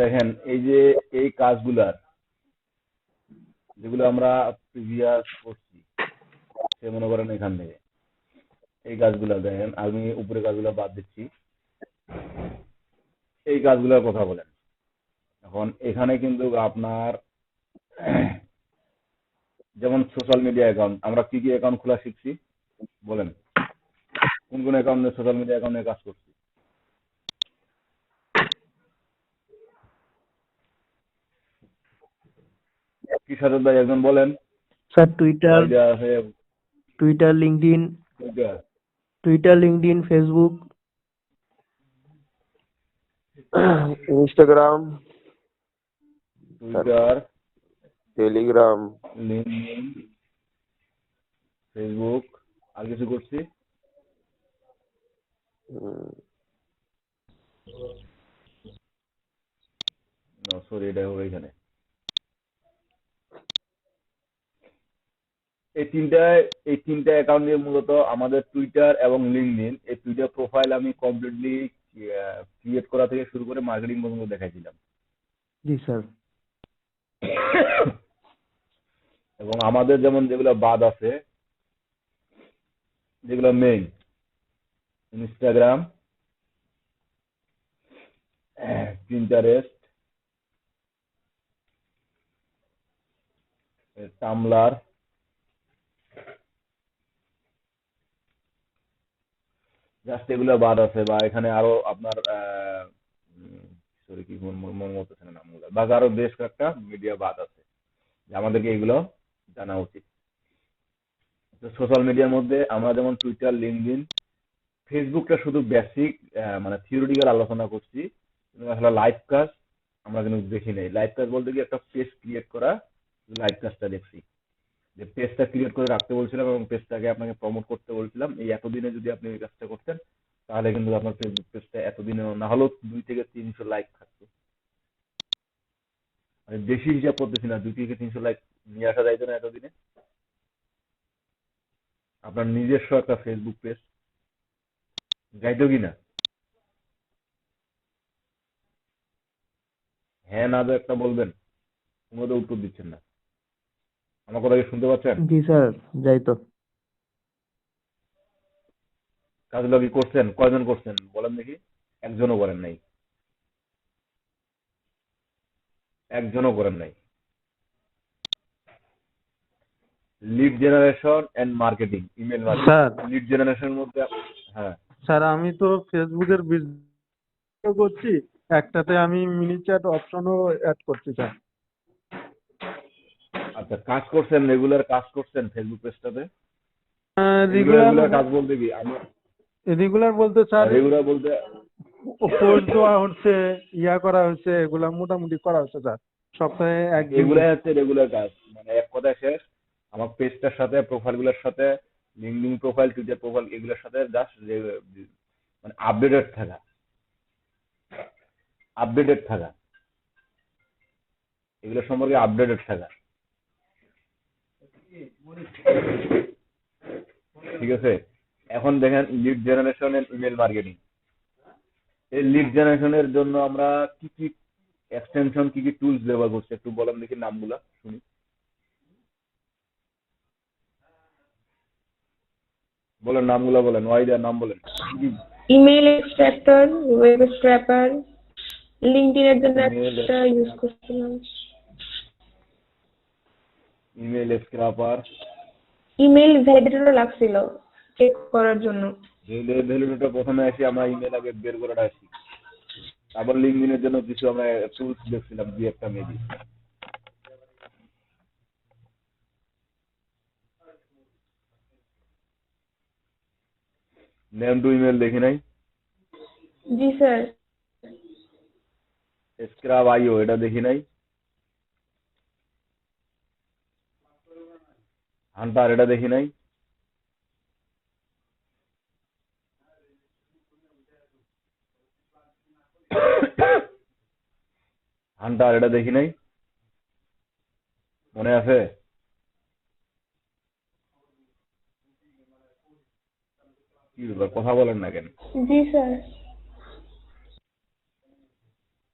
দেখেন এই যে এই কাজগুলার যেগুলো আমরা প্রিভিয়াস করছি, সে মনে করেন এখান থেকে এই কাজগুলা দেখেন, আমি উপরে কাজগুলো বাদ দিচ্ছি, এই কাজগুলোর কথা বলেন। এখন এখানে কিন্তু আপনার যেমন সোশ্যাল মিডিয়া অ্যাকাউন্ট, আমরা কি কি অ্যাকাউন্ট খোলা শিখছি বলেন, কোন কোন অ্যাকাউন্টে সোশ্যাল মিডিয়া অ্যাকাউন্টে কাজ করছি? কি সাথে ভাই একজন বলেন, স্যার টুইটার, আইডিয়া আছে? Twitter LinkedIn, Twitter, Facebook, Instagram, Twitter, Telegram, LinkedIn, Facebook, আর কিছু করছি? সরি, এটা হবে এখানে। এই তিনটা অ্যাকাউন্ট নিয়ে মূলত আমাদের টুইটার এবং লিঙ্কডইন, এই দুইটা প্রোফাইল আমি কমপ্লিটলি ক্রিয়েট করা থেকে শুরু করে মার্কেটিং পর্যন্ত দেখাইছিলাম। জি স্যার। এবং আমাদের যেমন যেগুলো বাদ আছে, যেগুলো মেইন, ইনস্টাগ্রাম, পিন্টারেস্ট, টামলার, জাস্ট এগুলো বাদ আছে, বা এখানে আরো আপনার সরি কি মনে করতেছে না নামগুলো, বা আরো বেশ কয়েকটা মিডিয়া বাদ আছে, যে আমাদেরকে এগুলো জানা উচিত। সোশ্যাল মিডিয়ার মধ্যে আমরা যেমন টুইটার, লিঙ্কডইন, ফেসবুকটা শুধু বেসিক মানে থিওরিটিক্যাল আলোচনা করছি, কিন্তু আসলে লাইভ কাজ আমরা কিন্তু দেখি নাই। লাইভ কাজ বলতে কি একটা পেজ ক্রিয়েট করা, লাইভ কাজটা দেখছি। যে পেজটা ক্রিয়েট করে রাখতে বলছিলাম এবং পেজটাকে আপনাকে প্রমোট করতে বলছিলাম, এই এতদিনে যদি আপনি এই কাজটা করতেন তাহলে কিন্তু আপনার ফেসবুক পেজটা এতদিনে না হলেও 2 থেকে 300 লাইক থাকতো। মানে বেশি হিসাব করতেছি না, 2 থেকে 300 লাইক নিয়ে আসা যাইতো না এতদিনে? আপনার নিজস্ব একটা ফেসবুক পেজ যাইতো কিনা? হ্যাঁ না তো একটা বলবেন, কোনো তো উত্তর দিচ্ছেন না। আমার কথা কি শুনতে পাচ্ছেন? জি স্যার, যাই তো। কাজগুলো কি করছেন? কয়জন করছেন বলেন দেখি? একজনও করেন নাই, একজনও করেন নাই। Lead generation and marketing, email marketing, sir, lead জেনারেশনের মধ্যে, হ্যাঁ স্যার আমি তো ফেসবুকের বিজনেস করছি, একটাতে আমি মিনি চ্যাট অপশনও অ্যাড করছি স্যার। আচ্ছা, কাজ করছেন, রেগুলার কাজ করছেন ফেসবুক পেজটাতে? রেগুলার রেগুলার, রেগুলার কাজ বলতে কি আমি, রেগুলার বলতে স্যার রেগুলার বলতে পোস্ট দেওয়া হচ্ছে, ইয়া করা হচ্ছে, এগুলা মোটামুটি করা হচ্ছে স্যার, সপ্তাহে একদিন। এগুলাই হচ্ছে রেগুলার কাজ, মানে এক কথায় শেষ। আমার পেজটার সাথে, প্রোফাইলগুলোর সাথে, লিঙ্কডিন প্রোফাইল, টুইটার প্রোফাইল, এগুলোর সাথে জাস্ট মানে আপডেটেড থাকা, আপডেটেড থাকা, এগুলো সম্পর্কে আপডেটেড থাকা, ঠিক আছে? এখন দেখেন lead generation and email marketing, এই লিড জেনারেশনের জন্য আমরা কি কি এক্সটেনশন, কি কি টুলস ব্যবহার করছি একটু বলেন দেখি, নামগুলা শুনি। বলেন নামগুলা, বলেন ওয়াইডার নাম বলেন কি কি। Email extractor, web scraper, LinkedIn এর জন্য ইমেল, একটা ইউজ করছিলাম। ইমেল স্ক্রাপার, ইমেল ভ্যালিডেটরও লাগছিল চেক করার জন্য। ভ্যালিডেটর প্রথমে আসি, আমরা ইমেল আগে বের করে আসি, তারপর লিঙ্কডিনের জন্য কিছু আমরা টুলস দেখছিলাম, দুই একটা মেবি। নেম টু ইমেল দেখি নাই? জি স্যার। স্ক্রাব আইও এটা দেখি নাই? হান্টার এটা দেখি নাই? হান্টার এটা দেখি নাই? মনে আছে? কি ব্যাপার, কথা বলেন না কেন? জি স্যার।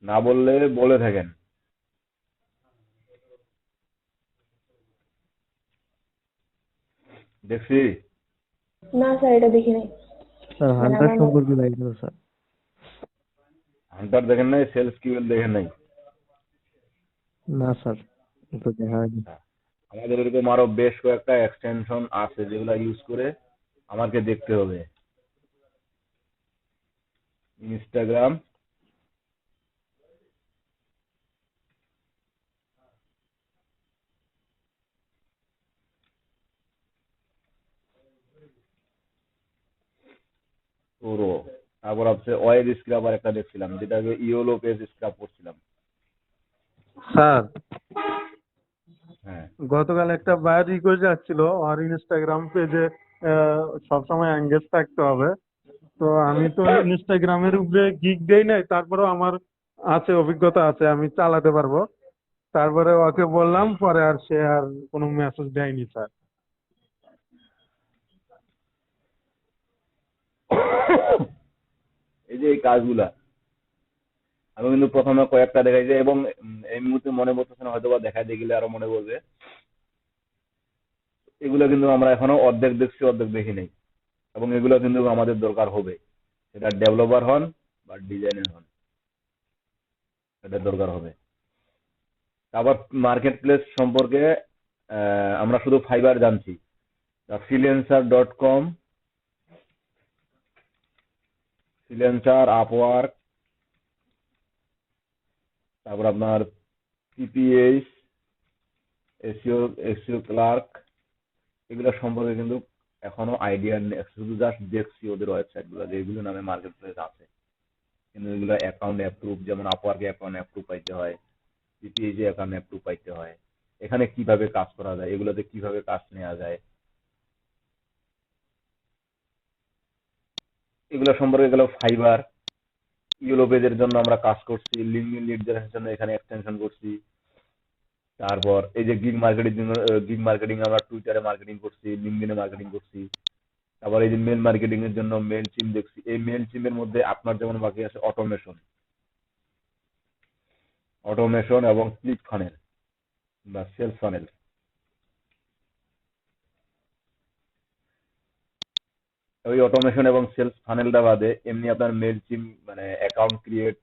না বললে বলে থাকেন। দেখছি। না স্যার, এটা দেখি নাই। স্যার মানে হান্টার আমার সম্পর্কে জানি না স্যার। হান্টার দেখেন নাই, সেলস কিউএল দেখেন নাই। না স্যার, তো দেখা হয়নি। আচ্ছা, আমাদের এরকম আরো বেশ কয়েকটা এক্সটেনশন আছে যেগুলো ইউজ করে আমাকে দেখতে হবে। ইনস্টাগ্রাম, পুরো, তারপর হচ্ছে ওয়েব স্ক্রাবার একটা দেখছিলাম যেটাকে ইওলো পেজ স্ক্রাব করছিলাম। স্যার হ্যাঁ, গতকাল একটা বায়ার রিকোয়েস্ট যাচ্ছিল, আর ইনস্টাগ্রাম পেজে সবসময় এঙ্গেজ থাকতে হবে। তো আমি তো ইনস্টাগ্রামের উপরে গিগ দেই নাই, তারপরেও আমার আছে, অভিজ্ঞতা আছে, আমি চালাতে পারবো। তারপরে ওকে বললাম, পরে আর সে আর কোনো মেসেজ দেয়নি স্যার। এই যে এই কাজগুলা আমি কিন্তু প্রথমে কয়েকটা দেখাইছি এবং এই মুহূর্তে মনে পড়তেছে না, হয়তো বা দেখাই দিয়ে গেলে আরো মনে পড়বে। এগুলো কিন্তু আমরা এখনো অর্ধেক দেখছি, অর্ধেক দেখি নাই, এবং এগুলো কিন্তু আমাদের দরকার হবে। সেটা ডেভেলপার হন বা ডিজাইনার হন, এটা দরকার হবে। তারপর মার্কেট প্লেস সম্পর্কে আমরা শুধু ফাইবার জানছি। ফ্রিল্যান্সার.com, ফ্রিল্যান্সার, আপওয়ার্ক, তারপর আপনার পিপিএইচ, এসইও, এসইও ক্লার্ক, এগুলো সম্পর্কে কিন্তু এখনো আইডিয়া নেই, শুধু জাস্ট দেখছি ওদের ওয়েবসাইট গুলো যেগুলো নামে মার্কেট প্লেস আছে, কিন্তু এগুলো অ্যাকাউন্ট অ্যাপ্রুভ, যেমন আপওয়ার্কে অ্যাকাউন্ট অ্যাপ্রুভ পাইতে হয়, পিপিএইচ অ্যাকাউন্ট অ্যাপ্রুভ পাইতে হয়। এখানে কিভাবে কাজ করা যায়, এগুলোতে কিভাবে কাজ নেওয়া যায়, এগুলো সম্পর্কে গেল। ফাইবার, ইয়েলো পেজের জন্য আমরা কাজ করছি, লিঙ্কডইন লিড জেনারেশনের জন্য এখানে এক্সটেনশন করছি। তারপর এই যে গিগ মার্কেটিং আমরা টুইটারে মার্কেটিং করছি, লিঙ্কডইনে মার্কেটিং করছি। তারপর এই যে মেল মার্কেটিং এর জন্য মেল চিম দেখছি। এই মেল চিমের মধ্যে আপনার যেমন বাকি আছে অটোমেশন, অটোমেশন এবং ক্লিক ফানেল বা সেলস ফানেল। ওই অটোমেশন এবং সেলস ফানেলটা বাদে এমনি আপনার মেল চিম মানে অ্যাকাউন্ট ক্রিয়েট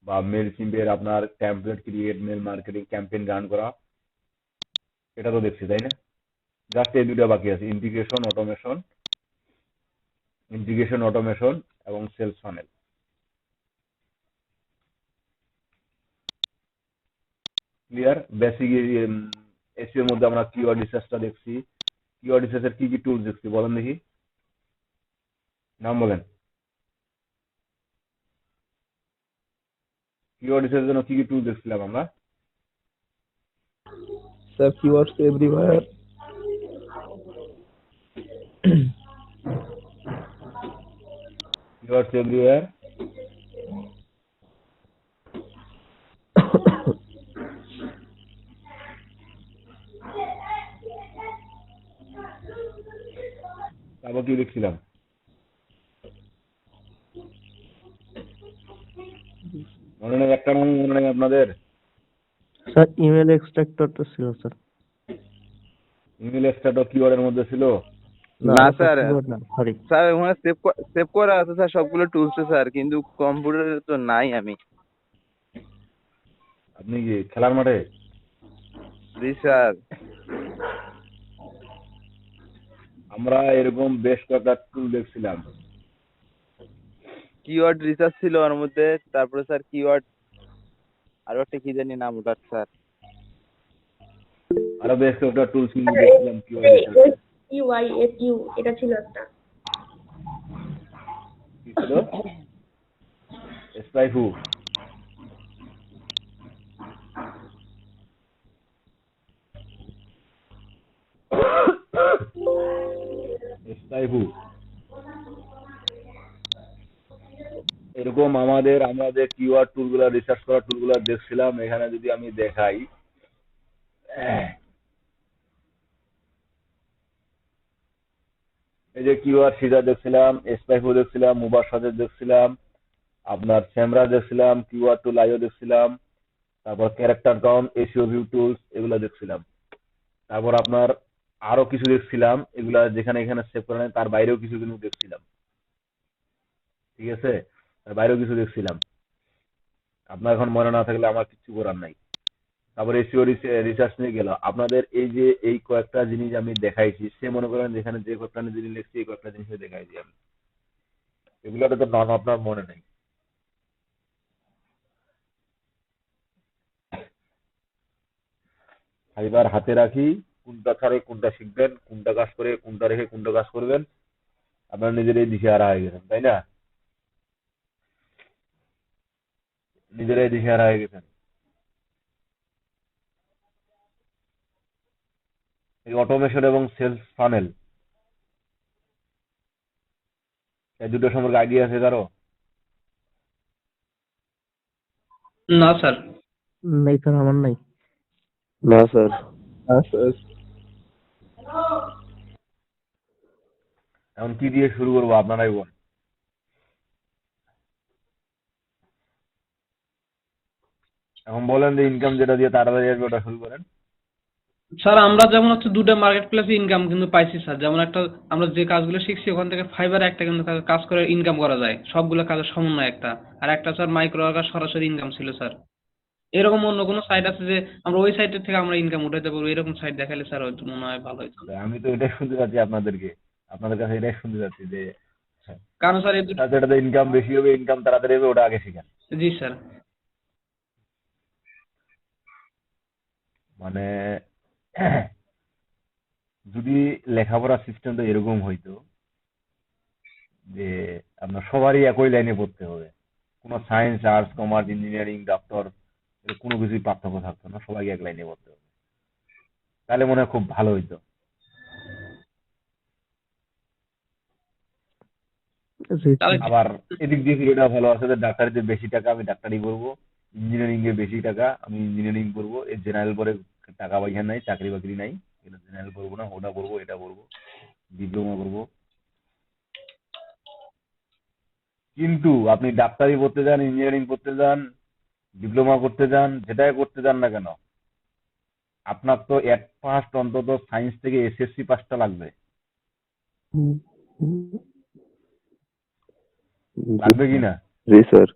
বা মেল চিমের আপনার template create, mail marketing campaign run করা, এটা তো দেখছি, তাই না? জাস্ট এই দুটো বাকি আছে, ইন্টিগ্রেশন অটোমেশন এবং sales funnel. Clear? Basic SEO এর মধ্যে আমরা কিওয়ার্ড রিসার্চটা দেখছি। কিওয়ার্ড রিসার্চের কি কি টুলস দেখছি বলেন দেখি, নাম বলেন। কিওয়ার্ড রিসার্চের জন্য কি কি টুল দেখছিলাম আমরা? Sir keywords everywhere, keywords everywhere, তারপর কি দেখছিলাম? মনে নেই, একটা নাম মনে নেই আপনাদের? স্যার ইমেল এক্সট্রাক্টরটা ছিল স্যার। ইমেল এক্সট্রাক্টর কিওয়ার্ডের মধ্যে ছিল? না স্যার, না সরি। স্যার ওখানে সেভ করা আছে স্যার সবগুলো টুলস স্যার, কিন্তু কম্পিউটারে তো নাই আমি। আপনি কি খেলার মাঠে? জি স্যার। আমরা এরকম বেশ কয়েকটা টুল দেখছিলাম। কিওয়ার্ড রিসার্চ ছিল ওর মধ্যে, তারপরে স্যার কিওয়ার্ড আরো একটা কি জানি নাম ওটার স্যার। আরো বেশ কয়েকটা টুলস কিন্তু দেখছিলাম কিওয়ার্ড রিসার্চের। SEYSU, এটা ছিল একটা। কি ছিল? স্পাইফু। স্পাইফু এরকম আমরা যে কিওয়ার্ড টুলগুলো রিসার্চ করা টুলগুলো দেখছিলাম, এখানে যদি আমি দেখাই, এই যে কিওয়ার্ড সিজার দেখছিলাম, স্পাইফু দেখছিলাম, মুভার সাজের দেখছিলাম, আপনার সেমরা দেখছিলাম, কিওয়ার্ড টুল আইও দেখছিলাম, তারপর character count, SEO view tools এগুলো দেখছিলাম। তারপর আপনার আরো কিছু দেখছিলাম, এগুলা যেখানে এখানে সেভ করা নাই তার বাইরেও কিছু কিন্তু দেখছিলাম। ঠিক আছে, তার বাইরেও কিছু দেখছিলাম। আপনার এখন মনে না থাকলে আমার কিছু করার নাই। তারপরে এসইও রিসার্চ নিয়ে গেল। আপনাদের এই যে এই কয়েকটা জিনিস আমি দেখাইছি, সে মনে করেন যেখানে যে কয়েকটা জিনিস লিখছি এই কয়েকটা জিনিস দেখাইছি আমি, এগুলোতে তো নাম আপনার মনে নেই। এবার হাতে রাখি, কোনটা ছাড়ে কোনটা শিখবেন, কোনটা কাজ করে কোনটা রেখে কোনটা কাজ করবেন, আপনার নিজেরাই দিশেহারা হয়ে গেছেন, তাই না? নিজেরাই দিশেহারা হয়ে গেছেন। এই অটোমেশন এবং সেলস ফানেল, এই দুটো সম্পর্কে আইডিয়া আছে কারো? না স্যার। নাই স্যার, আমার নাই। না স্যার। এখন কি দিয়ে শুরু করবো আপনারাই বল। এখন বলেন যে ইনকাম যেটা দিয়ে তাড়াতাড়ি আসবে ওটা শুরু করেন। স্যার আমরা যেমন হচ্ছে দুটো মার্কেট প্লেসে ইনকাম কিন্তু পাইছি স্যার। যেমন একটা আমরা যে কাজগুলো শিখছি ওখান থেকে ফাইবারে একটা কিন্তু কাজ করে ইনকাম করা যায়, সবগুলো কাজের সমন্বয় একটা। আর একটা স্যার মাইক্রো ওয়ার্কার সরাসরি ইনকাম ছিল স্যার। এরকম অন্য কোনো সাইট আছে যে আমরা ওই সাইটের থেকে আমরা ইনকাম উঠাইতে পারবো, এরকম সাইট দেখালে স্যার হয়তো মনে হয় ভালো হতো। আমি তো এটাই শুনতে চাচ্ছি আপনাদের কাছে এটাই শুনতে চাচ্ছি যে কারণ স্যার এই দুটো। যেটাতে ইনকাম বেশি হবে, ইনকাম তাড়াতাড়ি হবে, ওটা আগে শিখেন। জি স্যার। মানে যদি লেখাপড়ার সিস্টেমটা এরকম হইতো যে আপনার সবারই একই লাইনে পড়তে হবে, কোনো science, arts, commerce, engineering, doctor, কোনো কিছুই পার্থক্য থাকতো না, সবাইকে এক লাইনে পড়তে হবে, তাহলে মনে হয় খুব ভালো হইতো। জি তাহলে স্যার। আবার এদিক দিয়ে ফিরে ভালো আছে যে ডাক্তারিতে বেশি টাকা আমি ডাক্তারি করবো, ইঞ্জিনিয়ারিং এ বেশি টাকা আমি ইঞ্জিনিয়ারিং করবো, এই জেনারেল পরে টাকা পয়সা নাই, চাকরি বাকরি নাই, এটা জেনারেল করবো না, ওটা করবো এটা করবো, ডিপ্লোমা করবো। কিন্তু আপনি ডাক্তারি পড়তে যান, ইঞ্জিনিয়ারিং পড়তে যান, ডিপ্লোমা করতে যান, যেটাই করতে যান না কেন, আপনার তো এট ফার্স্ট অন্তত সায়েন্স থেকে এসএসসি পাসটা লাগবে। হুম, হুম, লাগবে কি না? জি স্যার।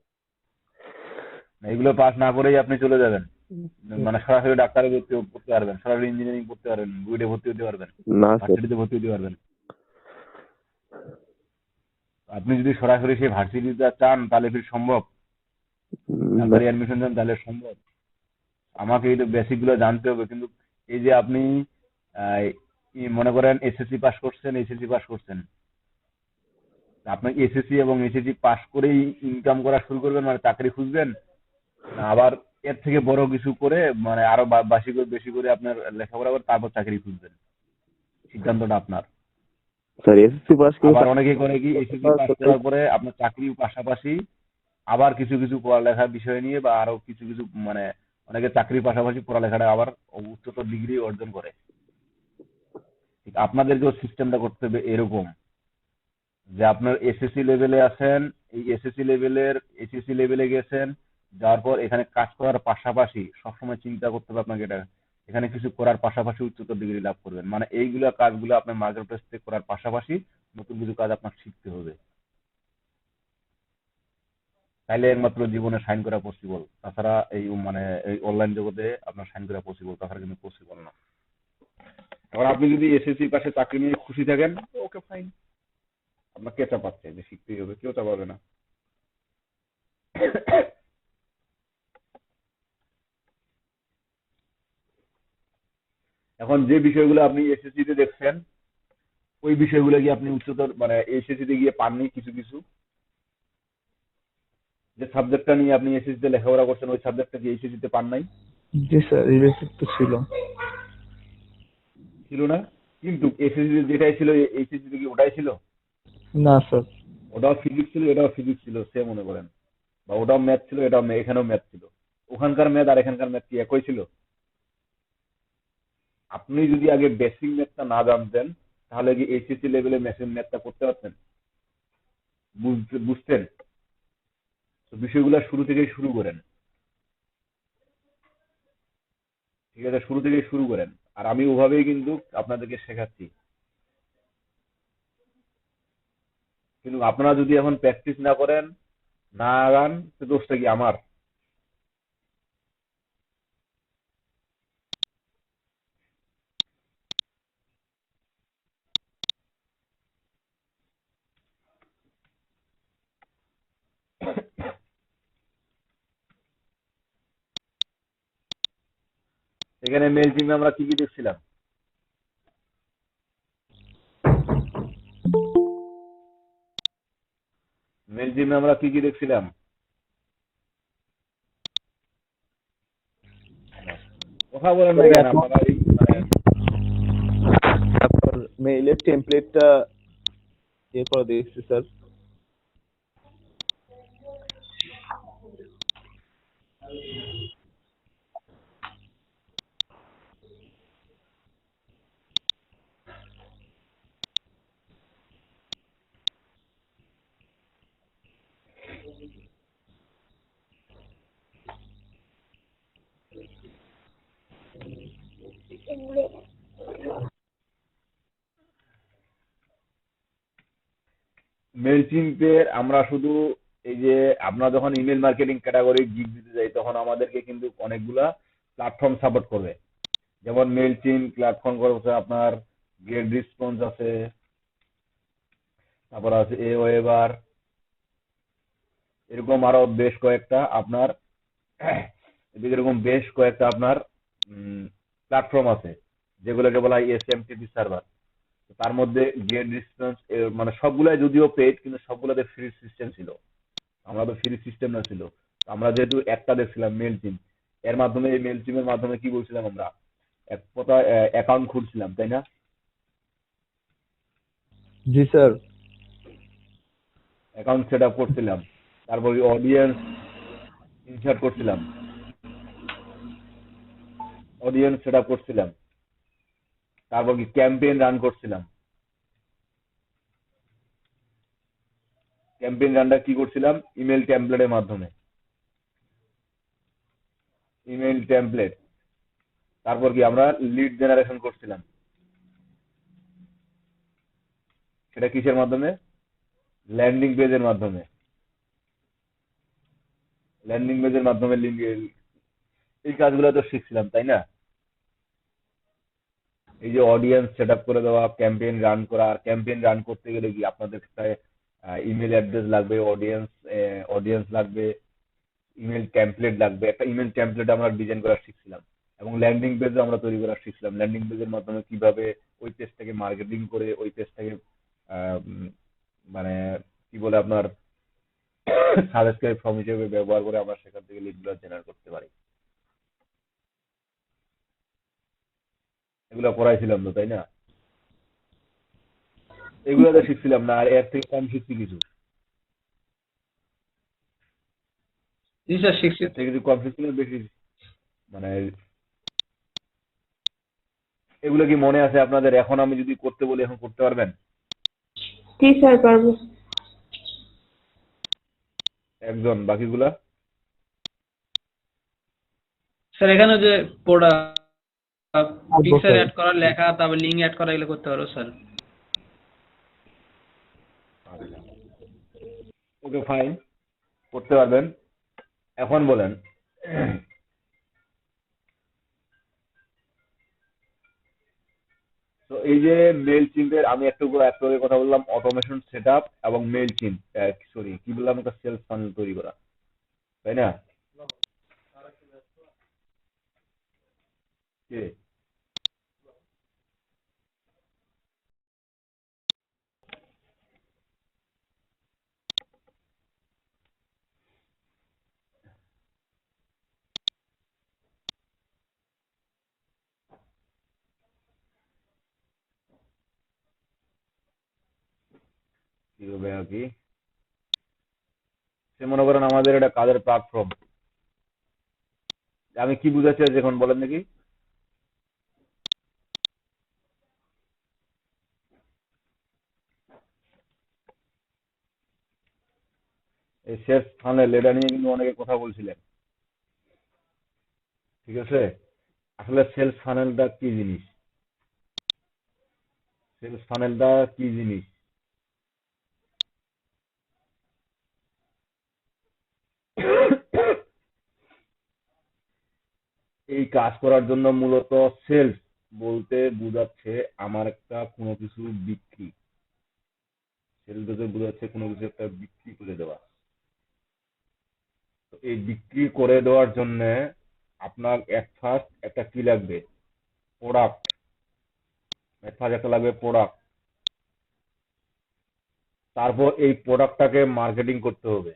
এগুলো পাস না করেই আপনি চলে যাবেন, হুম। মানে সরাসরি ডাক্তারে ভর্তি করতে পারবেন, সরাসরি ইঞ্জিনিয়ারিং করতে পারবেন, বুয়েটে ভর্তি হতে পারবেন, না স্যার। ভার্সিটিতে ভর্তি হতে পারবেন। আপনি যদি সরাসরি সেই ভার্সিটিতে চান তাহলে ফির সম্ভব, ডাক্তারি অ্যাডমিশন চান তাহলে সম্ভব। আমাকে এই বেসিক গুলো জানতে হবে। কিন্তু এই যে আপনি আহ, মনে করেন এসএসসি পাস করছেন, আপনি এসএসসি এবং এসএসসি পাস করেই ইনকাম করা শুরু করবেন, মানে চাকরি খুঁজবেন, না আবার এর থেকে বড় কিছু করে মানে আরো বেশি করে আপনার লেখাপড়া করে তারপর চাকরি খুঁজবেন, সিদ্ধান্তটা আপনার। স্যার এসএসসি পাস আবার অনেকে করে কি এসএসসি পাস করার পরে আপনার চাকরির পাশাপাশি আবার কিছু কিছু পড়ালেখার বিষয় নিয়ে বা আরো কিছু কিছু মানে অনেকে চাকরির পাশাপাশি পড়ালেখাটা আবার উচ্চতর ডিগ্রি অর্জন করে। ঠিক আপনাদেরকেও সিস্টেমটা করতে হবে এরকম যে আপনার এসএসসি লেভেলে আছেন, এই এসএসসি লেভেলে গেছেন, যাওয়ার পর এখানে কাজ করার পাশাপাশি সবসময় চিন্তা করতে হবে আপনাকে এটা এখানে কিছু করার পাশাপাশি উচ্চতর ডিগ্রি লাভ করবেন, মানে এইগুলা কাজগুলো আপনার মার্কেট প্লেস থেকে করার পাশাপাশি নতুন কিছু কাজ আপনার শিখতে হবে, তাইলে একমাত্র জীবনে সাইন করা পসিবল। তাছাড়া এই মানে এই অনলাইন জগতে আপনার সাইন করা পসিবল, তাছাড়া কিন্তু পসিবল না। এবার আপনি যদি এসএসসি পাশে চাকরি নিয়ে খুশি থাকেন, ওকে ফাইন, আপনার কে চাপাচ্ছে যে শিখতেই হবে? কেউ চাপাবে না। এখন যে বিষয়গুলো আপনি এসএসসি তে দেখছেন, ওই বিষয়গুলো কি আপনি উচ্চতর মানে এসএসসি তে গিয়ে পাননি? কিছু কিছু যে সাবজেক্টটা নিয়ে আপনি এসএসসি তে লেখাপড়া করছেন, ওই সাবজেক্টটা কি এসএসসি তে পান নাই? জি স্যার, এই বেসিক তো ছিল। ছিল না? কিন্তু এসএসসি তে যেটাই ছিল এইচএসসি তে কি ওটাই ছিল? না স্যার। ওটাও ফিজিক্স ছিল, এটাও ফিজিক্স ছিল, সে মনে করেন, বা ওটাও ম্যাথ ছিল, এটাও এখানেও ম্যাথ ছিল। ওখানকার ম্যাথ আর এখানকার ম্যাথ কি একই ছিল? আপনি যদি আগে বেসিক ম্যাথটা না জানতেন তাহলে কি এইচএসসি লেভেলে ম্যাথটা করতে পারতেন? বুঝতেন? তো বিষয়গুলো শুরু থেকেই শুরু করেন, ঠিক আছে? শুরু থেকেই শুরু করেন, আর আমি ওভাবেই কিন্তু আপনাদেরকে শেখাচ্ছি। কিন্তু আপনারা যদি এখন প্র্যাকটিস না করেন, না আগান, তো দোষটা কি আমার? এখানে মেল টিমে আমরা কি কি দেখছিলাম? মেল টিমে আমরা কি কি দেখছিলাম? কথা বলেন না কেন আপনারা? এই মানে তারপর মেইলের টেমপ্লেটটা এরপর দেখছি স্যার। মেল টিমের আমরা শুধু এই যে আমরা যখন ইমেল মার্কেটিং ক্যাটাগরি গিগ দিতে যাই, তখন আমাদেরকে কিন্তু অনেকগুলা প্ল্যাটফর্ম সাপোর্ট করবে। যেমন মেল টিম প্ল্যাটফর্ম করছে আপনার, গেট রেসপন্স আছে, তারপর আছে এ ওয়েবার, এরকম আরো বেশ কয়েকটা আপনার এদিকে এরকম বেশ কয়েকটা আপনার প্ল্যাটফর্ম আছে, যেগুলোকে বলা হয় এসএমটিপি সার্ভার। তার মধ্যে গেট রেসপন্স মানে সবগুলাই যদিও পেড, কিন্তু সবগুলোতে ফ্রি সিস্টেম ছিল। আমরা তো ফ্রি সিস্টেম না ছিল। আমরা যেহেতু একটা দেখছিলাম মেল টিম, এর মাধ্যমে এই মেল টিমের মাধ্যমে কি বলছিলাম আমরা, এক কথা অ্যাকাউন্ট খুলছিলাম, তাই না? জি স্যার। অ্যাকাউন্ট সেট আপ করছিলাম, তারপর অডিয়েন্স ইনসার্ট করছিলাম, অডিয়েন্স সেট আপ করছিলাম, তারপর কি ক্যাম্পেইন রান করছিলাম। ক্যাম্পেইন রানটা কি করছিলাম? ইমেল টেমপ্লেটের মাধ্যমে। ইমেল টেমপ্লেট, তারপর কি আমরা লিড জেনারেশন করছিলাম, সেটা কিসের মাধ্যমে? ল্যান্ডিং পেজের মাধ্যমে। ল্যান্ডিং পেজের মাধ্যমে লিঙ্ক, এই কাজগুলো তো শিখছিলাম, তাই না? এই যে অডিয়েন্স সেট আপ করে দেওয়া, ক্যাম্পেইন রান করা। আর ক্যাম্পেইন রান করতে গেলে কি আপনাদের একটা ইমেল অ্যাড্রেস লাগবে, অডিয়েন্স অডিয়েন্স লাগবে, ইমেল টেমপ্লেট লাগবে। একটা ইমেল টেমপ্লেট আমরা ডিজাইন করা শিখছিলাম, এবং ল্যান্ডিং পেজও আমরা তৈরি করা শিখছিলাম। ল্যান্ডিং পেজের মাধ্যমে কিভাবে ওই পেজটাকে মার্কেটিং করে ওই পেজটাকে মানে কি বলে আপনার সাবস্ক্রাইব ফর্ম হিসেবে ব্যবহার করে আমরা সেখান থেকে লিডগুলো জেনারেট করতে পারি। এগুলো করাইছিলাম তো, তাই না? এগুলো তো শিখছিলাম না, আর এর থেকে কম শিখছি কিছু? জি স্যার শিখছি। এর থেকে কিছু কম শিখছি না বেশি? মানে এগুলো কি মনে আছে আপনাদের? এখন আমি যদি করতে বলি, এখন করতে পারবেন? জি স্যার পারবো। একজন, বাকিগুলা? স্যার এখানে যে পারবো পিকচার স্যার। অ্যাড করা, লেখা, তারপর লিঙ্ক অ্যাড করা, এগুলো করতে পারো স্যার। আচ্ছা, ওকে ফাইন, করতে পারবেন। এখন বলেন, তো এই যে মেল চিম্পের আমি একটু আগে কথা বললাম, অটোমেশন সেটআপ এবং মেল চিম্প, সরি কি বললাম, একটা সেলস ফানেল তৈরি করা, তাই না? কে? কি হবে আর কি? সে মনে করেন আমাদের এটা কাজের প্ল্যাটফর্ম। আমি কি বুঝাচ্ছি এখন বলেন দেখি? এই সেলস ফানেল এটা নিয়ে কিন্তু অনেকে কথা বলছিলেন, ঠিক আছে? আসলে সেলস ফানেলটা কি জিনিস? সেলস ফানেলটা কি জিনিস? এই কাজ করার জন্য মূলত সেলস বলতে বোঝাচ্ছে আমার একটা কোনো কিছু বিক্রি। সেলস বলতে বোঝাচ্ছে কোনো কিছু একটা বিক্রি করে দেওয়া। তো এই বিক্রি করে দেওয়ার জন্য আপনার এট ফার্স্ট একটা কি লাগবে? প্রোডাক্ট। এট ফার্স্ট একটা লাগবে প্রোডাক্ট। তারপর এই প্রোডাক্টটাকে মার্কেটিং করতে হবে।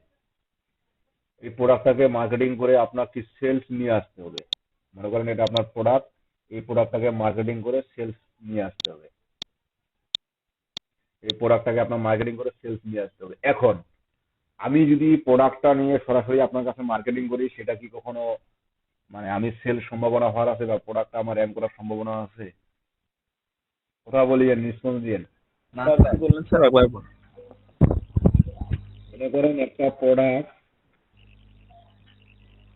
এই প্রোডাক্টটাকে মার্কেটিং করে আপনার কি সেলস নিয়ে আসতে হবে। মনে করেন এটা আপনার প্রোডাক্ট, এই প্রোডাক্টটাকে মার্কেটিং করে সেলস নিয়ে আসতে হবে। এই প্রোডাক্টটাকে আপনার মার্কেটিং করে সেলস নিয়ে আসতে হবে। এখন আমি যদি প্রোডাক্টটা নিয়ে সরাসরি আপনার কাছে মার্কেটিং করি, সেটা কি কখনো মানে আমি সেল সম্ভাবনা হওয়ার আছে বা প্রোডাক্টটা আমার র্যাঙ্ক করার সম্ভাবনা আছে? কথা বলিয়েন, রেসপন্স দিয়েন। না স্যার, বললেন স্যার একবার বলুন। মনে করেন একটা প্রোডাক্ট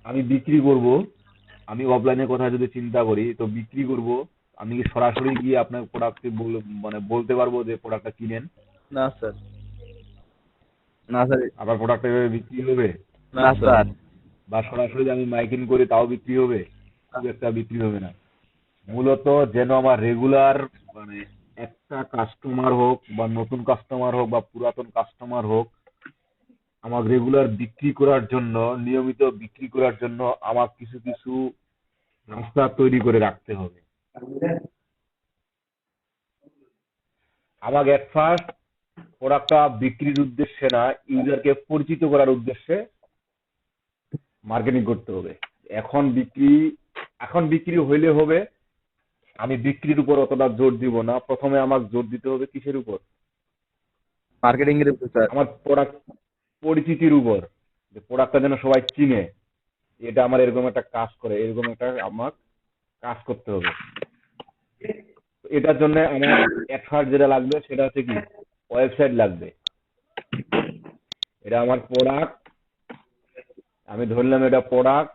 আমি বিক্রি করব, আমি অফলাইনের কথা যদি চিন্তা করি তো বিক্রি করব, আমি কি সরাসরি গিয়ে আপনার প্রোডাক্টকে মানে বলতে পারবো যে প্রোডাক্টটা কিনেন? না স্যার, না স্যার, আবার প্রোডাক্টটা এভাবে বিক্রি হবে? না স্যার। বা সরাসরি যদি আমি মাইকিং করি তাও বিক্রি হবে? খুব একটা বিক্রি হবে না। মূলত যেন আমার রেগুলার মানে একটা কাস্টমার হোক বা নতুন কাস্টমার হোক বা পুরাতন কাস্টমার হোক, আমার রেগুলার বিক্রি করার জন্য, নিয়মিত বিক্রি করার জন্য আমার কিছু কিছু রাস্তা তৈরি করে রাখতে হবে। আমাকে এট ফার্স্ট প্রোডাক্টটা বিক্রির উদ্দেশ্যে না, ইউজারকে পরিচিত করার উদ্দেশ্যে মার্কেটিং করতে হবে। এখন বিক্রি হইলে হবে, আমি বিক্রির উপর অতটা জোর দিব না। প্রথমে আমাকে জোর দিতে হবে কিসের উপর? মার্কেটিং এর উপর স্যার। আমার প্রোডাক্ট পরিচিতির উপর, যে প্রোডাক্টটা যেন সবাই চিনে, এটা আমার এরকম একটা কাজ করে, এরকম একটা আমার কাজ করতে হবে। এটার জন্য আমার এট ফার্স্ট যেটা লাগবে সেটা হচ্ছে কি, ওয়েবসাইট লাগবে। এটা আমার প্রোডাক্ট, আমি ধরলাম এটা প্রোডাক্ট।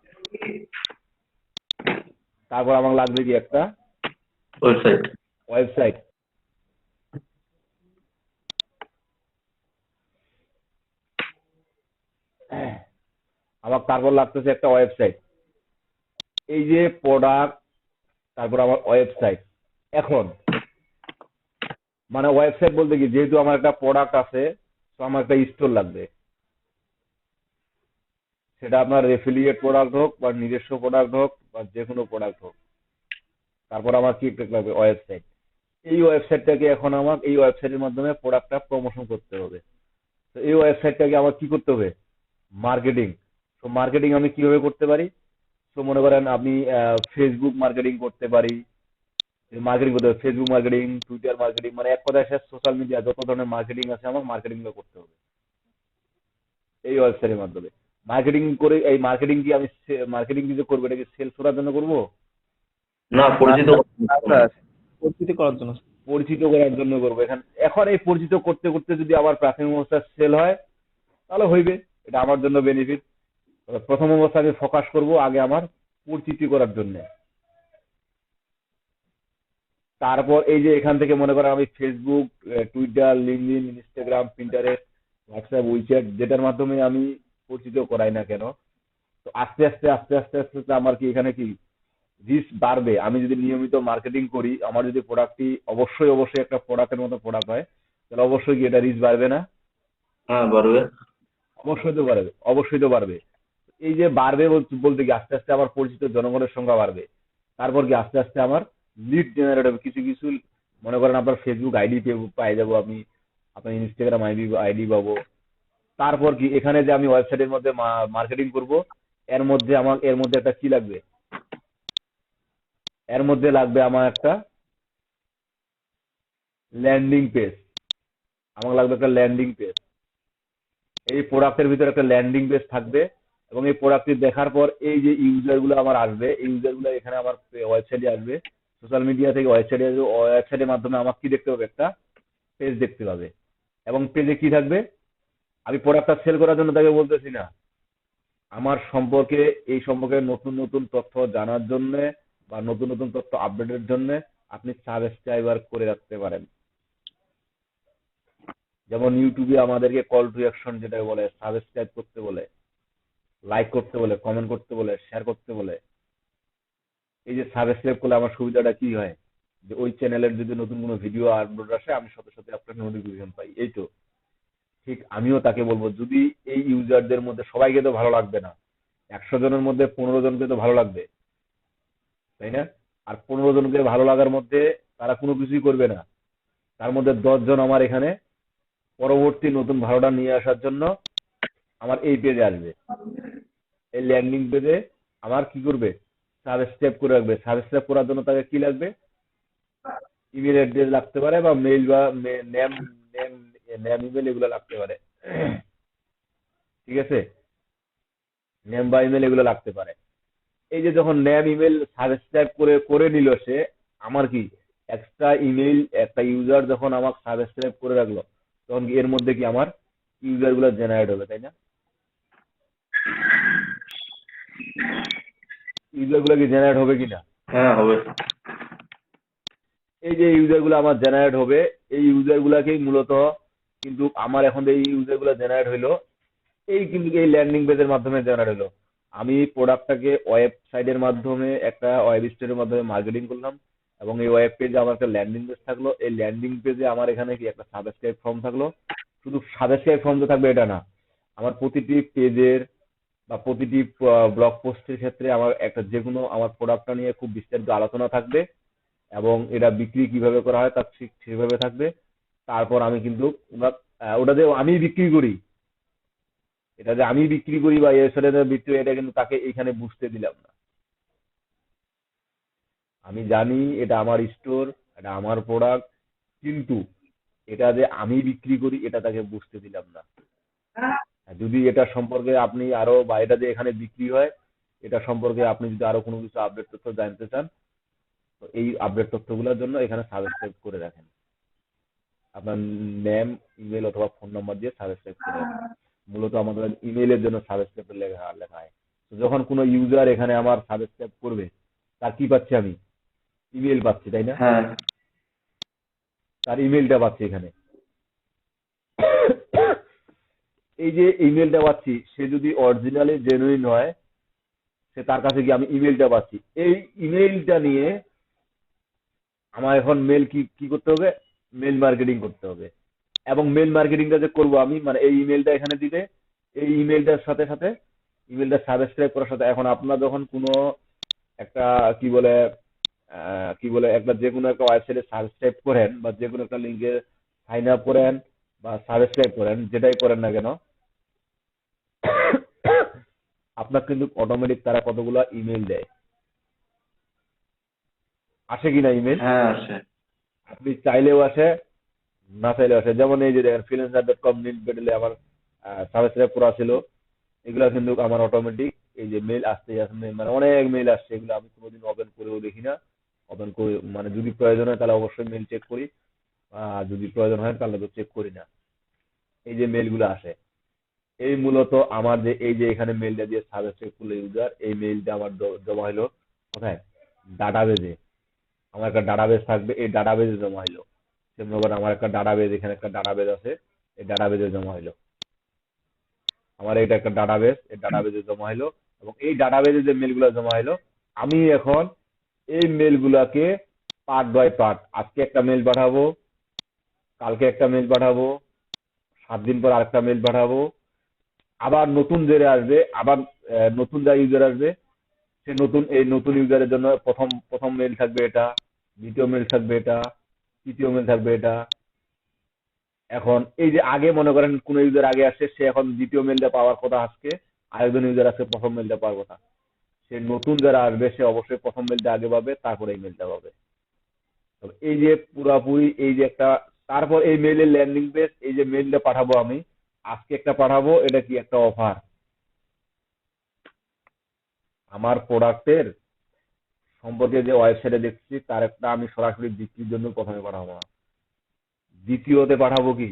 তারপর আমার লাগবে কি একটা ওয়েবসাইট। ওয়েবসাইট। আমার তারপর লাগতেছে একটা ওয়েবসাইট। এই যে প্রোডাক্ট, তারপর আমার ওয়েবসাইট। এখন মানে ওয়েবসাইট বলতে কি, যেহেতু আমার একটা প্রোডাক্ট আছে তো আমার একটা স্টোর লাগবে। সেটা আপনার এফিলিয়েট প্রোডাক্ট হোক বা নিজস্ব প্রোডাক্ট হোক বা যে কোনো প্রোডাক্ট হোক। তারপর আমার কি লাগবে? ওয়েবসাইট। এই ওয়েবসাইটটাকে এখন আমার এই ওয়েবসাইটের মাধ্যমে প্রোডাক্টটা প্রমোশন করতে হবে। তো এই ওয়েবসাইটটাকে আমার কি করতে হবে? মার্কেটিং। তো মার্কেটিং আমি কিভাবে করতে পারি? তো মনে করেন আমি ফেসবুক মার্কেটিং করতে পারি। মার্কেটিং করতে হবে ফেসবুক মার্কেটিং, টুইটার মার্কেটিং, মানে এক কথায় সোশ্যাল মিডিয়া যত ধরনের মার্কেটিং আছে আমার মার্কেটিং করতে হবে এই ওয়েবসাইটের মাধ্যমে। মার্কেটিং করে এই মার্কেটিং কি আমি মার্কেটিং কি যে করবো এটা কি সেলস করার জন্য করবো? না পরিচিত, না স্যার, পরিচিত করার জন্য। পরিচিত করার জন্য করবো। এখন এই পরিচিত করতে করতে যদি আবার প্রাথমিক অবস্থায় সেল হয় তাহলে হইবে, এটা আমার জন্য বেনিফিট। প্রথম অবস্থায় আমি ফোকাস করব আগে আমার পরিচিতি করার জন্য। তারপর এই যে এখান থেকে মনে করেন আমি Facebook, Twitter, LinkedIn, Instagram, Pinterest, WhatsApp, WeChat যেটার মাধ্যমে আমি পরিচিত করাই না কেন, তো আস্তে আস্তে আস্তে আস্তে আস্তে আস্তে আমার কি এখানে কি রিস্ক বাড়বে। আমি যদি নিয়মিত মার্কেটিং করি, আমার যদি প্রোডাক্টটি অবশ্যই অবশ্যই একটা প্রোডাক্টের মতো প্রোডাক্ট হয়, তাহলে অবশ্যই কি এটা রিস্ক বাড়বে না? হ্যাঁ বাড়বে। অবশ্যই তো বাড়বে, অবশ্যই তো বাড়বে। এই যে বাড়বে বলতে কি আস্তে আস্তে আমার পরিচিত জনগণের সংখ্যা বাড়বে। তারপর কি আস্তে আস্তে আমার লিড জেনারেট হবে কিছু কিছু। মনে করেন আপনার ফেসবুক আইডি পাই যাবো আমি, আপনার ইনস্টাগ্রাম আইডি পাবো। তারপর কি এখানে যে আমি ওয়েবসাইটের মধ্যে মার্কেটিং করব, এর মধ্যে একটা কি লাগবে? এর মধ্যে লাগবে আমার একটা ল্যান্ডিং পেজ। আমার লাগবে একটা ল্যান্ডিং পেজ। এই প্রোডাক্টের ভিতরে একটা ল্যান্ডিং পেজ থাকবে, এবং এই প্রোডাক্টটি দেখার পর এই যে ইউজার গুলো আমার আসবে, এই ইউজার গুলো এখানে আমার ওয়েবসাইটে আসবে, সোশ্যাল মিডিয়া থেকে ওয়েবসাইটে আসবে। ওয়েবসাইটের মাধ্যমে আমার কি দেখতে হবে? একটা পেজ দেখতে পাবে। এবং পেজে কি থাকবে? আমি প্রোডাক্টটা সেল করার জন্য তাকে বলতেছি না। আমার সম্পর্কে এই সম্পর্কে নতুন নতুন তথ্য জানার জন্য বা নতুন নতুন তথ্য আপডেটের জন্য আপনি সাবস্ক্রাইবার করে রাখতে পারেন। যেমন ইউটিউবে আমাদেরকে কল টু অ্যাকশন যেটা বলে, সাবস্ক্রাইব করতে বলে, লাইক করতে বলে, কমেন্ট করতে বলে, শেয়ার করতে বলে। এই যে সাবস্ক্রাইব করলে আমার সুবিধাটা কি হয়, যে ওই চ্যানেলের যদি নতুন কোনো ভিডিও আপলোড আসে আমি সাথে সাথে আপনার নোটিফিকেশন পাই। এই তো ঠিক আমিও তাকে বলবো, যদি এই ইউজারদের মধ্যে সবাইকে তো ভালো লাগবে না, 100 জনের মধ্যে 15 জনকে তো ভালো লাগবে, তাই না? আর 15 জনকে ভালো লাগার মধ্যে তারা কোনো কিছুই করবে না, তার মধ্যে 10 জন আমার এখানে পরবর্তী নতুন ভালোটা নিয়ে আসার জন্য আমার এই পেজে আসবে, এই ল্যান্ডিং পেজে আমার কি করবে, সাবস্ক্রাইব করে রাখবে। সাবস্ক্রাইব করার জন্য তাকে কি লাগবে, ইমেল অ্যাড্রেস লাগতে পারে বা মেইল বা নেম নেম নেম ইমেল এগুলো লাগতে পারে, ঠিক আছে? নেম বা ইমেল এগুলো লাগতে পারে। এই যে যখন নেম ইমেল সাবস্ক্রাইব করে করে নিল সে, আমার কি এক্সট্রা ইমেল, একটা ইউজার যখন আমাকে সাবস্ক্রাইব করে রাখলো তখন কি এর মধ্যে কি আমার ইউজার গুলো জেনারেট হবে, তাই না? ইউজার গুলো কি জেনারেট হবে কিনা? হ্যাঁ হবে। এই যে ইউজার গুলো আমার জেনারেট হবে, এই ইউজার গুলাকেই মূলত কিন্তু আমার এখন এই ইউজার গুলো জেনারেট হইলো, এই কিন্তু এই ল্যান্ডিং পেজের মাধ্যমে জেনারেট হলো। আমি প্রোডাক্টটাকে ওয়েবসাইটের মাধ্যমে, একটা ওয়েব স্টোরের মাধ্যমে মার্কেটিং করলাম, এবং এই ওয়েব পেজে আমার একটা ল্যান্ডিং পেজ থাকলো। এই ল্যান্ডিং পেজে আমার এখানে কি একটা সাবস্ক্রাইব ফর্ম থাকলো। শুধু সাবস্ক্রাইব ফর্ম তো থাকবে এটা না, আমার প্রতিটি পেজের বা প্রতিটি ব্লগ পোস্টের ক্ষেত্রে আমার একটা যে কোনো আমার প্রোডাক্টটা নিয়ে খুব বিস্তারিত আলোচনা থাকবে, এবং এটা বিক্রি কিভাবে করা হয় তার ঠিক সেভাবে থাকবে। তারপর আমি কিন্তু ওটা যে আমি বিক্রি করি, এটা যে আমি বিক্রি করি বা এর সাথে বিক্রি, এটা কিন্তু তাকে এখানে বুঝতে দিলাম না। আমি জানি এটা আমার স্টোর, এটা আমার প্রোডাক্ট, কিন্তু এটা যে আমি বিক্রি করি এটা তাকে বুঝতে দিলাম না। যদি এটা সম্পর্কে আপনি আরো, বা এটা যে এখানে বিক্রি হয় এটা সম্পর্কে আপনি যদি আরো কোনো কিছু আপডেট তথ্য জানতে চান, তো এই আপডেট তথ্যগুলোর জন্য এখানে সাবস্ক্রাইব করে রাখেন। আপনার নেম, ইমেল অথবা ফোন নাম্বার দিয়ে সাবস্ক্রাইব করে রাখেন। মূলত আমাদের ইমেইলের জন্য সাবস্ক্রাইব লেখা লেখা হয়। তো যখন কোনো ইউজার এখানে আমার সাবস্ক্রাইব করবে, তার কি পাচ্ছি আমি, ইমেল পাচ্ছি, তাই না? হ্যাঁ তার ইমেলটা পাচ্ছি এখানে। এই যে ইমেলটা পাচ্ছি, সে যদি অরিজিনালি জেনুইন হয়, সে তার কাছে গিয়ে আমি ইমেলটা পাচ্ছি। এই ইমেলটা নিয়ে আমার এখন মেল কি কি করতে হবে, মেল মার্কেটিং করতে হবে। এবং মেল মার্কেটিংটা যে করবো আমি, মানে এই ইমেলটা এখানে দিলে এই ইমেলটার সাথে সাথে ইমেলটা সাবস্ক্রাইব করার সাথে, এখন আপনার যখন কোনো একটা কি বলে একটা যে কোনো একটা ওয়েবসাইটে সাবস্ক্রাইব করেন বা যে কোনো একটা লিঙ্কে সাইন আপ করেন বা সাবস্ক্রাইব করেন, যেটাই করেন না কেন, আপনার কিন্তু অটোমেটিক তারা কতগুলো ইমেল দেয়, আসে কিনা ইমেল? হ্যাঁ আছে। আপনি চাইলেও আসে, না চাইলেও আসে। যেমন এই যে দেখেন freelancer.com নিট বেডেলে আমার সাবস্ক্রাইব করা ছিল, এগুলা কিন্তু আমার অটোমেটিক এই যে মেল আসতে আসতে মানে অনেক মেল আসছে, এগুলো আমি কোনোদিন ওপেন করেও দেখি না। ওপেন করে মানে যদি প্রয়োজন হয় তাহলে অবশ্যই মেল চেক করি, আর যদি প্রয়োজন হয় তাহলে তো চেক করি না। এই যে মেলগুলো আসে, এই মূলত আমার যে এই যে এখানে মেলটা দিয়ে সাবস্ক্রাইব করলো ইউজার, এই মেলটা আমার জমা হলো কোথায়, ডাটাবেজে। আমার একটা ডাটাবেজ থাকবে, এই ডাটাবেজে জমা হলো। সে মনে করেন আমার একটা ডাটাবেজ, এখানে একটা ডাটাবেজ আছে, এই ডাটাবেজে জমা হলো। আমার এটা একটা ডাটাবেজ, এই ডাটাবেজে জমা হলো, এবং এই ডাটাবেজে যে মেলগুলো জমা হলো, আমি এখন এই মেলগুলাকে পার্ট বাই পার্ট, আজকে একটা মেল পাঠাবো, কালকে একটা মেল পাঠাবো, 7 দিন পর আরেকটা মেল পাঠাবো, আবার নতুন যারা আসবে, আবার নতুন যা ইউজার আসবে, সে নতুন এই নতুন ইউজারের জন্য প্রথম প্রথম মেল থাকবে এটা, দ্বিতীয় মেল থাকবে এটা, তৃতীয় মেল থাকবে এটা। এখন এই যে আগে মনে করেন কোন ইউজার আগে আসে, সে এখন দ্বিতীয় মেলটা পাওয়ার কথা, আজকে আরেকজন ইউজার আছে প্রথম মেলটা পাওয়ার কথা, সে নতুন যারা আসবে সে অবশ্যই প্রথম মেলটা আগে পাবে, তারপরে এই মেলটা পাবে। তবে এই যে পুরাপুরি এই যে একটা, তারপর এই মেইলের ল্যান্ডিং পেজ, এই যে মেইলটা পাঠাবো আমি আজকে একটা পাঠাবো, এটা কি একটা অফার, আমার প্রোডাক্টের সম্পর্কে যে ওয়েবসাইটে দেখছি তার একটা আমি সরাসরি বিক্রির জন্য প্রথমে পাঠাবো না। দ্বিতীয়তে পাঠাবো কি,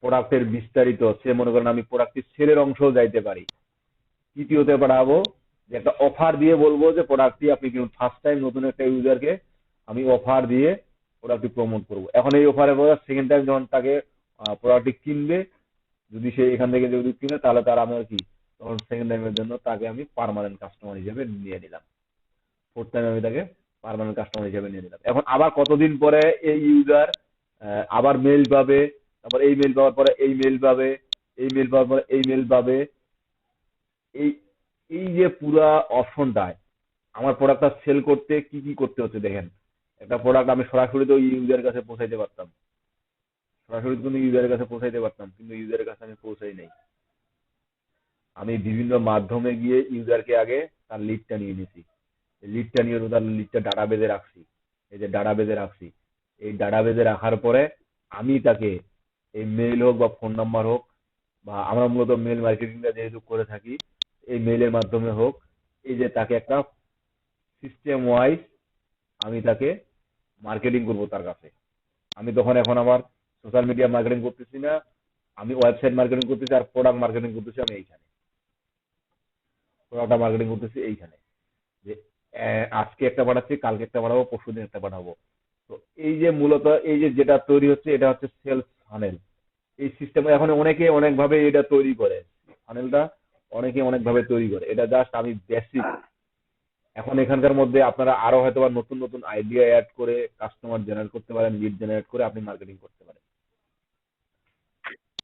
প্রোডাক্টের বিস্তারিত, সে মনে করেন আমি প্রোডাক্টের সেলের অংশও যাইতে পারি। তৃতীয়তে পাঠাবো যে একটা অফার দিয়ে বলবো যে প্রোডাক্টটি আপনি কিনুন, ফার্স্ট টাইম নতুন একটা ইউজারকে আমি অফার দিয়ে প্রোডাক্টটি প্রমোট করবো। এখন এই অফারের পর সেকেন্ড টাইম যখন তাকে প্রোডাক্টটি কিনবে, যদি সে এখান থেকে যদি কিনে, তাহলে তার আমার কি, তখন সেকেন্ড টাইমের জন্য তাকে আমি পার্মানেন্ট কাস্টমার হিসেবে নিয়ে নিলাম। ফোর্থ টাইম আমি তাকে পার্মানেন্ট কাস্টমার হিসেবে নিয়ে নিলাম। এখন আবার কতদিন পরে এই ইউজার আবার মেল পাবে, তারপর এই মেল পাওয়ার পরে এই মেল পাবে, এই মেল পাওয়ার পরে এই মেল পাবে। এই এই যে পুরা অপশনটায় আমার প্রোডাক্টটা সেল করতে কি কি করতে হচ্ছে দেখেন। একটা প্রোডাক্ট আমি সরাসরি তো ইউজারের কাছে পৌঁছাইতে পারতাম, সরাসরি কিন্তু ইউজারের কাছে পৌঁছাইতে পারতাম, কিন্তু ইউজারের কাছে আমি পৌঁছাই নাই। আমি বিভিন্ন মাধ্যমে গিয়ে ইউজারকে আগে তার লিডটা নিয়ে নিয়েছি। লিডটা নিয়ে তার লিডটা ডাটাবেজে রাখছি। এই যে ডাটাবেজে রাখছি, এই ডাটাবেজে রাখার পরে আমি তাকে এই মেইল হোক বা ফোন নাম্বার হোক, বা আমরা মূলত মেল মার্কেটিংটা যেহেতু করে থাকি, এই মেইলের মাধ্যমে হোক, এই যে তাকে একটা সিস্টেম ওয়াইজ আমি তাকে মার্কেটিং করবো তার কাছে। আমি তখন এখন আমার সোশ্যাল মিডিয়া মার্কেটিং করতেছি না, আমি ওয়েবসাইট মার্কেটিং করতেছি আর প্রোডাক্ট মার্কেটিং করতেছি আমি এইখানে। প্রোডাক্ট মার্কেটিং করতেছি এইখানে, যে আজকে একটা পাঠাচ্ছি, কালকে একটা পাঠাবো, পরশুদিন একটা পাঠাবো। তো এই যে মূলত এই যে যেটা তৈরি হচ্ছে, এটা হচ্ছে সেলস ফানেল। এই সিস্টেম এখন অনেকে অনেক ভাবে এটা তৈরি করে, ফানেলটা অনেকে অনেক ভাবে তৈরি করে। এটা জাস্ট আমি বেসিক। এখন এখানকার মধ্যে আপনারা আরো হয়তো বা নতুন নতুন আইডিয়া অ্যাড করে কাস্টমার জেনারেট করতে পারেন, লিড জেনারেট করে আপনি মার্কেটিং করতে পারেন।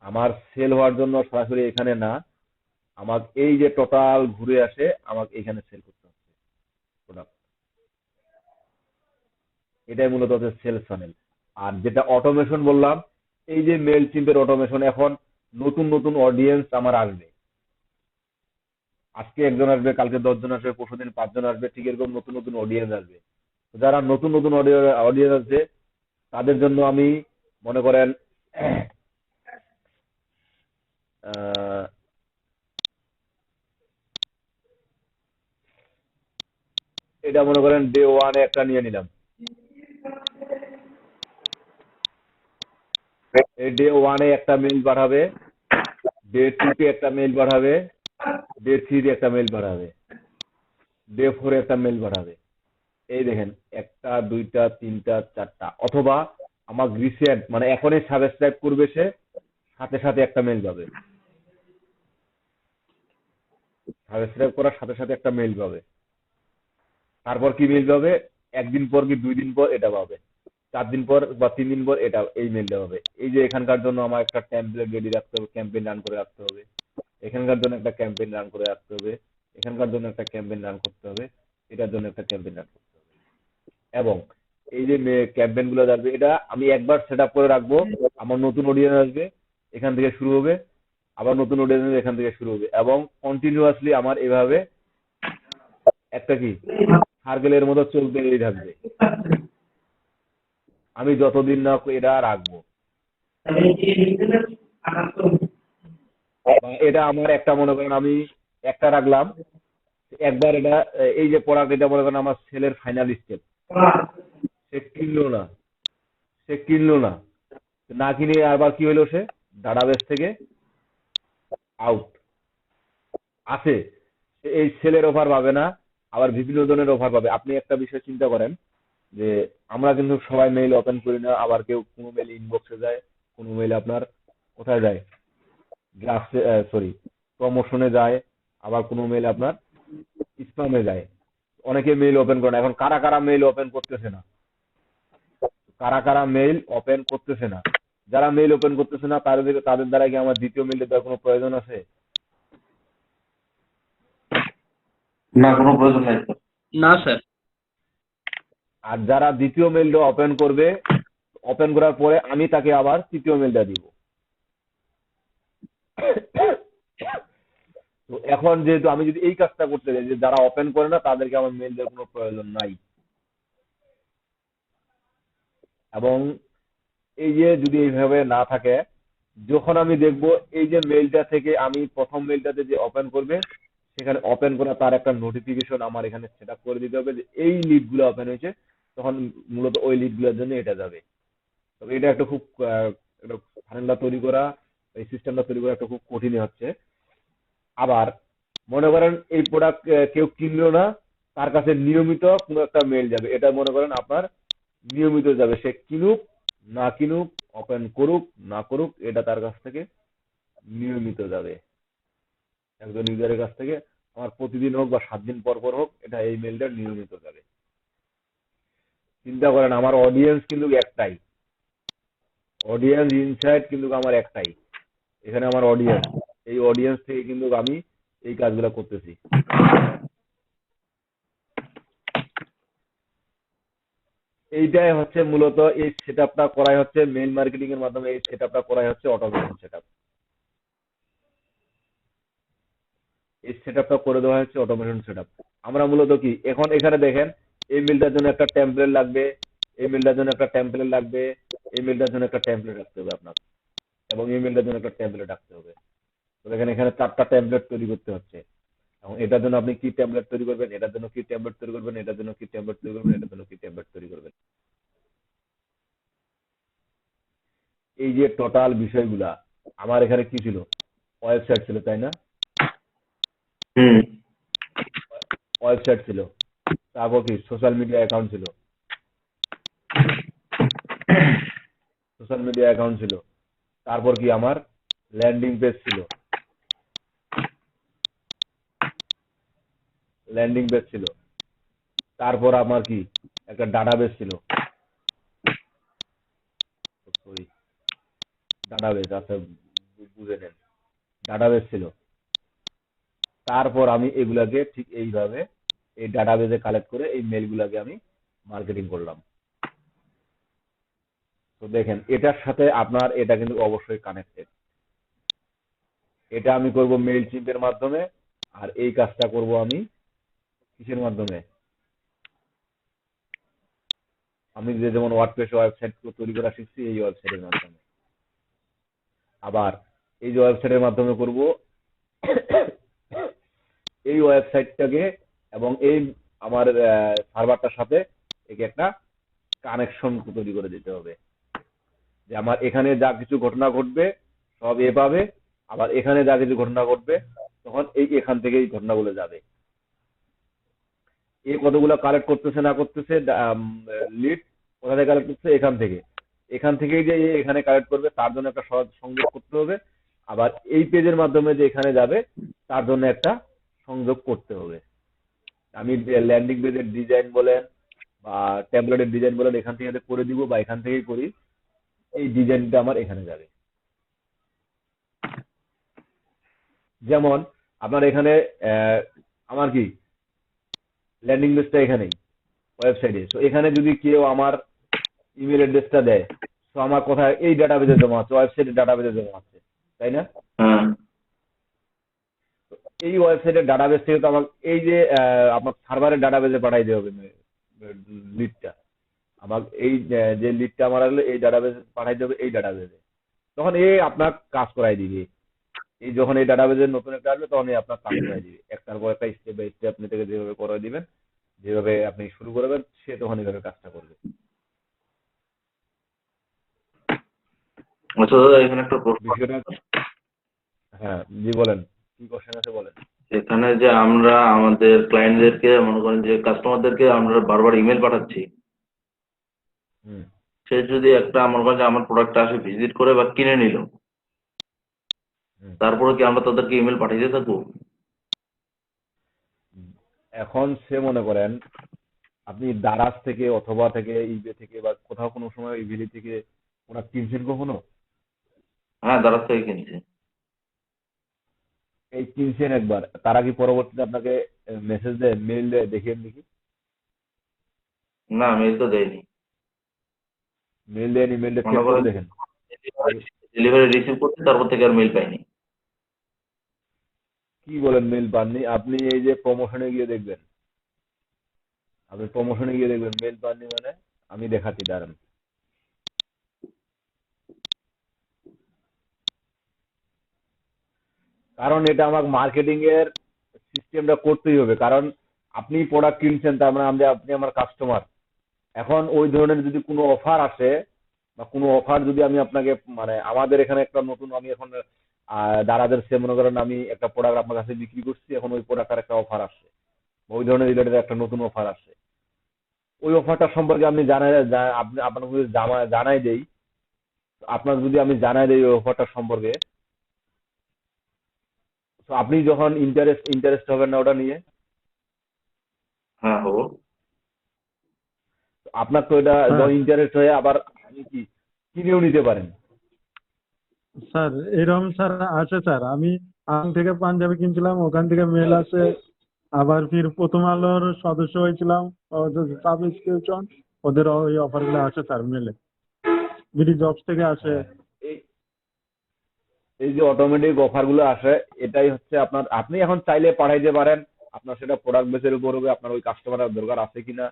আমার সেল হওয়ার জন্য সরাসরি এখানে না, আমাকে এই যে টোটাল ঘুরে আসে আমাকে এখানে সেল করতে হচ্ছে প্রোডাক্ট। এটাই মূলত হচ্ছে সেলস ফানেল। আর যেটা অটোমেশন বললাম, এই যে মেল চিম্পের অটোমেশন, এখন নতুন নতুন অডিয়েন্স আমার আসবে। আজকে একজন আসবে, কালকে 10 জন আসবে, পরশুদিন 5 জন আসবে, ঠিক এরকম নতুন নতুন অডিয়েন্স আসবে। তো যারা নতুন নতুন অডিয়েন্স আছে, তাদের জন্য আমি মনে করেন আহ, এটা মনে করেন ডে ওয়ানে একটা নিয়ে নিলাম। এই ডে ওয়ানে একটা মেল পাঠাবে, ডে টুতে একটা মেল পাঠাবে, ডে থ্রিতে একটা মেল পাঠাবে, ডে ফোরে একটা মেল পাঠাবে। এই দেখেন, একটা, দুইটা, তিনটা, চারটা। অথবা আমার রিসেন্ট মানে এখনই সাবস্ক্রাইব করবে, সে সাথে সাথে একটা মেল পাবে। সাবস্ক্রাইব করার সাথে সাথে একটা মেল পাবে। তারপর কি মেল পাবে, একদিন পর কি 2 দিন পর এটা পাবে, 4 দিন পর বা 3 দিন পর এটা এই মেলটা পাবে। এই যে এখানকার জন্য আমার একটা টেমপ্লেট রেডি রাখতে হবে, ক্যাম্পেইন রান করে রাখতে হবে। এখানকার জন্য একটা ক্যাম্পেইন রান করে রাখতে হবে, এখানকার জন্য একটা ক্যাম্পেইন রান করতে হবে, এটার জন্য একটা ক্যাম্পেইন রান করতে হবে। এবং এই যে ক্যাম্পেইন গুলো আসবে, এটা আমি একবার সেট আপ করে রাখবো। আমার নতুন অডিয়েন্স আসবে, এখান থেকে শুরু হবে, আবার নতুন অডিয়েন্স এখান থেকে শুরু হবে, এবং কন্টিনিউয়াসলি আমার এভাবে একটা কি সার্কেলের মতো চলতেই থাকবে, আমি যতদিন না এটা রাখবো। বা এটা আমার একটা মনে করেন আমি একটা রাখলাম, একবার এটা এই যে প্রোডাক্ট, এটা মনে করেন আমার সেলের ফাইনাল স্টেপ। সে কিনলো না, সে কিনলো না, না কিনে আবার কি হলো, সে ডাটাবেস থেকে আউট আছে। এই সেলের অফার পাবে না, আবার বিভিন্ন ধরনের অফার পাবে। আপনি একটা বিষয় চিন্তা করেন যে আমরা কিন্তু সবাই মেইল ওপেন করি না, আবার কেউ কোনো মেইল ইনবক্সে যায়, কোনো মেইল আপনার কোথায় যায়, ড্রাফটে, সরি, প্রমোশনে যায়, আবার কোনো মেইল আপনার স্প্যামে যায়। অনেকে মেইল ওপেন করে না। এখন কারা কারা মেইল ওপেন করতেছে না, কারা কারা মেইল ওপেন করতেছে না? যারা মেইল ওপেন করতেছে না, তাদের দ্বারা কি আমার দ্বিতীয় মেইল দেওয়ার কোনো প্রয়োজন আছে? না, কোনো প্রয়োজন নাই স্যার। না স্যার। আর যারা দ্বিতীয় মেইলটা ওপেন করবে, ওপেন করার পরে আমি তাকে আবার তৃতীয় মেইলটা দিব। তো এখন যেহেতু আমি যদি এই কাজটা করতে চাই, যে যারা ওপেন করে না তাদেরকে আমার মেইল দেওয়ার কোনো প্রয়োজন নাই। এবং এই যে যদি এইভাবে না থাকে, যখন আমি দেখব এই যে মেইলটা থেকে আমি প্রথম মেইলটাতে যে ওপেন করবে, সেখানে ওপেন করা তার একটা নোটিফিকেশন আমার এখানে সেট আপ করে দিতে হবে যে এই লিডগুলো ওপেন হয়েছে, তখন মূলত ওই লিডগুলোর জন্য এটা যাবে। তবে এটা একটা খুব একটা ফানেলটা তৈরি করা এই সিস্টেমটা তৈরি করা একটা খুব কঠিনই হচ্ছে। আবার মনে করেন এই প্রোডাক্ট কেউ কিনলো না, তার কাছে নিয়মিত কোনো একটা মেল যাবে, এটা মনে করেন আপনার নিয়মিত যাবে, সে কিনুক না কিনুক, ওপেন করুক না করুক, এটা তার কাছ থেকে নিয়মিত যাবে। একজন ইউজারের কাছ থেকে আমার প্রতিদিন হোক বা 7 দিন পর পর হোক, এটা এই মেলটা নিয়মিত যাবে। চিন্তা করেন আমার অডিয়েন্স কিন্তু একটাই, অডিয়েন্স ইনসাইট কিন্তু আমার একটাই, এখানে আমার অডিয়েন্স, এই অডিয়েন্স থেকে কিন্তু আমি এই কাজগুলো করতেছি। এইটাই হচ্ছে মূলত এই সেটআপটা করাই হচ্ছে মেইল মার্কেটিং এর মাধ্যমে, এই সেটআপটা করাই হচ্ছে অটোমেশন সেটআপ। এই সেটআপটা করে দেওয়া হচ্ছে অটোমেশন সেটআপ। আমরা মূলত কি এখন এখানে দেখেন, এই মেলটার জন্য একটা টেমপ্লেট লাগবে, এই মেলটার জন্য একটা টেমপ্লেট লাগবে, এই মেলটার জন্য একটা টেমপ্লেট রাখতে হবে আপনার, এবং এই মেলটার জন্য একটা টেমপ্লেট রাখতে হবে। তো দেখেন এখানে 4টা টেমপ্লেট তৈরি করতে হচ্ছে। এবং এটার জন্য আপনি কি টেমপ্লেট তৈরি করবেন, এটার জন্য কি টেমপ্লেট তৈরি করবেন, এটার জন্য কি টেমপ্লেট তৈরি করবেন, এটার জন্য কি টেমপ্লেট তৈরি করবেন। এই যে টোটাল বিষয়গুলা, আমার এখানে কি ছিল, ওয়েবসাইট ছিল তাই না, হুম ওয়েবসাইট ছিল, তারপর কি সোশ্যাল মিডিয়া অ্যাকাউন্ট ছিল, সোশ্যাল মিডিয়া অ্যাকাউন্ট ছিল, তারপর কি আমার ল্যান্ডিং পেজ ছিল, ল্যান্ডিং পেজ ছিল, তারপর আমার কি একটা ডাটাবেস ছিল, সরি ডাটাবেস, আচ্ছা বুঝে নেন, ডাটাবেস ছিল। তারপর আমি এগুলাকে ঠিক এইভাবে এই ডাটাবেসে কালেক্ট করে এই মেলগুলাকে আমি মার্কেটিং করলাম। তো দেখেন এটার সাথে আপনার এটা কিন্তু অবশ্যই কানেক্টেড। এটা আমি করব মেইল চিম্পের মাধ্যমে, আর এই কাজটা করব আমি কিসের মাধ্যমে, আমি যে যেমন ওয়ার্ডপ্রেস ওয়েবসাইট তৈরি করা শিখছি এই ওয়েবসাইটের মাধ্যমে। আবার এই যে ওয়েবসাইটের মাধ্যমে করব এই ওয়েবসাইটটাকে এবং এই আমার সার্ভারটার সাথে একে একটা কানেকশন তৈরি করে দিতে হবে, যে আমার এখানে যা কিছু ঘটনা ঘটবে সব এ পাবে, আবার এখানে যা কিছু ঘটনা ঘটবে তখন এই এখান থেকে এই ঘটনাগুলো যাবে। এ কতগুলো কালেক্ট করতেছে না করতেছে, লিড কোথা থেকে কালেক্ট করতেছে, এখান থেকে, এখান থেকেই যে এখানে কালেক্ট করবে তার জন্য একটা সহজ সংযোগ করতে হবে, আবার এই পেজের মাধ্যমে যে এখানে যাবে তার জন্য একটা সংযোগ করতে হবে। আমি ল্যান্ডিং পেজের ডিজাইন বলেন বা ট্যাবলেটের ডিজাইন বলেন এখান থেকে করে দিব, বা এখান থেকেই করি, এই ডিজাইনটা আমার এখানে যাবে। যেমন আপনার এখানে আমার কি ল্যান্ডিং পেজটা এখানেই ওয়েবসাইটে, তো এখানে যদি কেউ আমার ইমেল অ্যাড্রেসটা দেয়, তো আমার কোথায় এই ডাটাবেজে জমা আছে, ওয়েবসাইটের ডাটাবেজে জমা আছে, তাই না? হ্যাঁ তো এই ওয়েবসাইটের ডাটাবেস থেকে তো আমার এই যে আপনার সার্ভারের ডাটাবেজে পাঠাই দিতে হবে লিডটা, আমার এই যে লিডটা আমার হলো এই ডাটাবেজে পাঠাই দেবে, এই ডাটাবেজে তখন এই আপনার কাজ করাই দিবে। এই যখন এই ডাটাবেজের নতুন একটা আসবে তখন এই আপনার কাজ করাই দিবে, একটার পর একটা স্টেপ বাই স্টেপ আপনি থেকে যেভাবে করে দিবেন, যেভাবে আপনি শুরু করবেন সে তখন এইভাবে কাজটা করবে। আচ্ছা দাদা, এখানে একটা প্রশ্ন। বিষয়টা, হ্যাঁ জি বলেন, কি কোশ্চেন আছে বলেন। এখানে যে আমরা আমাদের ক্লায়েন্টদেরকে মনে করেন যে কাস্টমারদেরকে আমরা বারবার ইমেল পাঠাচ্ছি, হুম সে যদি একটা মনে করেন যে আমার প্রোডাক্টটা আসে ভিজিট করে বা কিনে নিল, হুম। তারপরে কি আমরা তাদেরকে ইমেল পাঠিয়ে দিয়ে থাকবো? এখন সে মনে করেন আপনি দারাজ থেকে অথবা থেকে ইবে থেকে বা কোথাও কোনো সময় ইভিলি থেকে ওরা কিনছেন কখনো, হ্যাঁ, দারাজ থেকে কিনছি। এই কিনছেন একবার, তারা কি পরবর্তীতে আপনাকে মেসেজ দেয়, মেইল দেয়, দেখিয়ে দেখি, না, মেল তো দেয়নি। মেইল দেয়নি, মেইলটা মনে চেক করে করেন দেখেন। ডেলিভারি রিসিভ করছি, তারপর থেকে আর মেল পাইনি। কি বলেন মেইল পাননি? আপনি এই যে প্রমোশনে গিয়ে দেখবেন, আপনি প্রমোশনে গিয়ে দেখবেন মেইল পাননি মানে, আমি দেখাচ্ছি দাঁড়ান। কারণ এটা আমার মার্কেটিং এর সিস্টেমটা করতেই হবে, কারণ আপনি প্রোডাক্ট কিনছেন তার মানে আপনি আমার কাস্টমার। এখন ওই ধরনের যদি কোনো অফার আসে, বা কোনো অফার যদি আমি আপনাকে মানে আমাদের এখানে একটা নতুন আমি এখন দারাজের সে মনে করেন আমি একটা প্রোডাক্ট আপনার কাছে বিক্রি করছি, এখন ওই প্রোডাক্টের একটা অফার আসছে, ওই ধরনের রিলেটেড একটা নতুন অফার আসছে, ওই অফারটা সম্পর্কে আপনি আপনি আপনাকে যদি জানাই দেই, আপনার যদি আমি জানাই দেই ওই অফারটা সম্পর্কে, তো আপনি যখন ইন্টারেস্ট হবেন না ওটা নিয়ে, হ্যাঁ হবো। আপনার তো এটা হ্যাঁ ইন্টারেস্ট হয়ে আবার আপনি কি কিনেও নিতে পারেন। স্যার, এরকম স্যার আছে স্যার। আমি থেকে পাঞ্জাবি কিনছিলাম, ওখান থেকে মেল আছে। আবার ফির প্রথম আলোর সদস্য হয়েছিলাম, সাবস্ক্রিপশন, ওদের ওই অফার গুলো আছে স্যার মেলে। বিডি জবস থেকে আসে। হ্যাঁ, এই এই যে অটোমেটিক অফার গুলো আসে, এটাই হচ্ছে আপনার, আপনি এখন চাইলে পাঠাইতে পারেন, আপনার সেটা প্রোডাক্ট বেসের উপর হবে, আপনার ওই কাস্টমারের দরকার আছে কিনা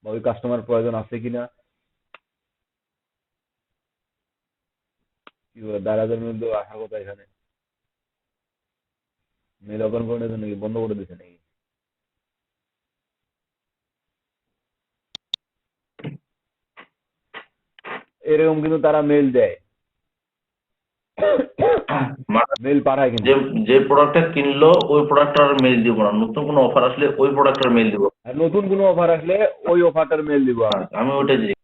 বা ওই কাস্টমার প্রয়োজন আছে কিনা। কি বলে, দারাজের মধ্যে আসার কথা এখানে মেল ওপেন করে নিয়েছে নাকি, বন্ধ করে দিয়েছে নাকি? এরকম কিন্তু তারা মেল দেয়, মেল পাঠায় কিন্তু। যে যে প্রোডাক্টটা কিনলো ওই প্রোডাক্টটার মেল দিব না, নতুন কোনো অফার আসলে ওই প্রোডাক্টটার মেল দিব। আর নতুন কোনো অফার আসলে ওই অফারটার মেল দিব আমি। আমি ওইটা দিই।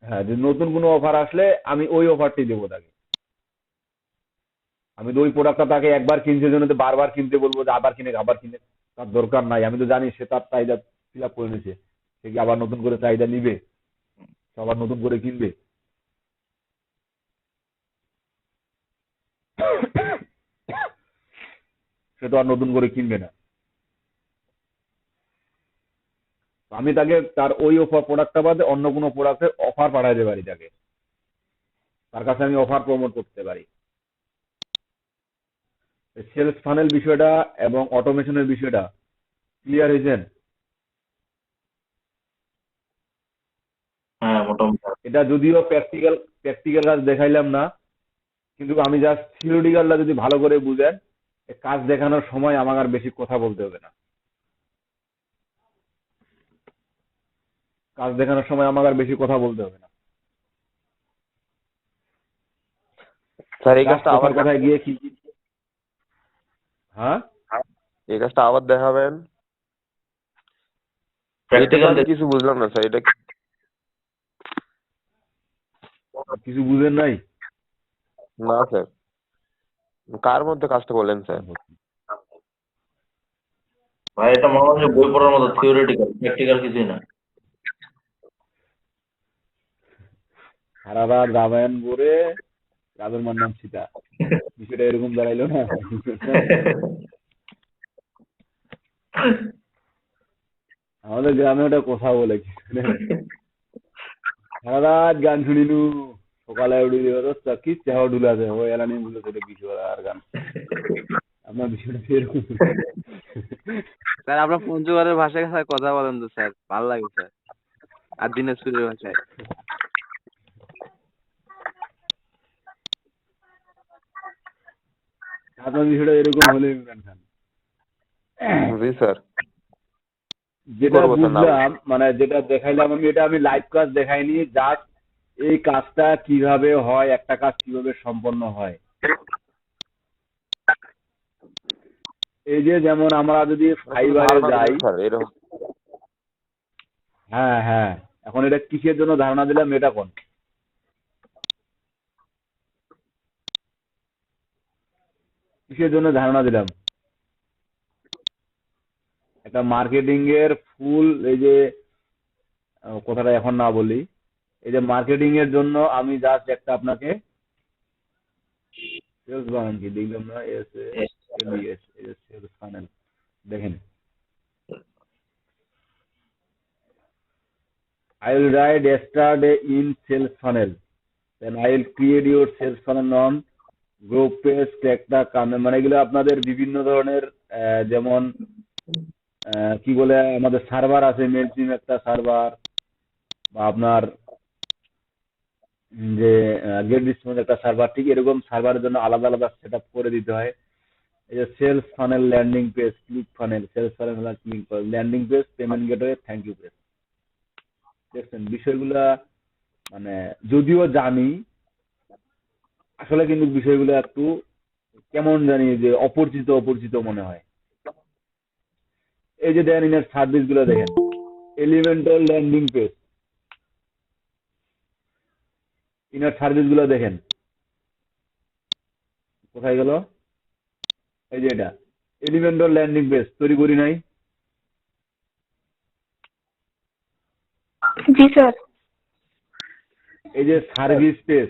হ্যাঁ, যে নতুন কোনো অফার আসলে আমি ওই অফারটি দেবো তাকে। আমি তো ওই প্রোডাক্টটা তাকে একবার কিনছে জন্য তো বারবার কিনতে বলবো যে আবার কিনে, তার দরকার নাই। আমি তো জানি সে তার চাহিদা ফিল আপ করে নিছে, সে কি আবার নতুন করে চাহিদা নিবে, সে আবার নতুন করে কিনবে? সে তো আর নতুন করে কিনবে না। আমি তাকে তার ওই অফার প্রোডাক্টটা বাদে অন্য কোনো প্রোডাক্টের অফার পাঠাইতে পারি তাকে, তার কাছে আমি অফার প্রমোট করতে পারি। সেলস ফানেল বিষয়টা এবং অটোমেশনের বিষয়টা ক্লিয়ার হয়েছেন? হ্যাঁ মোটামুটি। এটা যদিও প্র্যাকটিক্যাল কাজ দেখাইলাম না, কিন্তু আমি জাস্ট থিওরিটিক্যালটা যদি ভালো করে বুঝেন, কাজ দেখানোর সময় আমার আর বেশি কথা বলতে হবে না। কাজ দেখানোর সময় আমার আর বেশি কথা বলতে হবে না। স্যার এই জাস্ট কাজটা আবার কথার কথায় গিয়ে কি হ্যাঁ এই কাজটা আবার দেখাবেন। এটা প্র্যাকটিক্যাল স্যার কিছু বুঝলাম না স্যার, এটা কিছু বুঝেন নাই? না স্যার, কার মধ্যে কাজটা বলেন স্যার? ভাই এটা মনে হয় যে বই পড়ার মতো, থিওরিটিক্যাল, প্র্যাকটিক্যাল কিছুই না। সারা রাত রামায়ণ পড়ে রাজের মার নাম সীতা, বিষয়টা এরকম দাঁড়াইলো না? আমাদের গ্রামে ওটা কথা বলে কি সারা রাত গান শুনিনু, সকালে উঠে কি চাহ ঢুলা আছে ওই এলা নিয়ে বুঝলো সেটা বিষয় আর গান। আপনার বিষয়টা এরকম? স্যার আপনার পঞ্চগড়ের ভাষায় স্যার কথা বলেন তো স্যার, ভালো লাগে স্যার। আর দিনাজপুরের ভাষায়। আপনার বিষয়টা এরকম হলে ইমরান খান। জি স্যার। যেটা করবো স্যার, না বুঝলাম মানে যেটা দেখাইলাম আমি, এটা আমি লাইভ কাজ দেখাইনি, জাস্ট এই কাজটা কিভাবে হয়, একটা কাজ কিভাবে সম্পন্ন হয়। এই যে যেমন আমরা যদি ফাইবারে ধারণা যাই, দিলেন স্যার এরকম। হ্যাঁ হ্যাঁ, এখন এটা কিসের জন্য ধারণা দিলাম এটা কোন, কিসের জন্য ধারণা দিলাম? একটা মার্কেটিং এর ফুল, এই যে কথাটা এখন না বলি, এই যে মার্কেটিং এর জন্য আমি জাস্ট একটা আপনাকে সেলস বানান কি দেখলাম না, সেলস ফানেল দেখেন। I will write yesterday in sales funnel, then I will create your sales funnel on group page, একটা কামে মানে এগুলো আপনাদের বিভিন্ন ধরনের যেমন কি বলে আমাদের সার্ভার আছে, মেলচিম একটা সার্ভার, বা আপনার যে গেট রেসপন্স একটা সার্ভার, ঠিক এরকম সার্ভারের জন্য আলাদা আলাদা সেট আপ করে দিতে হয়। এই যে sales funnel, landing page, click funnel, sales funnel, click landing page, payment gateway, thank you page. দেখছেন বিষয়গুলা মানে যদিও জানি আসলে কিন্তু বিষয়গুলো একটু কেমন জানি যে অপরিচিত অপরিচিত মনে হয়। এই যে দেন ইনার সার্ভিস গুলো দেখেন, elemental landing page, inner service গুলো দেখেন কোথায় গেল, এই যে এটা এলিমেন্টাল ল্যান্ডিং পেজ তৈরি করি নাই। জি স্যার। এই যে সার্ভিস পেজ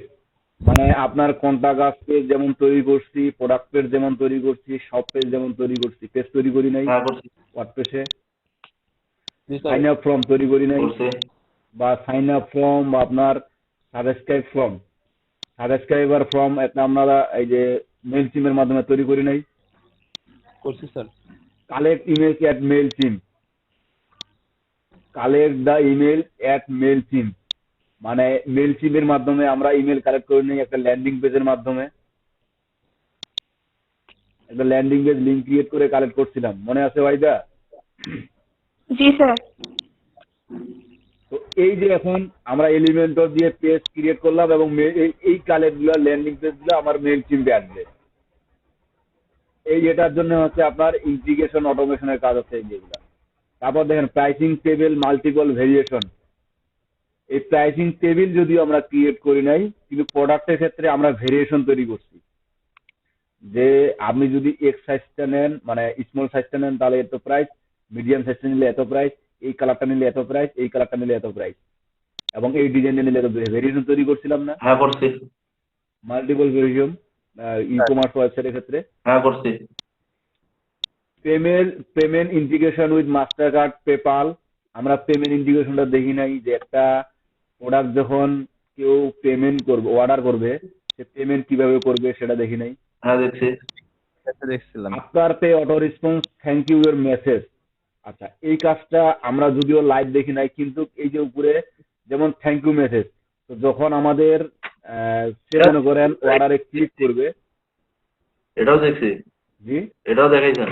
মানে আপনার কন্টাক্ট পেজ যেমন তৈরি করছি, প্রোডাক্ট পেজ যেমন তৈরি করছি, সব পেজ যেমন তৈরি করছি, পেজ তৈরি করি নাই হ্যাঁ করছি। ওয়ার্ডপ্রেসে। জি স্যার। সাইন আপ ফর্ম তৈরি করি নাই, করছি। বা সাইন আপ ফর্ম বা আপনার সাবস্ক্রাইব ফর্ম, সাবস্ক্রাইবার ফর্ম একটা আমরা এই যে মেল সিমের মাধ্যমে তৈরি করি নাই। করছি sir. Collect email at Mailchimp, collect the email at Mailchimp মানে মেল সিমের মাধ্যমে আমরা ইমেল কালেক্ট করে নিই একটা ল্যান্ডিং পেজের মাধ্যমে। একটা ল্যান্ডিং পেজ লিঙ্ক ক্রিয়েট করে কালেক্ট করছিলাম, মনে আছে ভাইদা? জি স্যার। তো এই যে এখন আমরা এলিমেন্টর দিয়ে পেজ ক্রিয়েট করলাম এবং এই কালেক্ট গুলো ল্যান্ডিং পেজ গুলো আমার মেল সিমে আসবে। এই এটার জন্য হচ্ছে আপনার ইন্টিগ্রেশন অটোমেশনের কাজ হচ্ছে যেগুলো। তারপর দেখেন প্রাইসিং টেবিল মাল্টিপল ভেরিয়েশন, এই প্রাইসিং টেবিল যদিও আমরা ক্রিয়েট করি নাই কিন্তু প্রোডাক্টের ক্ষেত্রে আমরা ভেরিয়েশন তৈরি করছি। যে আপনি যদি এক্স সাইজটা নেন মানে স্মল সাইজটা নেন তাহলে এত প্রাইস, মিডিয়াম সাইজটা নিলে এত প্রাইস, এই কালারটা নিলে এত প্রাইস, এই কালারটা নিলে এত প্রাইস, এবং এই ডিজাইনটা নিলে এত ভেরিয়েশন তৈরি করছিলাম না? হ্যাঁ করছি। মাল্টিপল ভেরিয়েশন ই কমার্স ওয়েবসাইটের ক্ষেত্রে। হ্যাঁ করছি। Payment integration with master card, PayPal, আমরা পেমেন্ট ইন্টিগ্রেশনটা দেখি নাই যে একটা প্রোডাক্ট যখন কেউ পেমেন্ট করবে অর্ডার করবে সে পেমেন্ট কিভাবে করবে সেটা দেখি নাই। হ্যাঁ দেখছি। দেখছিলাম। After pay auto response thank you your message, আচ্ছা এই কাজটা আমরা যদিও লাইভ দেখি নাই কিন্তু এই যে উপরে যেমন থ্যাংক ইউ মেসেজ, তো যখন আমাদের সে মনে করেন অর্ডারে ক্লিক করবে। এটাও দেখছি। জি, এটাও দেখাইছেন।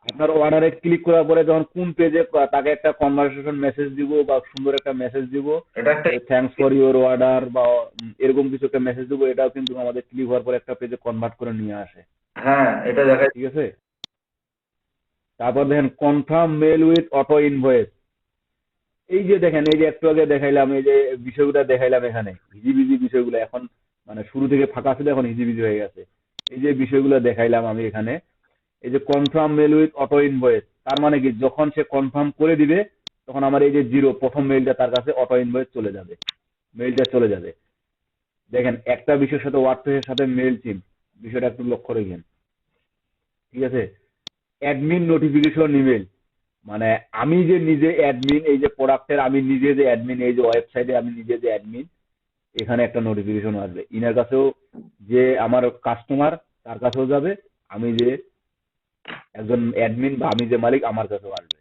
আপনার অর্ডারে ক্লিক করার পরে যখন কোন পেজে তাকে একটা কনভারসেশন মেসেজ দিব বা সুন্দর একটা মেসেজ দিব, এটা একটা থ্যাঙ্কস ফর ইউর অর্ডার বা এরকম কিছু একটা মেসেজ দিব, এটাও কিন্তু আমাদের ক্লিক হওয়ার পরে একটা পেজে কনভার্ট করে নিয়ে আসে। হ্যাঁ এটা দেখাই। ঠিক আছে। তারপর দেখেন confirm mail with auto invoice, এই যে দেখেন এই যে একটু আগে দেখাইলাম এই যে বিষয়গুলো দেখাইলাম এখানে হিজিবিজি বিষয়গুলো এখন মানে শুরু থেকে ফাঁকা ছিল এখন হিজিবিজি হয়ে গেছে। এই যে বিষয়গুলো দেখাইলাম আমি এখানে, এই যে confirm mail with auto invoice তার মানে কি যখন সে কনফার্ম করে দিবে তখন আমার এই যে জিরো প্রথম মেইলটা তার কাছে অটো ইনভয়েস চলে যাবে, মেইলটা চলে যাবে। দেখেন একটা বিষয়ের সাথে ওয়ার্ডপ্রেসের সাথে মেইল সিম বিষয়টা একটু লক্ষ্য রাখবেন। ঠিক আছে। অ্যাডমিন নোটিফিকেশন ইমেল মানে আমি যে নিজে অ্যাডমিন এই যে প্রোডাক্টের আমি নিজে যে অ্যাডমিন এই যে ওয়েবসাইটে আমি নিজে যে অ্যাডমিন, এখানে একটা নোটিফিকেশন আসবে ইনার কাছেও, যে আমার কাস্টমার তার কাছেও যাবে, আমি যে একজন অ্যাডমিন বা আমি যে মালিক আমার কাছেও আসবে।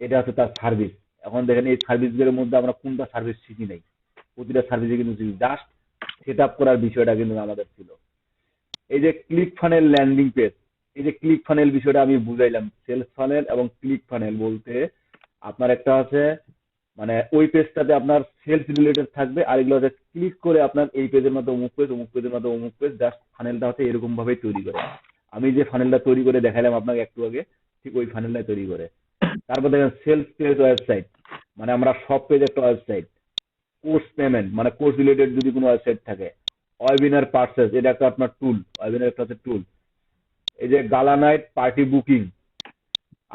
এটা হচ্ছে তার সার্ভিস। এখন দেখেন এই সার্ভিসগুলোর মধ্যে আমরা কোনটা সার্ভিস শিখি নাই, প্রতিটা সার্ভিসে কিন্তু জাস্ট সেট আপ করার বিষয়টা কিন্তু আমাদের ছিল। এই যে ক্লিক ফানেল ল্যান্ডিং পেজ, এই যে ক্লিক ফানেল বিষয়টা আমি বুঝাইলাম, সেলস ফানেল এবং ক্লিক ফানেল বলতে আপনার একটা আছে মানে ওই পেজটাতে আপনার সেলস রিলেটেড থাকবে, আর এগুলো হচ্ছে ক্লিক করে আপনার এই পেজের মধ্যে অমুক পেজ, অমুক পেজের মধ্যে অমুক পেজ, জাস্ট ফানেলটা হচ্ছে এরকম ভাবেই তৈরি করে। আমি যে ফানেলটা তৈরি করে দেখাইলাম আপনাকে একটু আগে, ঠিক ওই ফানেলটাই তৈরি করে। তারপর দেখেন সেলস পেজ ওয়েবসাইট মানে আমরা সব পেজ একটা ওয়েবসাইট। কোর্স পেমেন্ট মানে কোর্স রিলেটেড যদি কোনো ওয়েবসাইট থাকে। ওয়েবিনার পারচেজ এটা একটা আপনার টুল, ওয়েবিনার একটা হচ্ছে টুল। এই যে গালা নাইট পার্টি বুকিং,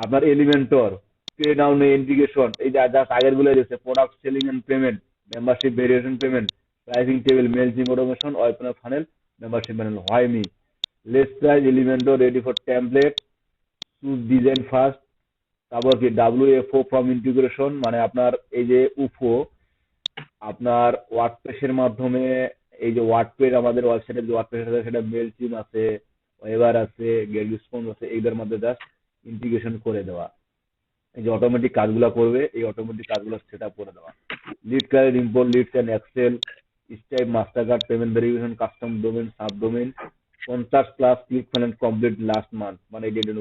আপনার এলিমেন্টর, পে নাও ইন্টিগ্রেশন, এই যে জাস্ট আগের গুলো রয়েছে product selling and payment, membership variation payment, pricing table, Mailchimp automation, webinar funnel, membership panel, why me, less price, Elementor, ready for template, choose design first. তারপর কি WFO from integration মানে আপনার এই যে UFO আপনার ওয়ার্ডপ্রেসের মাধ্যমে এই যে ওয়ার্ডপ্রেস আমাদের ওয়েবসাইটের যে ওয়ার্ডপ্রেস আছে সেটা মেল চিম আছে, ওয়েবার আছে, গেট রেসপন্স আছে, এইটার মধ্যে জাস্ট ইন্টিগ্রেশন করে দেওয়া। এই যে অটোমেটিক কাজগুলো করবে এই অটোমেটিক কাজগুলো সেট আপ করে দেওয়া। Lead card import leads and Excel, Stripe Mastercard, payment verification, custom domain, subdomain, 50+ click funnel complete last month মানে এই ডেটের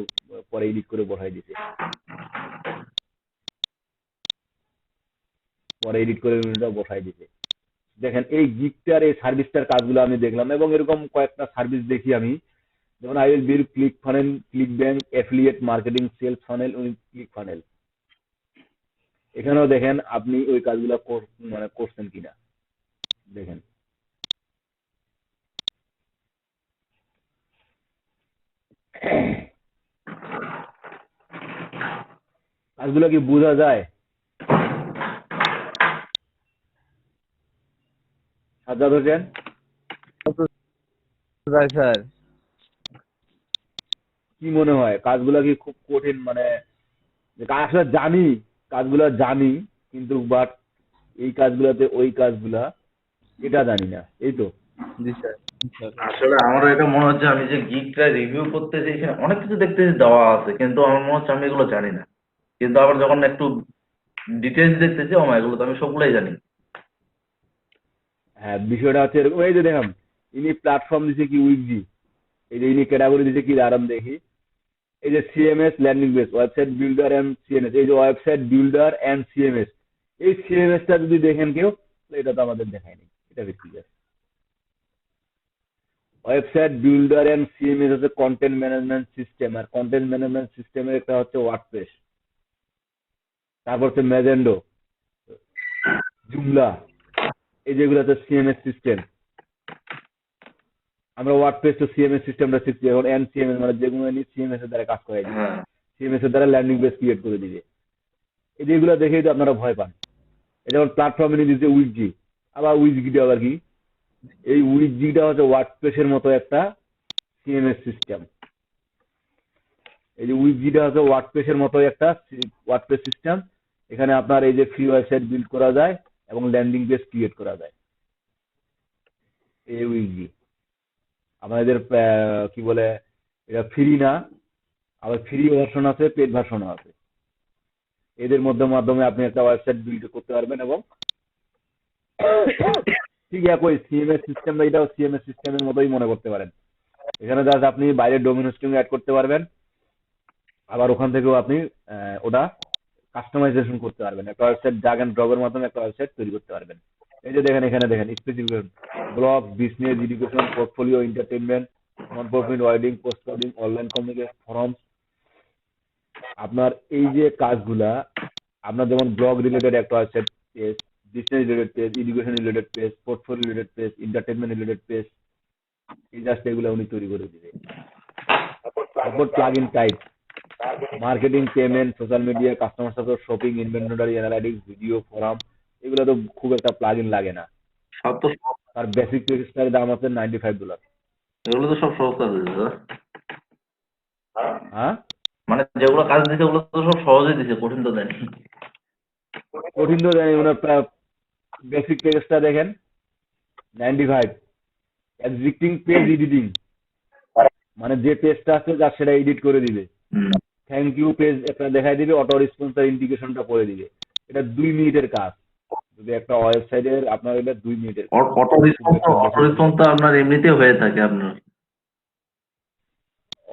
পরে এডিট করে বসাই দিছে। পরে এডিট করে ভিডিওটা বসাই দিছে। দেখেন এই গিগটার এই সার্ভিসটার কাজগুলো আমি দেখলাম এবং এরকম কয়েকটা সার্ভিস দেখি আমি, যেমন I will build click funnel, ClickBank, affiliate marketing, sales funnel with click funnel. এখানেও দেখেন আপনি ওই কাজগুলো মানে করছেন কিনা দেখেন। কাজগুলো কি বোঝা যায়? সাজ্জাদ হোসেন, স্যার কি মনে হয় কাজগুলো কি খুব কঠিন? মানে আসলে জানি, কাজগুলো জানি, কিন্তু বাট এই কাজগুলোতে ওই কাজগুলা এটা জানি না, এই তো। জি স্যার। আসলে আমারও এটা মনে হচ্ছে, আমি যে গিগটা রিভিউ করতেছি এখানে অনেক কিছু দেখতেছি দেওয়া আছে, কিন্তু আমার মনে হচ্ছে আমি এগুলো জানি না। কিন্তু আবার যখন একটু ডিটেলস দেখতেছি, এগুলো তো আমি সবগুলাই জানি। হ্যাঁ, বিষয়টা হচ্ছে এরকম। এই যে দেখেন ইনি প্ল্যাটফর্ম দিছে কি উইকজি, এই যে ইনি ক্যাটাগরি দিছে কি দাঁড়ান দেখি। এই যে CMS landing base, website builder and CMS, এই যে ওয়েবসাইট বিল্ডার এন্ড সিএমএস, এই সিএমএসটা যদি দেখেন কেউ, এটা তো আমাদের দেখায়নি, এটা ঠিক আছে। ওয়েবসাইট বিল্ডার এন্ড সিএমএস হচ্ছে কন্টেন্ট ম্যানেজমেন্ট সিস্টেম, আর কন্টেন্ট ম্যানেজমেন্ট সিস্টেমের একটা হচ্ছে ওয়ার্ডপ্রেস, তারপর হচ্ছে ম্যাজেন্ডো, জুমলা, এই যেগুলো হচ্ছে সিএমএস সিস্টেম। আমরা ওয়ার্ডপ্রেস তো সিএমএস সিস্টেমটা শিখছি এখন, এন্ড সিএমএস মানে যেগুলো সিএমএস এর দ্বারা কাজ করাই দিবে, হ্যাঁ, সিএমএস এর দ্বারা ল্যান্ডিং পেজ ক্রিয়েট করে দিবে। এই যেগুলো দেখেই তো আপনারা ভয় পান। এই যেমন প্ল্যাটফর্মে নিয়ে দিচ্ছে উইকজি, আবার উইকজিটা আবার কি? এই উইকজিটা হচ্ছে ওয়ার্ডপ্রেসের মতো একটা সিএমএস সিস্টেম। এই যে উইকজিটা হচ্ছে ওয়ার্ডপ্রেসের মতো একটা ওয়ার্ডপ্রেস সিস্টেম। এখানে আপনার এই যে ফ্রি ওয়েবসাইট বিল্ড করা যায় এবং ল্যান্ডিং পেজ ক্রিয়েট করা যায়। এই উইকজি আমাদের কি বলে, এটা ফ্রি না, আবার ফ্রি ভার্সন আছে, পেড ভার্সনও আছে। এদের মাধ্যমে আপনি একটা ওয়েবসাইট বিল্ড করতে পারবেন এবং ঠিক একই সিএমএস সিস্টেমটা, এটাও সিএমএস সিস্টেমের মতোই মনে করতে পারেন। এখানে জাস্ট আপনি বাইরের ডোমেন হোস্টিং অ্যাড করতে পারবেন, আবার ওখান থেকেও আপনি ওটা কাস্টমাইজেশন করতে পারবেন। একটা ওয়েবসাইট ড্রাগ এন্ড ড্রপের মাধ্যমে একটা ওয়েবসাইট তৈরি করতে পারবেন। এই যে দেখেন এখানে দেখেন specification, blog, business, education, portfolio, entertainment, non profit, wedding, post wedding, online communication, forms. আপনার এই যে কাজগুলা, আপনার যেমন ব্লগ রিলেটেড একটা website page, business related page, education related page, portfolio related page, entertainment related page, এই জাস্ট এগুলো উনি তৈরি করে দিবে। তারপর plug in type, marketing, payment, social media, customer support, shopping, inventory, analytics, video, forum, এগুলো তো খুব একটা প্লাগ ইন লাগে না। সব তো তার বেসিক প্যাকেজটার দাম আছে $95। এগুলো তো সব সহজ কাজ দিচ্ছে স্যার। হ্যাঁ, মানে যেগুলো কাজ দিচ্ছে ওগুলো তো সব সহজেই দিচ্ছে, কঠিন তো দেয়নি। কঠিন তো জানি, ওনার বেসিক প্যাকেজটা দেখেন 95। এক্সিস্টিং পেজ এডিটিং, মানে যে পেজটা আছে যা সেটা এডিট করে দিবে। হুম। থ্যাংক ইউ পেজ একটা দেখাই দিবে, অটো রেসপন্সার ইন্ডিকেশনটা করে দিবে। এটা 2 মিনিটের কাজ। যদি একটা ওয়েবসাইটের আপনার এটা 2 মিনিটের কাজ। অটো রেসপন্স তো আপনার এমনিতেই হয়ে থাকে আপনার।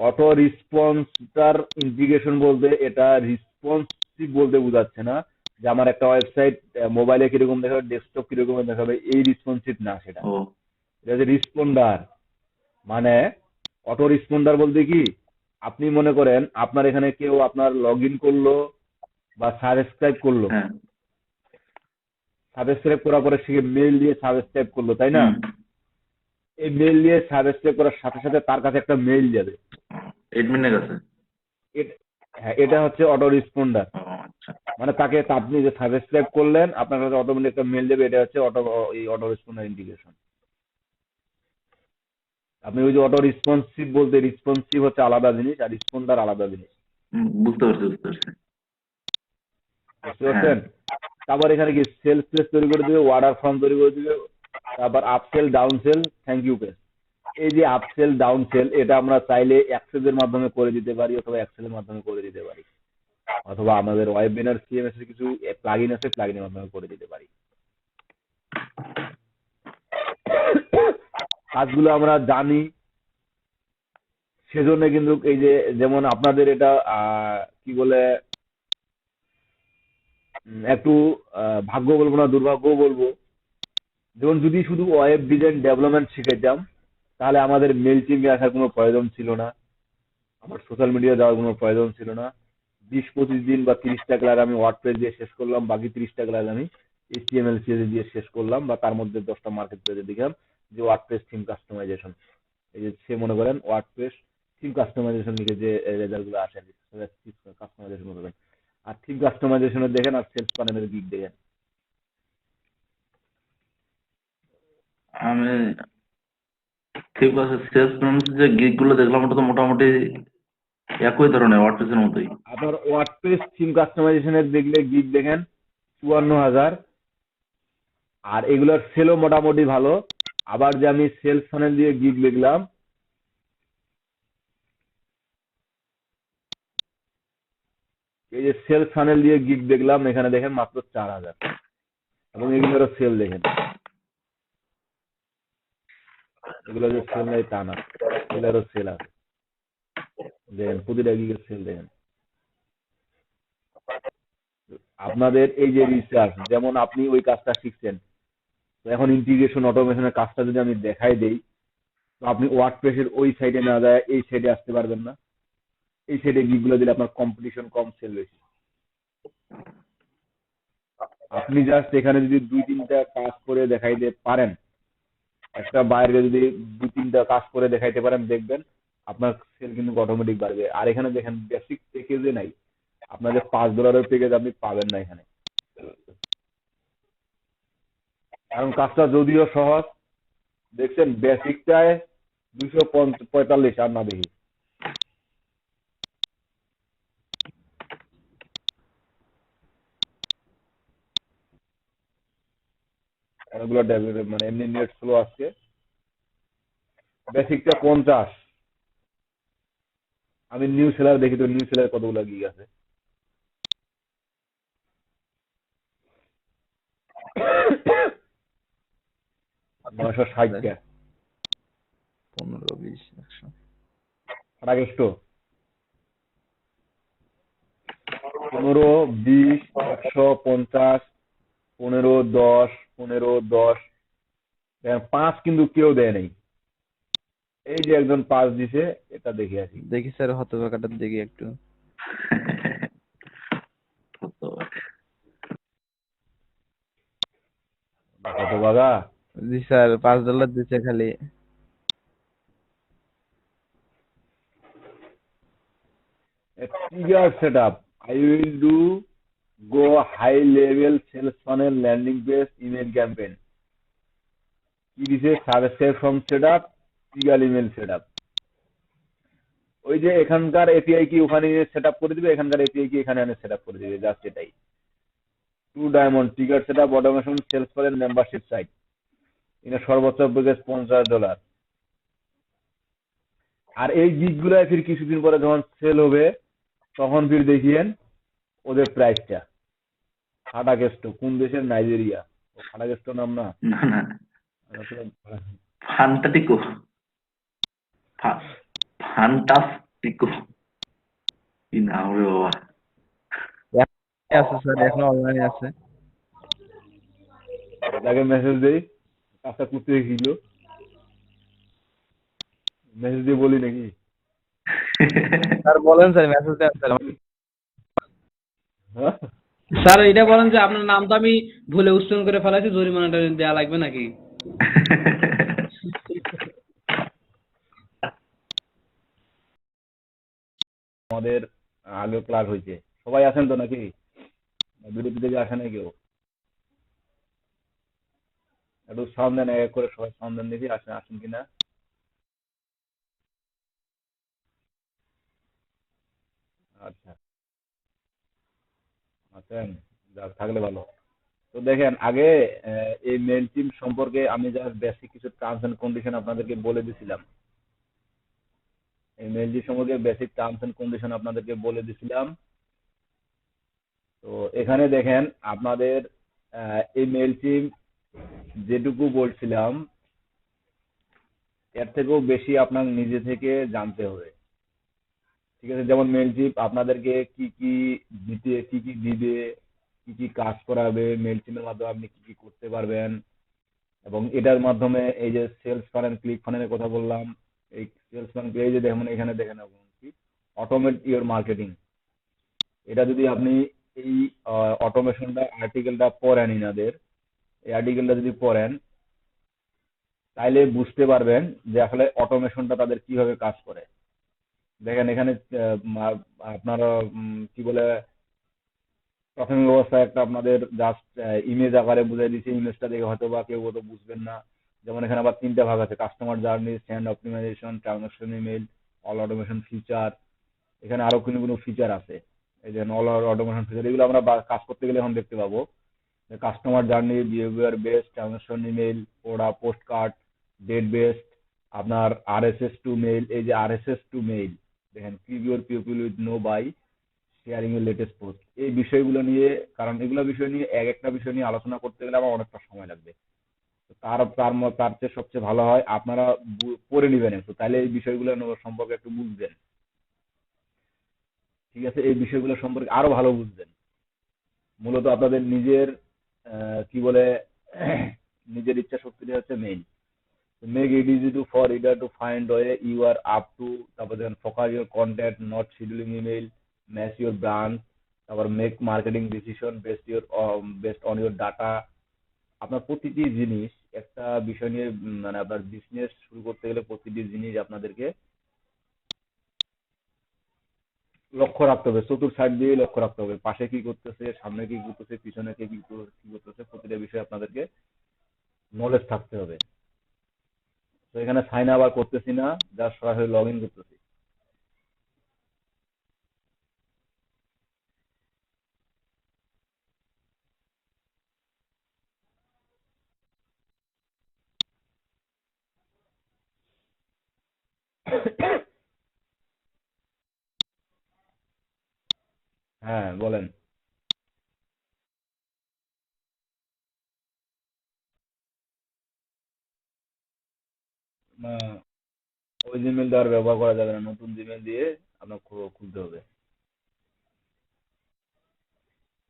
অটো রেসপন্সটার ইন্টিগ্রেশন বলতে এটা রেসপন্সিভ বলতে বোঝাচ্ছে না যে আমার একটা ওয়েবসাইট মোবাইলে কিরকম দেখাবে, ডেস্কটপ কিরকম দেখাবে, এই রেসপন্সিভ না সেটা। ও এটা হচ্ছে রেসপন্ডার। মানে অটো রেসপন্ডার বলতে কি, আপনি মনে করেন আপনার এখানে কেউ আপনার লগ ইন করলো বা সাবস্ক্রাইব করলো, হ্যাঁ। সাবস্ক্রাইব করার পরে সে মেল দিয়ে সাবস্ক্রাইব করলো, তাই না? হুম। এই মেল দিয়ে সাবস্ক্রাইব করার সাথে সাথে তার কাছে একটা মেল যাবে। এডমিনের কাছে। হ্যাঁ, এটা হচ্ছে অটো রেসপন্ডার। ও আচ্ছা। মানে তাকে আপনি যে সাবস্ক্রাইব করলেন, আপনার কাছে অটোমেটিক একটা মেল যাবে, এটা হচ্ছে অটো রেসপন্ডার ইন্টিগ্রেশন। আপনি ওই যে অটো রেসপন্সিভ বলতে, রেসপন্সিভ হচ্ছে আলাদা জিনিস আর রেসপন্ডার আলাদা জিনিস। বুঝতে পারছি। বুঝতে পারছেন? তারপর এখানে কি সেলস পেজ তৈরি করে দিবে, অর্ডার ফর্ম তৈরি করে দিবে, তারপর আপসেল, ডাউনসেল, থ্যাংক ইউ পেজ। এই যে আপসেল, ডাউনসেল, এটা আমরা চাইলে অ্যাক্সেসের মাধ্যমে করে দিতে পারি অথবা এক্সেলের মাধ্যমে করে দিতে পারি, অথবা আমাদের ওয়েবিনার সিএমএস এর কিছু প্লাগইন আছে, প্লাগইনের মাধ্যমে করে দিতে পারি। কাজগুলো আমরা জানি, সেজন্য কিন্তু এই যে যেমন আপনাদের এটা কি বলে, একটু ভাগ্য বলবো না, দুর্ভাগ্য বলবো। যেমন যদি শুধু ওয়েব ডিজাইন ডেভেলপমেন্ট শিখেতাম তাহলে আমাদের মেল টিমে আসার কোনো প্রয়োজন ছিল না, আমার সোশ্যাল মিডিয়া যাওয়ার কোনো প্রয়োজন ছিল না। 20-25 দিন বা 30টা ক্লাস আমি ওয়ার্ডপ্রেস দিয়ে শেষ করলাম, বাকি 30টা ক্লাস আমি HTML CSS দিয়ে শেষ করলাম, বা তার মধ্যে 10টা মার্কেট প্লেসে দেখলাম যে ওয়ার্ডপ্রেস থিম কাস্টমাইজেশন, এই যে সে মনে করেন ওয়ার্ডপ্রেস থিম কাস্টমাইজেশন লিখে যে রেজাল্ট গুলো আসে কাস্টমাইজেশন করবেন। আর থিম কাস্টমাইজেশনের দেখেন আর সেলস প্যানেলের গিগ দেখেন। আমি ঠিক আছে, সেলস যে গিগ গুলো দেখলাম ওটা তো মোটামুটি একই ধরনের ওয়ার্ডপ্রেসের মতোই। আপনার ওয়ার্ডপ্রেস থিম কাস্টমাইজেশনের দেখলে গিগ দেখেন 54,000, আর এগুলোর সেলও মোটামুটি ভালো। আবার যে আমি সেলস ফানেল দিয়ে গিগ দেখলাম, এই যে সেলস ফানেল দিয়ে গিগ দেখলাম, এখানে দেখেন মাত্র 4,000, এবং এগুলোরও সেল দেখেন, এগুলো যে সেল নেই তা না, এগুলোরও সেল আছে, দেখেন প্রতিটা গিগের সেল দেখেন। আপনাদের এই যে রিসার্চ, যেমন আপনি ওই কাজটা শিখছেন, তো এখন ইন্টিগ্রেশন অটোমেশনের কাজটা যদি আমি দেখাই দেই, তো আপনি ওয়ার্ডপ্রেসের ওই সাইডে না যায় এই সাইডে আসতে পারবেন না। এই সাইডে গিগগুলো দিলে আপনার কম্পিটিশন কম, সেল বেশি। আপনি জাস্ট এখানে যদি 2-3টা কাজ করে দেখাইতে পারেন, একটা বাইরে যদি 2-3টা কাজ করে দেখাইতে পারেন, দেখবেন আপনার সেল কিন্তু অটোমেটিক বাড়বে। আর এখানে দেখেন বেসিক প্যাকেজে নাই, আপনাদের $5 প্যাকেজ আপনি পাবেন না এখানে, কারণ কাজটা যদিও সহজ, দেখছেন বেসিকটায় 245 আর না দেখি। অনেকগুলো মানে এমনি নেট স্লো আসছে। বেসিকটা 50। আমি নিউ সেলার দেখি তো নিউ সেলার কতগুলো গিগ আছে। 960টা 15, 20, 100। আগস্ট 15, 20, 150, 15, 10, 15, 10, 5 কিন্তু কেউ দেয় নাই। এই যে একজন 5 দিছে, এটা দেখে আসি। দেখি স্যার হতভাগাটা দেখি একটু। কত বাগা? জি স্যার, $5 দিচ্ছে খালি। A trigger setup. I will do go high level sales funnel landing page email campaign. কি দিছে? Subscribe from setup, trigger email setup. ওই যে এখানকার এপিআই কি ওখানে সেটআপ করে দিবে, এখানকার এপিআই কি এখানে এনে সেটআপ করে দিবে, জাস্ট এটাই। 2 diamond trigger setup automation sales for membership site. এটা সর্বোচ্চ প্যাকেজ $50। আর এই গিগ গুলো ফির কিছুদিন পরে যখন সেল হবে তখন ফির দেখিয়েন ওদের প্রাইসটা। ফাটাকেস্টো কোন দেশের? নাইজেরিয়া। ও ফাটাকেস্টো নাম না? না না, ফান্টাটিকো, ফান্টাস্টিকো কি নাম রে বাবা। আছে স্যার, এখনো অনলাইনে আছে। তাকে মেসেজ দেই, কাজটা করতে দেখিল, মেসেজ দিয়ে বলি নাকি? স্যার বলেন স্যার, মেসেজ দেন স্যার। হ্যাঁ? স্যার এটা বলেন যে আপনার নাম তো আমি ভুলে উচ্চারণ করে ফেলাইছি, জরিমানাটা দেওয়া লাগবে নাকি? আমাদের আগে ক্লাস হয়েছে, সবাই আছেন তো নাকি? বিরতি থেকে আসে নাই কেউ? একটু সাউন্ড দেন, এক এক করে সবাই সাউন্ড দেন দেখি, আসেন কিনা। আচ্ছা আছেন, যাক থাকলে ভালো। তো দেখেন আগে এই মেল টিম সম্পর্কে আমি জাস্ট বেসিক কিছু টার্মস এন্ড কন্ডিশন আপনাদেরকে বলে দিছিলাম। এই মেল টিম সম্পর্কে বেসিক টার্মস এন্ড কন্ডিশন আপনাদেরকে বলে দিছিলাম। তো এখানে দেখেন আপনাদের এই মেল টিম যেটুকু বলছিলাম এর থেকেও বেশি আপনার নিজে থেকে জানতে হবে। ঠিক আছে, যেমন মেল টিপ আপনাদেরকে কি কি দিতে, কি কি দিবে, কি কি কাজ করাবে, মেল চিমের মাধ্যমে আপনি কি কি করতে পারবেন, এবং এটার মাধ্যমে এই যে সেলস ফানেল, ক্লিক ফানেলের কথা বললাম, এই সেলস ফানেল এই যে দেখুন এখানে দেখেন কি অটোমেট ইওর মার্কেটিং, এটা যদি আপনি এই অটোমেশনটা আর্টিকেলটা পড়েন ইনাদের, এই আর্টিকেলটা যদি পড়েন তাইলে বুঝতে পারবেন যে আসলে অটোমেশনটা তাদের কিভাবে কাজ করে। দেখেন এখানে আপনারা কি বলে প্রাথমিক অবস্থায় একটা আপনাদের জাস্ট ইমেজ আকারে বুঝাই দিচ্ছে, ইমেজটা দেখে হয়তো বা কেউ হয়তো বুঝবেন না। যেমন এখানে আবার তিনটা ভাগ আছে, customer journey, stand optimization, transaction email, all automation feature. এখানে আরো কোনো কোনো ফিচার আছে, এই যে অল অটোমেশন ফিচার, এগুলো আমরা কাজ করতে গেলে এখন দেখতে পাবো। Customer journey, behaviour based, transaction email, ওরা পোস্ট কার্ড, ডেট বেসড, আপনার আরএসএস টু মেইল, এই যে আরএসএস টু মেইল দেখেন, keep your people with know by sharing এর লেটেস্ট পোস্ট, এই বিষয়গুলো নিয়ে, কারণ এগুলো বিষয় নিয়ে এক একটা বিষয় নিয়ে আলোচনা করতে গেলে আমার অনেকটা সময় লাগবে। তো তার চেয়ে সবচেয়ে ভালো হয় আপনারা পড়ে নেবেন একটু, তাহলে এই বিষয়গুলো সম্পর্কে একটু বুঝবেন। ঠিক আছে, এই বিষয়গুলো সম্পর্কে আরো ভালো বুঝবেন। মূলত আপনাদের নিজের কি বলে নিজের ইচ্ছা শক্তিটা হচ্ছে main. Make it easy to for reader to find way you are up to, তারপর দেখেন focus your content not scheduling email, match your brand, তারপর make marketing decision based on your data. আপনার প্রতিটি জিনিস একটা বিষয় নিয়ে মানে আপনার বিজনেস শুরু করতে গেলে প্রতিটি জিনিস আপনাদেরকে লক্ষ্য রাখতে হবে, চতুর সাইড দিয়ে লক্ষ্য রাখতে হবে, পাশে কি করতেছে, সামনে কি করতেছে, পিছনে কি করতেছে, প্রতিটা বিষয়ে আপনাদেরকে নলেজ থাকতে হবে। তো এখানে সাইন আপ আর করতেছি না, জাস্ট সরাসরি লগ ইন করতেছি। হ্যাঁ বলেন। না, ওই জিমেলটা আর ব্যবহার করা যাবে না, নতুন জিমেল দিয়ে আপনার খুলতে হবে।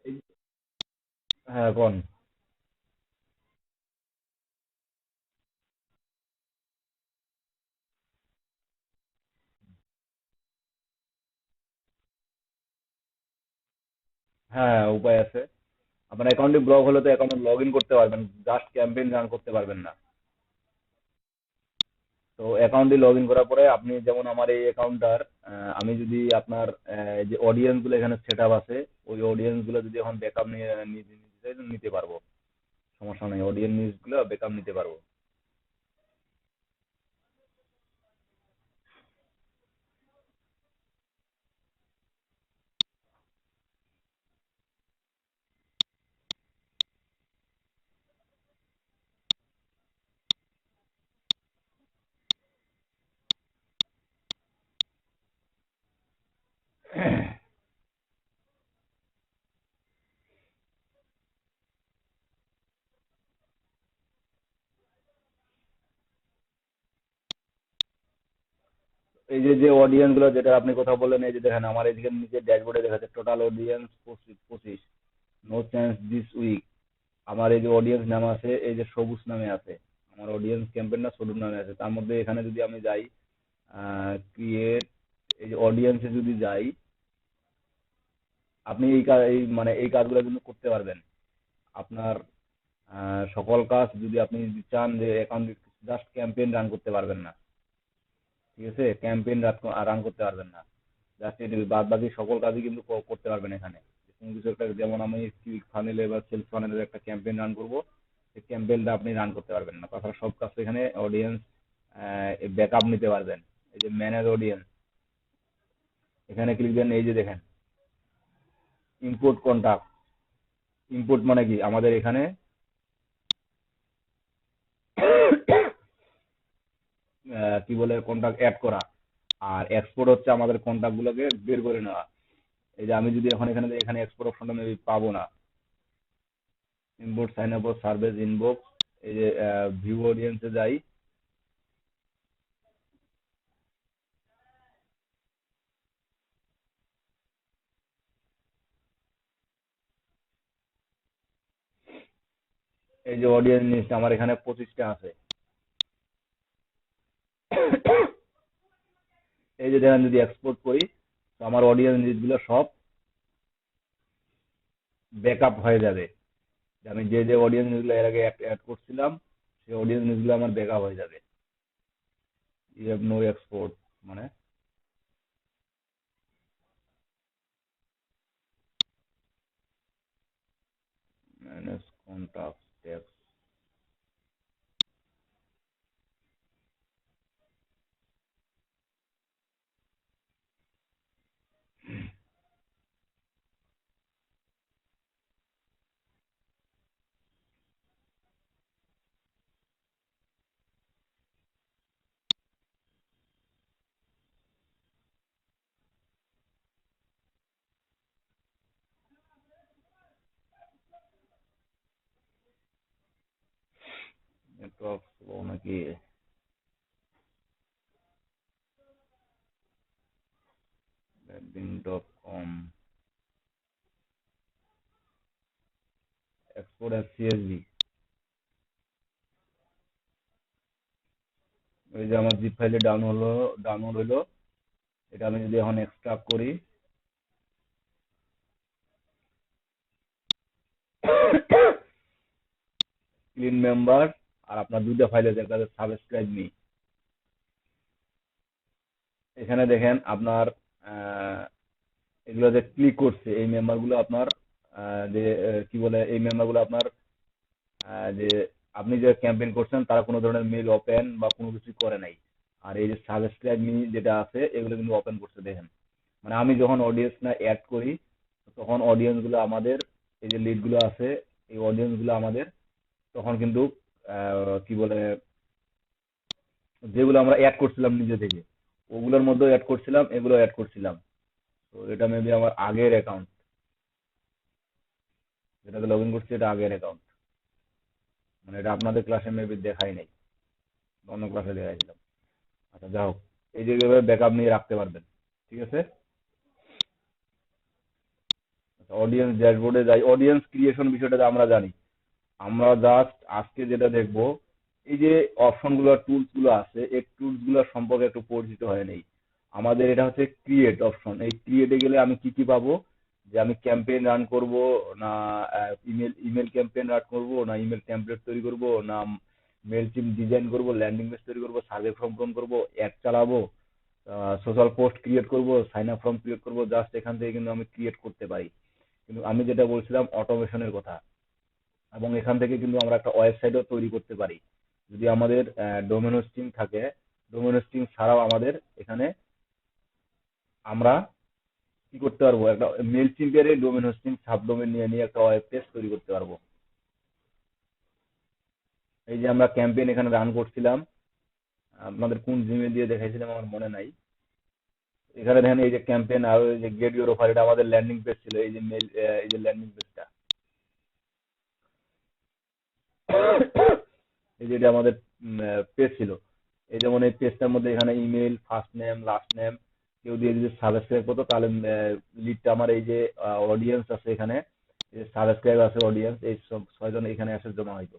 এই- হ্যাঁ কোন। হ্যাঁ উপায় আছে। আপনার অ্যাকাউন্টটি ব্লক হলে তো অ্যাকাউন্টে লগ ইন করতে পারবেন, জাস্ট ক্যাম্পেইন রান করতে পারবেন না। তো অ্যাকাউন্টে লগ ইন করার পরে আপনি যেমন আমার এই অ্যাকাউন্টটার, আমি যদি আপনার যে অডিয়েন্স গুলো এখানে সেট আপ আছে, ওই অডিয়েন্স গুলো যদি এখন ব্যাকআপ নিয়ে নিতে নিতে চাই তো নিতে পারবো, সমস্যা নেই, অডিয়েন্স গুলো ব্যাকআপ নিতে পারবো। এই যে যে অডিয়েন্স গুলো যেটা আপনি কথা বললেন, এই যে দেখেন আমার এদিকে নিচে ড্যাশবোর্ডে দেখাচ্ছে total audience 25, no chance this week. আমার এই যে অডিয়েন্স নাম আছে, এই যে সবুজ নামে আছে, আমার অডিয়েন্স ক্যাম্পেইনটা সবুজ নামে আছে। তার মধ্যে এখানে যদি আমি যাই ক্রিয়েট, এই যে অডিয়েন্সে যদি যাই, আপনি এই মানে এই কাজগুলো কিন্তু করতে পারবেন। আপনার সকল কাজ যদি আপনি যদি চান যে অ্যাকাউন্ট, জাস্ট ক্যাম্পেইন রান করতে পারবেন না। ঠিক আছে, ক্যাম্পেইন রান করতে পারবেন না, জাস্ট এটি বাদ বাকি সকল কাজই কিন্তু করতে পারবেন এখানে। কোনো কিছু একটা, যেমন আমি ক্লিক ফানেলে বা সেলস ফানেলের একটা ক্যাম্পেইন রান করব, এই ক্যাম্পেইনটা আপনি রান করতে পারবেন না। তাছাড়া সব কাজ এখানে অডিয়েন্স ব্যাকআপ নিতে পারবেন। এই যে ম্যানেজ অডিয়েন্স, এখানে ক্লিক দেন, এই যে দেখেন ইম্পোর্ট কন্টাক্ট। ইম্পোর্ট মানে কি, আমাদের এখানে কি বলে কন্টাক্ট অ্যাড করা, আর এক্সপোর্ট হচ্ছে আমাদের কন্টাক্ট গুলোকে বের করে নেওয়া। এই যে আমি যদি এখন এখানে এখানে এক্সপোর্ট অপশনটা মেবি পাবো না, import sign up service inbox, এই যে ভিউ অডিয়েন্সে যাই, এই যে অডিয়েন্স লিস্ট আমার এখানে 25টা আছে। এই যে দেখেন যদি এক্সপোর্ট করি তো আমার অডিয়েন্স লিস্ট গুলো সব ব্যাকআপ হয়ে যাবে। আমি যে অডিয়েন্স গুলো এর আগে অ্যাড করছিলাম সেই অডিয়েন্স গুলো আমার ব্যাকআপ হয়ে যাবে। ইউ হ্যাভ নো এক্সপোর্ট মানে manage contact tax. Network slow নাকি? Redbin.com export as CSV। ওই যে আমার জিপ ফাইলে ডাউনলোড হলো, এটা আমি যদি এখন এক্সট্রাক্ট করি ক্লিন মেম্বার আর আপনার দুইটা ফাইল আছে, একটা সাবস্ক্রাইব মি। এখানে দেখেন আপনার এগুলো যে ক্লিক করছে এই মেম্বারগুলো আপনার যে কি বলে এই মেম্বারগুলো আপনার যে আপনি যে ক্যাম্পেইন করছেন তারা কোনো ধরনের মেল ওপেন বা কোনো কিছু করে নাই। আর এই যে সাবস্ক্রাইব মি যেটা আছে এগুলো কিন্তু ওপেন করছে। দেখেন মানে আমি যখন অডিয়েন্স না অ্যাড করি তখন অডিয়েন্স গুলো আমাদের এই যে লিড গুলো আছে এই অডিয়েন্স গুলো আমাদের তখন কিন্তু কি বলে যেগুলো আমরা অ্যাড করছিলাম নিজে থেকে ওগুলোর মধ্যেও অ্যাড করছিলাম, এগুলো অ্যাড করছিলাম। তো এটা মেবি আমার আগের অ্যাকাউন্ট, যেটাতে লগ ইন করছি এটা আগের অ্যাকাউন্ট, মানে এটা আপনাদের ক্লাসে মেবি দেখাই নাই, অন্য ক্লাসে দেখাইছিলাম। আচ্ছা যাই হোক, এই যে ব্যাকআপ নিয়ে রাখতে পারবেন, ঠিক আছে। অডিয়েন্স ড্যাশবোর্ডে যাই, অডিয়েন্স ক্রিয়েশন বিষয়টা আমরা জানি। আমরা জাস্ট আজকে যেটা দেখবো এই যে অপশনগুলো টুলস গুলো আছে এই টুলস গুলো সম্পর্কে একটু পরিচিত হয়ে নেই। আমাদের এটা হচ্ছে ক্রিয়েট অপশন। এই ক্রিয়েটে গেলে আমি কি কি পাবো, যে আমি ক্যাম্পেইন রান করব না ইমেল ক্যাম্পেইন রান করব না ইমেল টেমপ্লেট তৈরি করব না মেল টিম ডিজাইন করব, ল্যান্ডিং পেজ তৈরি করব, সার্ভে ফর্ম পূরণ করব, অ্যাড চালাবো, সোশ্যাল পোস্ট ক্রিয়েট করব, সাইন আপ ফর্ম ক্রিয়েট করব। জাস্ট এখান থেকে কিন্তু আমি ক্রিয়েট করতে পারি। কিন্তু আমি যেটা বলছিলাম অটোমেশনের কথা, এবং এখান থেকে কিন্তু আমরা একটা ওয়েবসাইটও তৈরি করতে পারি যদি আমাদের ডোমেন হোস্টিং থাকে। ডোমেন হোস্টিং ছাড়াও আমাদের এখানে আমরা কি করতে পারবো, একটা মেল চিম্পের ডোমেন হোস্টিং সাবডোমেন নিয়ে একটা ওয়েব পেজ তৈরি করতে পারবো। এই যে আমরা ক্যাম্পেইন এখানে রান করছিলাম, আপনাদের কোন জিমেল দিয়ে দেখাইছিলাম আমার মনে নাই। এখানে দেখেন এই যে ক্যাম্পেইন আর এই যে গেট ইউর অফার, এটা আমাদের ল্যান্ডিং পেজ ছিল। এই যে মেল এই যে ল্যান্ডিং পেজটা, এই যে এটা আমাদের পেজ ছিল। এই যেমন এই পেজটার মধ্যে এখানে email, first name, last name কেউ দিয়ে যদি সাবস্ক্রাইব করতো তাহলে লিডটা আমার এই যে অডিয়েন্স আছে এখানে সাবস্ক্রাইব আছে অডিয়েন্স এই সব 6 জন এখানে এসে জমা হইতো।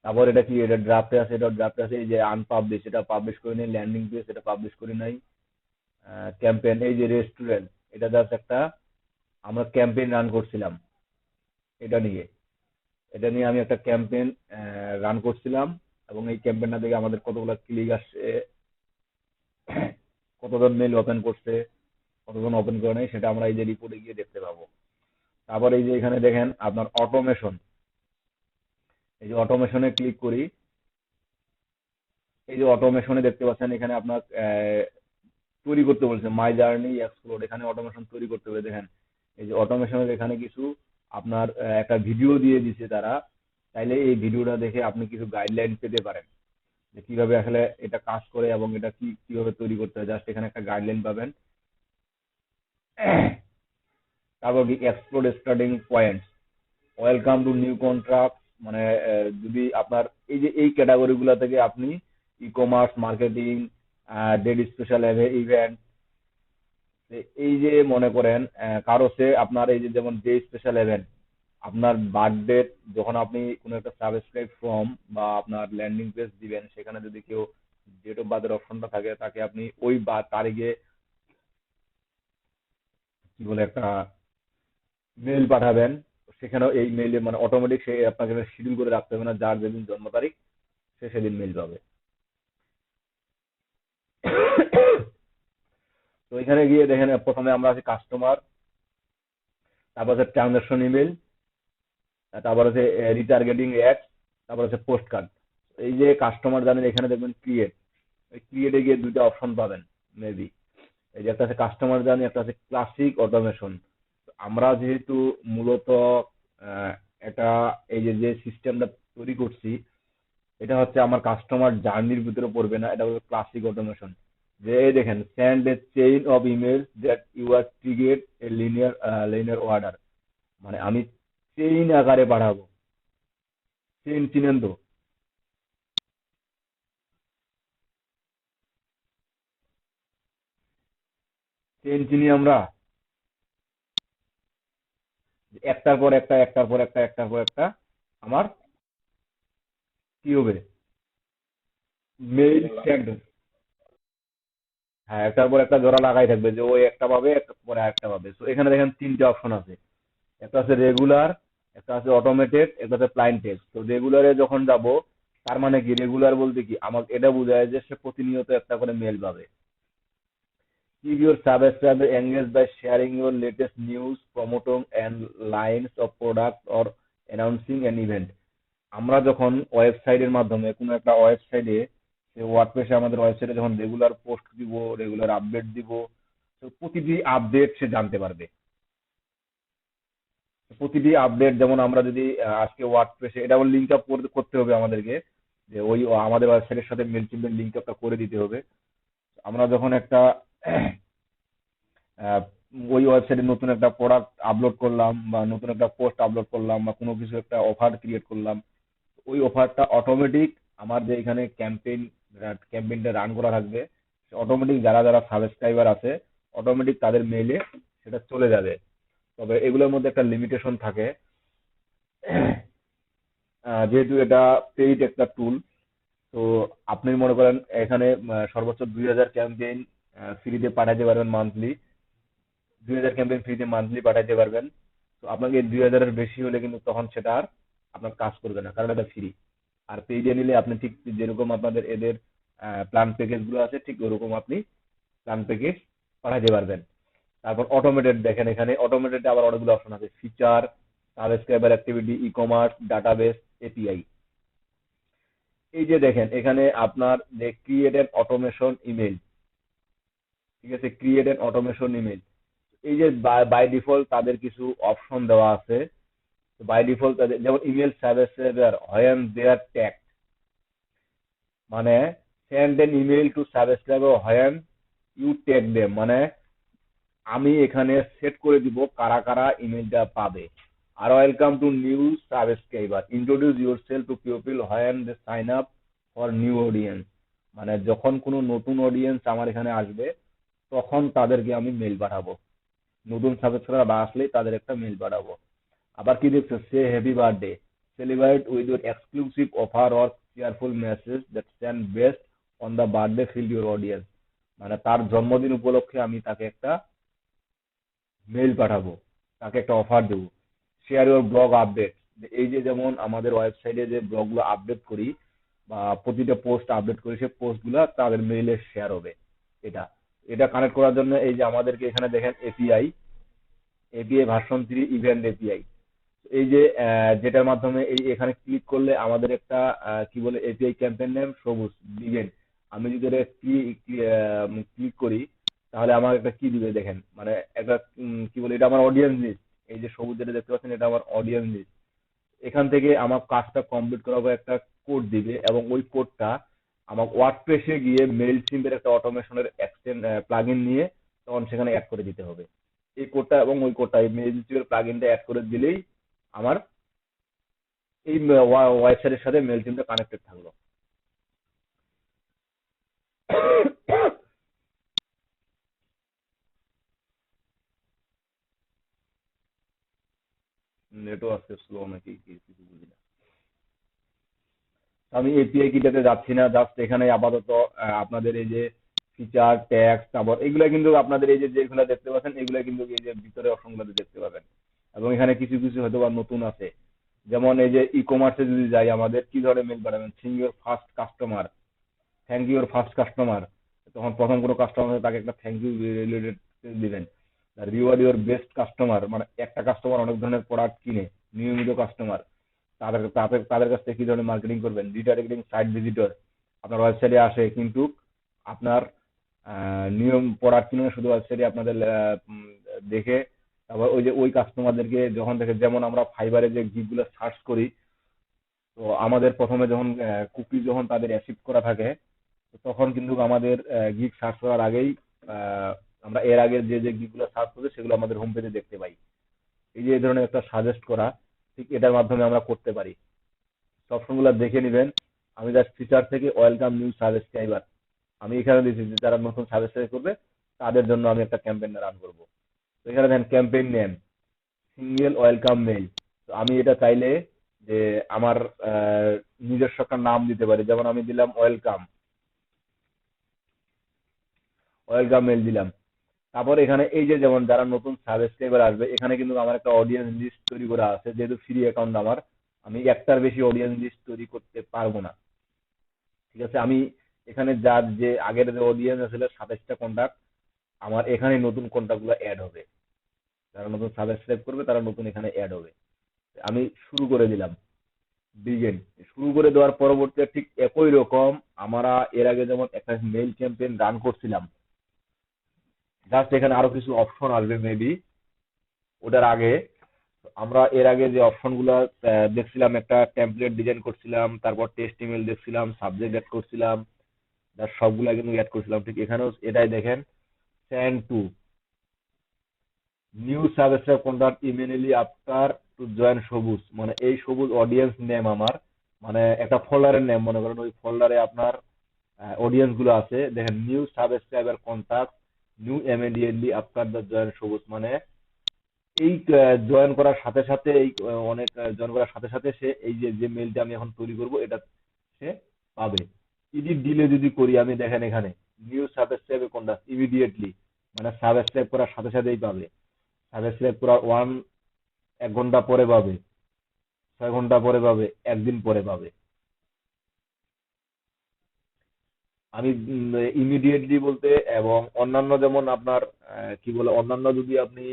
তারপর এটা কি, এটা ড্রাফটে আছে, এটা ড্রাফটে আছে। এই যে আনপাবলিশ, এটা পাবলিশ করে নেই। ল্যান্ডিং পেজ এটা পাবলিশ করে নাই। ক্যাম্পেইন এই যে রেস্টুরেন্ট, এটা জাস্ট একটা আমরা ক্যাম্পেইন রান করছিলাম এটা নিয়ে। এটা নিয়ে আমি একটা ক্যাম্পেইন রান করছিলাম এবং এই ক্যাম্পেইনটা থেকে আমাদের কতগুলো ক্লিক আসছে, কতজন মেল ওপেন করছে, কতজন ওপেন করে নাই, সেটা আমরা এই যে রিপোর্টে গিয়ে দেখতে পাবো। তারপর এই যে এখানে দেখেন আপনার অটোমেশন, এই যে অটোমেশনে ক্লিক করি, এই যে অটোমেশনে দেখতে পাচ্ছেন এখানে আপনার তৈরি করতে বলছে মাই জার্নি এক্সপ্লোর, এখানে অটোমেশন তৈরি করতে হবে। দেখেন এই যে অটোমেশনের এখানে কিছু আপনার একটা ভিডিও দিয়ে দিছে তারা, তাইলে এই ভিডিওটা দেখে আপনি কিছু গাইডলাইন পেতে পারেন যে কিভাবে আসলে এটা কাজ করে এবং এটা কিভাবে তৈরি করতে হয়। জাস্ট এখানে একটা গাইডলাইন পাবেন। তারপর কি explore starting points, welcome to new contract, মানে যদি আপনার এই যে এই ক্যাটাগরিগুলো থেকে আপনি e commerce, marketing, dead special event, এই যে মনে করেন কারো সে আপনার এই যে যেমন ডে স্পেশাল ইভেন্ট আপনার বার্থডে যখন আপনি কোনো একটা সাবস্ক্রাইব ফর্ম বা আপনার ল্যান্ডিং পেজ দিবেন, সেখানে যদি কেউ ডেট অফ বার্থের অপশনটা থাকে, তাকে আপনি ওই বা তারিখে কি বলে একটা মেইল পাঠাবেন। সেখানেও এই মেইলে মানে অটোমেটিক সে আপনাকে শিডিউল করে রাখতে হবে না, যার যেদিন জন্ম তারিখ সে সেদিন মেইল পাবে। তো এখানে গিয়ে দেখেন প্রথমে আমরা আছি কাস্টমার, তারপর হচ্ছে ট্রানজাকশন ইমেল, তারপর হচ্ছে রিটার্গেটিং অ্যাডস, তারপর হচ্ছে পোস্ট কার্ড। এই যে কাস্টমার জানেন, এখানে দেখবেন ক্রিয়েট, ওই ক্রিয়েটে গিয়ে দুইটা অপশন পাবেন মেবি। এই যে একটা আছে কাস্টমার জার্নি, একটা আছে ক্লাসিক অটোমেশন। আমরা যেহেতু মূলত আহ, এটা এই যে যে সিস্টেমটা তৈরি করছি, এটা হচ্ছে আমার কাস্টমার জার্নির ভিতরে পড়বে না, এটা হলো ক্লাসিক অটোমেশন। যে এই দেখেন, send a chain of email that you are triggered a linear order, মানে আমি চেইন আকারে পাঠাবো। চেইন চিনেন তো? চেইন চিনি আমরা, একটার পর একটা, একটার পর একটা, একটার পর একটা আমার কি হবে, মেইল স্ট্যান্ড। হ্যাঁ, একটার পর একটা জোড়া লাগাই থাকবে, যে ওই একটা পাবে, একটা পরে আরেকটা পাবে। তো এখানে দেখেন তিনটে অপশন আছে, একটা আছে রেগুলার, একটা আছে অটোমেটেড, একটা আছে প্লাইন টেক্সট। তো রেগুলারে যখন যাব, তার মানে কি, রেগুলার বলতে কি, আমাকে এটা বোঝায় যে সে প্রতিনিয়ত একটা করে মেল পাবে। Keep your subscriber engaged by sharing your latest news, promoting and lines of product or announcing an event. আমরা যখন ওয়েবসাইটের মাধ্যমে কোনো একটা ওয়েবসাইটে, ওয়ার্ডপ্রেসে আমাদের ওয়েবসাইটে যখন রেগুলার পোস্ট দিব, রেগুলার আপডেট দিব, তো প্রতিটি আপডেট সে জানতে পারবে। প্রতিটি আপডেট, যেমন আমরা যদি আজকে ওয়ার্ডপ্রেসে এটা লিঙ্ক আপ করতে হবে আমাদেরকে, যে ওই আমাদের ওয়েবসাইটের সাথে মেলচিম্পের লিঙ্ক আপটা করে দিতে হবে। আমরা যখন একটা আহ, ওই ওয়েবসাইটে নতুন একটা প্রোডাক্ট আপলোড করলাম, বা নতুন একটা পোস্ট আপলোড করলাম, বা কোনো কিছু একটা অফার ক্রিয়েট করলাম, ওই অফারটা অটোমেটিক আমার যে এখানে ক্যাম্পেইনটা রান করা থাকবে, অটোমেটিক যারা যারা সাবস্ক্রাইবার আছে, অটোমেটিক তাদের মেইলে সেটা চলে যাবে। তবে এগুলোর মধ্যে একটা লিমিটেশন থাকে। যেহেতু এটা পেইড একটা টুল, তো আপনি মনে করেন এখানে সর্বোচ্চ 2000 ক্যাম্পেইন ফ্রিতে পাঠাতে পারবেন মান্থলি। 2000 ক্যাম্পেইন ফ্রিতে মান্থলি পাঠাতে পারবেন। তো আপনাকে 2000-এর বেশি হলে কিন্তু তখন সেটা আর আপনার কাজ করবে না, কারণ এটা ফ্রি। আর পেইডে নিলে আপনি ঠিক যেরকম আপনাদের এদের প্ল্যান প্যাকেজ গুলো আছে, ঠিক ওরকম আপনি প্ল্যান প্যাকেজ পাঠাতে পারবেন। তারপর অটোমেটেড দেখেন, এখানে অটোমেটেড আবার অনেকগুলো অপশন আছে, feature, subscriber activity, e commerce, database, API. এই যে দেখেন, এখানে আপনার যে ক্রিয়েটেড অটোমেশন ইমেল, ঠিক আছে, ক্রিয়েটেড অটোমেশন ইমেল, এই যে বাই ডিফল্ট তাদের কিছু অপশন দেওয়া আছে। বাই ডিফল্ট তাদের যেমন email subscriber when they are tag, মানে send an email to subscriber when you tag them, মানে আমি এখানে সেট করে দিব কারা কারা ইমেলটা পাবে। আর welcome to new subscriber, introduce yourself to people when they sign up for new audience, মানে যখন কোনো নতুন অডিয়েন্স আমার এখানে আসবে, তখন তাদেরকে আমি মেল পাঠাবো। নতুন সাবস্ক্রাইবার আসলেই তাদের একটা মেল পাঠাবো। আবার কি দেখছো, সে happy birthday, celebrate with your exclusive offer or cheerful message that stand based on the birthday field your audience, মানে তার জন্মদিন উপলক্ষে আমি তাকে একটা মেল পাঠাবো, তাকে একটা অফার দেবো। শেয়ার ইউর ব্লগ আপডেট, এই যে যেমন আমাদের ওয়েবসাইটে যে ব্লগগুলো আপডেট করি বা প্রতিটা পোস্ট আপডেট করি, সেই পোস্টগুলো তাদের মেইলে শেয়ার হবে। এটা এটা কানেক্ট করার জন্য এই যে আমাদেরকে এখানে দেখেন API, API version 3 event API. এই যে যেটার মাধ্যমে এই এখানে ক্লিক করলে আমাদের একটা কি বলে এপিআই ক্যাম্পেইন নেম সবুজ দিবেন। আমি যদি এটা ক্লিক করি, তাহলে আমার একটা কি দিবে দেখেন, মানে একটা কি বলে, এটা আমার অডিয়েন্স লিস্ট। এই যে সবুজ যেটা দেখতে পাচ্ছেন, এটা আমার অডিয়েন্স লিস্ট। এখান থেকে আমার কাজটা কমপ্লিট করার পর একটা কোড দিবে, এবং ওই কোডটা আমার ওয়ার্ডপ্রেসে গিয়ে মেইল সিম্পের একটা অটোমেশনের প্লাগইন নিয়ে তখন সেখানে অ্যাড করে দিতে হবে। এই কোডটা এবং ওই কোডটা, এই মেইল সিম্পের প্লাগইনটা অ্যাড করে দিলেই আমার এই ওয়েবসাইটের সাথে মেল টিমটা কানেক্টেড থাকলো। নেটও আছে স্লো নাকি কিছু বুঝি না। আমি এপিআই কিটাতে যাচ্ছি না, জাস্ট এখানে আপাতত আপনাদের এই যে ফিচার ট্যাক্স তারপর এগুলা কিন্তু আপনাদের এই যে যেগুলো দেখতে পাচ্ছেন এগুলা কিন্তু এই যে ভিতরে অপশনগুলোতে দেখতে পাবেন। এবং এখানে কিছু কিছু হয়তো বা নতুন আছে, যেমন এই যে ই কমার্সে যদি যাই আমাদের কি ধরনের মেল পাঠাবেন, thank your first customer, thank your first customer, তখন প্রথম কোনো কাস্টমার তাকে একটা থ্যাংক ইউ রিলেটেড দিবেন। রিওয়ার্ড ইউর বেস্ট কাস্টমার, মানে একটা কাস্টমার অনেক ধরনের প্রোডাক্ট কিনে, নিয়মিত কাস্টমার, তাদের তাদের তাদের কাছ থেকে কি ধরনের মার্কেটিং করবেন। রিটার্গেটিং সাইট ভিজিটর, আপনার ওয়েবসাইটে আসে কিন্তু আপনার নিয়ম প্রোডাক্ট কিনে শুধু ওয়েবসাইটে আপনাদের দেখে তারপর ওই যে ওই কাস্টমারদেরকে যখন দেখে, যেমন আমরা ফাইবারে যে গিগগুলো সার্চ করি, তো আমাদের প্রথমে যখন কুকি যখন তাদের অ্যাসিভ করা থাকে, তো তখন কিন্তু আমাদের গিগ সার্চ করার আগেই আমরা এর আগে যে যে গিগগুলো সার্চ করি সেগুলো আমাদের হোম পেজে দেখতে পাই। এই যে এই ধরনের একটা সাজেস্ট করা, ঠিক এটার মাধ্যমে আমরা করতে পারি। অপশনগুলো দেখে নেবেন। আমি জাস্ট ফিচার থেকে ওয়েলকাম নিউ সাবস্ক্রাইবার আমি এখানে দিয়েছি, যে যারা নতুন সাবস্ক্রাইব করবে তাদের জন্য আমি একটা ক্যাম্পেইন রান করব। তো এখানে দেখেন campaign name single welcome mail. তো আমি এটা চাইলে যে আমার নিজস্ব একটা নাম দিতে পারি, যেমন আমি দিলাম ওয়েলকাম, ওয়েলকাম মেইল দিলাম। তারপর এখানে এই যে যেমন যারা নতুন সাবস্ক্রাইবার আসবে, এখানে কিন্তু আমার একটা অডিয়েন্স লিস্ট তৈরি করা আছে, যেহেতু ফ্রি অ্যাকাউন্ট আমার, আমি একটার বেশি অডিয়েন্স লিস্ট তৈরি করতে পারবো না। ঠিক আছে, আমি এখানে যার যে আগের যে অডিয়েন্স আসলে 27টা কন্টাক্ট, আমার এখানে নতুন কন্টাক্ট গুলো অ্যাড হবে, যারা নতুন সাবস্ক্রাইব করবে তারা নতুন এখানে অ্যাড হবে। আমি শুরু করে দিলাম, বিগেন। শুরু করে দেওয়ার পরবর্তীতে ঠিক একই রকম আমরা এর আগে যেমন একটা মেইল ক্যাম্পেইন রান করছিলাম, জাস্ট এখানে আরো কিছু অপশন আসবে মেবি ওটার আগে। আমরা এর আগে যে অপশনগুলো দেখছিলাম, একটা টেমপ্লেট ডিজাইন করছিলাম, তারপর টেস্ট ইমেল দেখছিলাম, সাবজেক্ট অ্যাড করছিলাম, যার সবগুলা কিন্তু অ্যাড করছিলাম। ঠিক এখানেও এটাই দেখেন, send to new subscribe contact immediately after to join সবুজ, মানে এই সবুজ অডিয়েন্স নেম আমার, মানে একটা ফোল্ডারের নেম মনে করেন, ওই ফোল্ডারে আপনার অডিয়েন্স গুলো আছে। দেখেন new subscriber contact new immediately after the join সবুজ, মানে এই জয়েন করার সাথে সাথে এই অনেক জয়েন করার সাথে সাথে সে এই যে যে মেলটা আমি এখন তৈরি করব এটা সে পাবে। এডিট ডিলে যদি করি আমি, দেখেন এখানে নিউ সাবস্ক্রাইব কন্টাক্ট ইমিডিয়েটলি, মানে সাবস্ক্রাইব করার সাথে সাথেই পাবে। সাবস্ক্রাইব করার 1 ঘন্টা পরে পাবে, 6 ঘন্টা পরে পাবে, একদিন পরে পাবে। আমি ইমিডিয়েটলি বলতে এবং অন্যান্য যেমন আপনার কি বলে, অন্যান্য যদি আপনি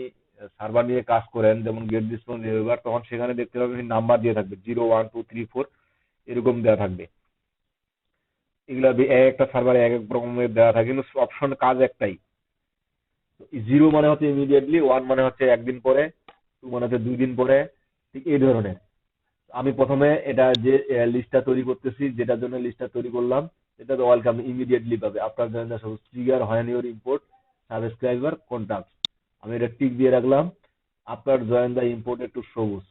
সার্ভার নিয়ে কাজ করেন, যেমন গেট দিস ফ্রম রিভার, তখন সেখানে দেখতে পাবেন নাম্বার দিয়ে থাকবে 0 1 2 3 4 এরকম দেওয়া থাকবে। এগুলা এক একটা সার্ভারে এক এক রকমের দেওয়া থাকে, কিন্তু অপশন কাজ একটাই। 0 মানে হচ্ছে ইমিডিয়েটলি, 1 মানে হচ্ছে একদিন পরে, 2 মানে হচ্ছে 2 দিন পরে, ঠিক এই ধরনের। আমি প্রথমে এটা যে লিস্টটা তৈরি করতেছি, যেটার জন্য লিস্টটা তৈরি করলাম, এটা তো ওয়েলকাম ইমিডিয়েটলি পাবে আফটার জয়েন দ্য সবুজ trigger when your import subscriber contact. আমি এটা টিক দিয়ে রাখলাম, after join the imported to সবুজ।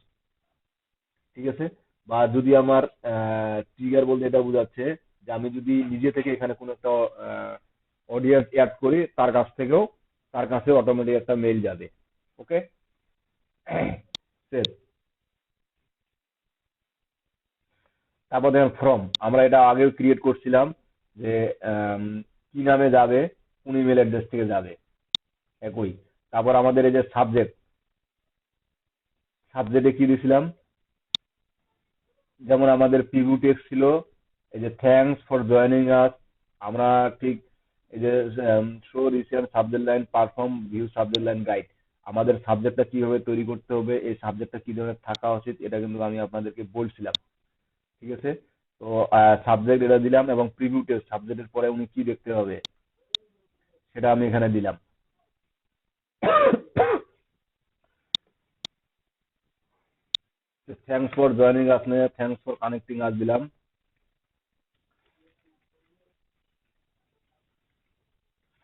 ঠিক আছে, বা যদি আমার ট্রিগার বলতে এটা বোঝাচ্ছে যে আমি যদি নিজে থেকে এখানে কোনো একটা অডিয়েন্স অ্যাড করি, তার কাছে অটোমেটিক একটা মেইল যাবে। ওকে, সেভ। তারপর দেখেন ফ্রম, আমরা এটা আগেও ক্রিয়েট করছিলাম যে কি নামে যাবে, কোন ইমেল অ্যাড্রেস থেকে যাবে, একই। তারপর আমাদের এই যে সাবজেক্টে কি দিয়েছিলাম, যেমন আমাদের প্রিভিউ টেক্সট ছিল এই যে থ্যাঙ্কস ফর জয়েনিং আস। আমরা ঠিক এই যে show recent subject line perform view subject line guide, আমাদের সাবজেক্টটা কিভাবে তৈরি করতে হবে, এই সাবজেক্টটা কি ধরনের থাকা উচিত, এটা কিন্তু আমি আপনাদেরকে বলছিলাম। ঠিক আছে, তো সাবজেক্ট এটা দিলাম, এবং প্রিভিউ টেক্সট সাবজেক্টের পরে উনি কি দেখতে হবে সেটা আমি এখানে দিলাম। Thanks for joining us, thanks for connecting us দিলাম।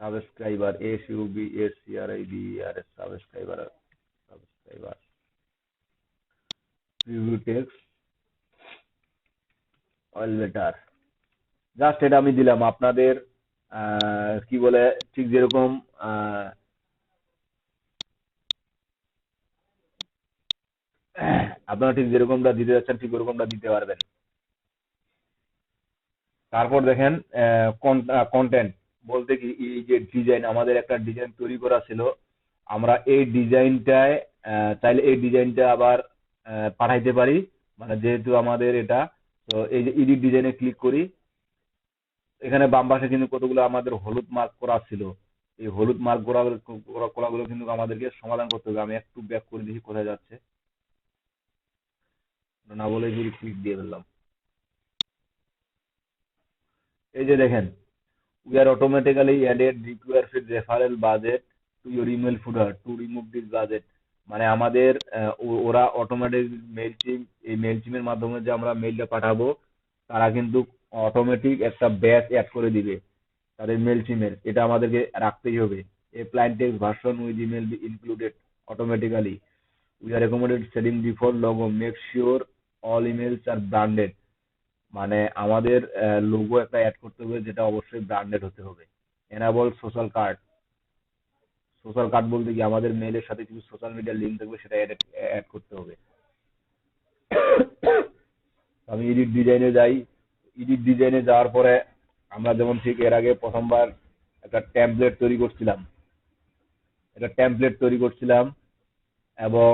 Subscriber SUBSCRIBER subscriber preview text all better, just এটা আমি দিলাম। আপনাদের কি বলে, ঠিক যেরকম আপনারা ঠিক যেরকমটা দিতে যাচ্ছেন ঠিক ওরকমটা দিতে পারবেন। তারপর দেখেন কন্টেন্ট বলতে কি, এই যে ডিজাইন, আমাদের একটা ডিজাইন তৈরি করা ছিল, আমরা এই ডিজাইনটায় চাইলে এই ডিজাইনটা আবার পাঠাইতে পারি, মানে যেহেতু আমাদের এটা, তো এই যে এডিট ডিজাইনে ক্লিক করি, এখানে বাম পাশে কিন্তু কতগুলো আমাদের হলুদ মার্ক করা ছিল, এই হলুদ মার্ক করাগুলো কিন্তু আমাদেরকে সমাধান করতে হবে। আমি একটু ব্যাক করে দেখি কোথায় যাচ্ছে, না বলে যদি ক্লিক দিয়ে ফেললাম। এই যে দেখেন, we are automatically added require field referral budget to your email footer to remove this budget। মানে আমাদের ওরা অটোমেটিক এই মেইলচিমের মাধ্যমে যে আমরা মেইলটা পাঠাবো, তারা কিন্তু অটোমেটিক একটা ব্যাচ অ্যাড করে দিবে তাদের মেইলচিমের, এটা আমাদেরকে রাখতেই হবে। A plain text version with email be included automatically, we are recommended setting default logo make sure all emails are branded. মানে আমাদের লোগো একটা অ্যাড করতে হবে, যেটা অবশ্যই ব্র্যান্ডেড হতে হবে। Enable social card, social card বলতে কি, আমাদের মেইলের সাথে কিছু সোশ্যাল মিডিয়া লিঙ্ক থাকবে, সেটা অ্যাড করতে হবে। আমি এডিট ডিজাইনে যাই, এডিট ডিজাইনে যাওয়ার পরে আমরা যেমন ঠিক এর আগে প্রথমবার একটা টেমপ্লেট তৈরি করছিলাম, এবং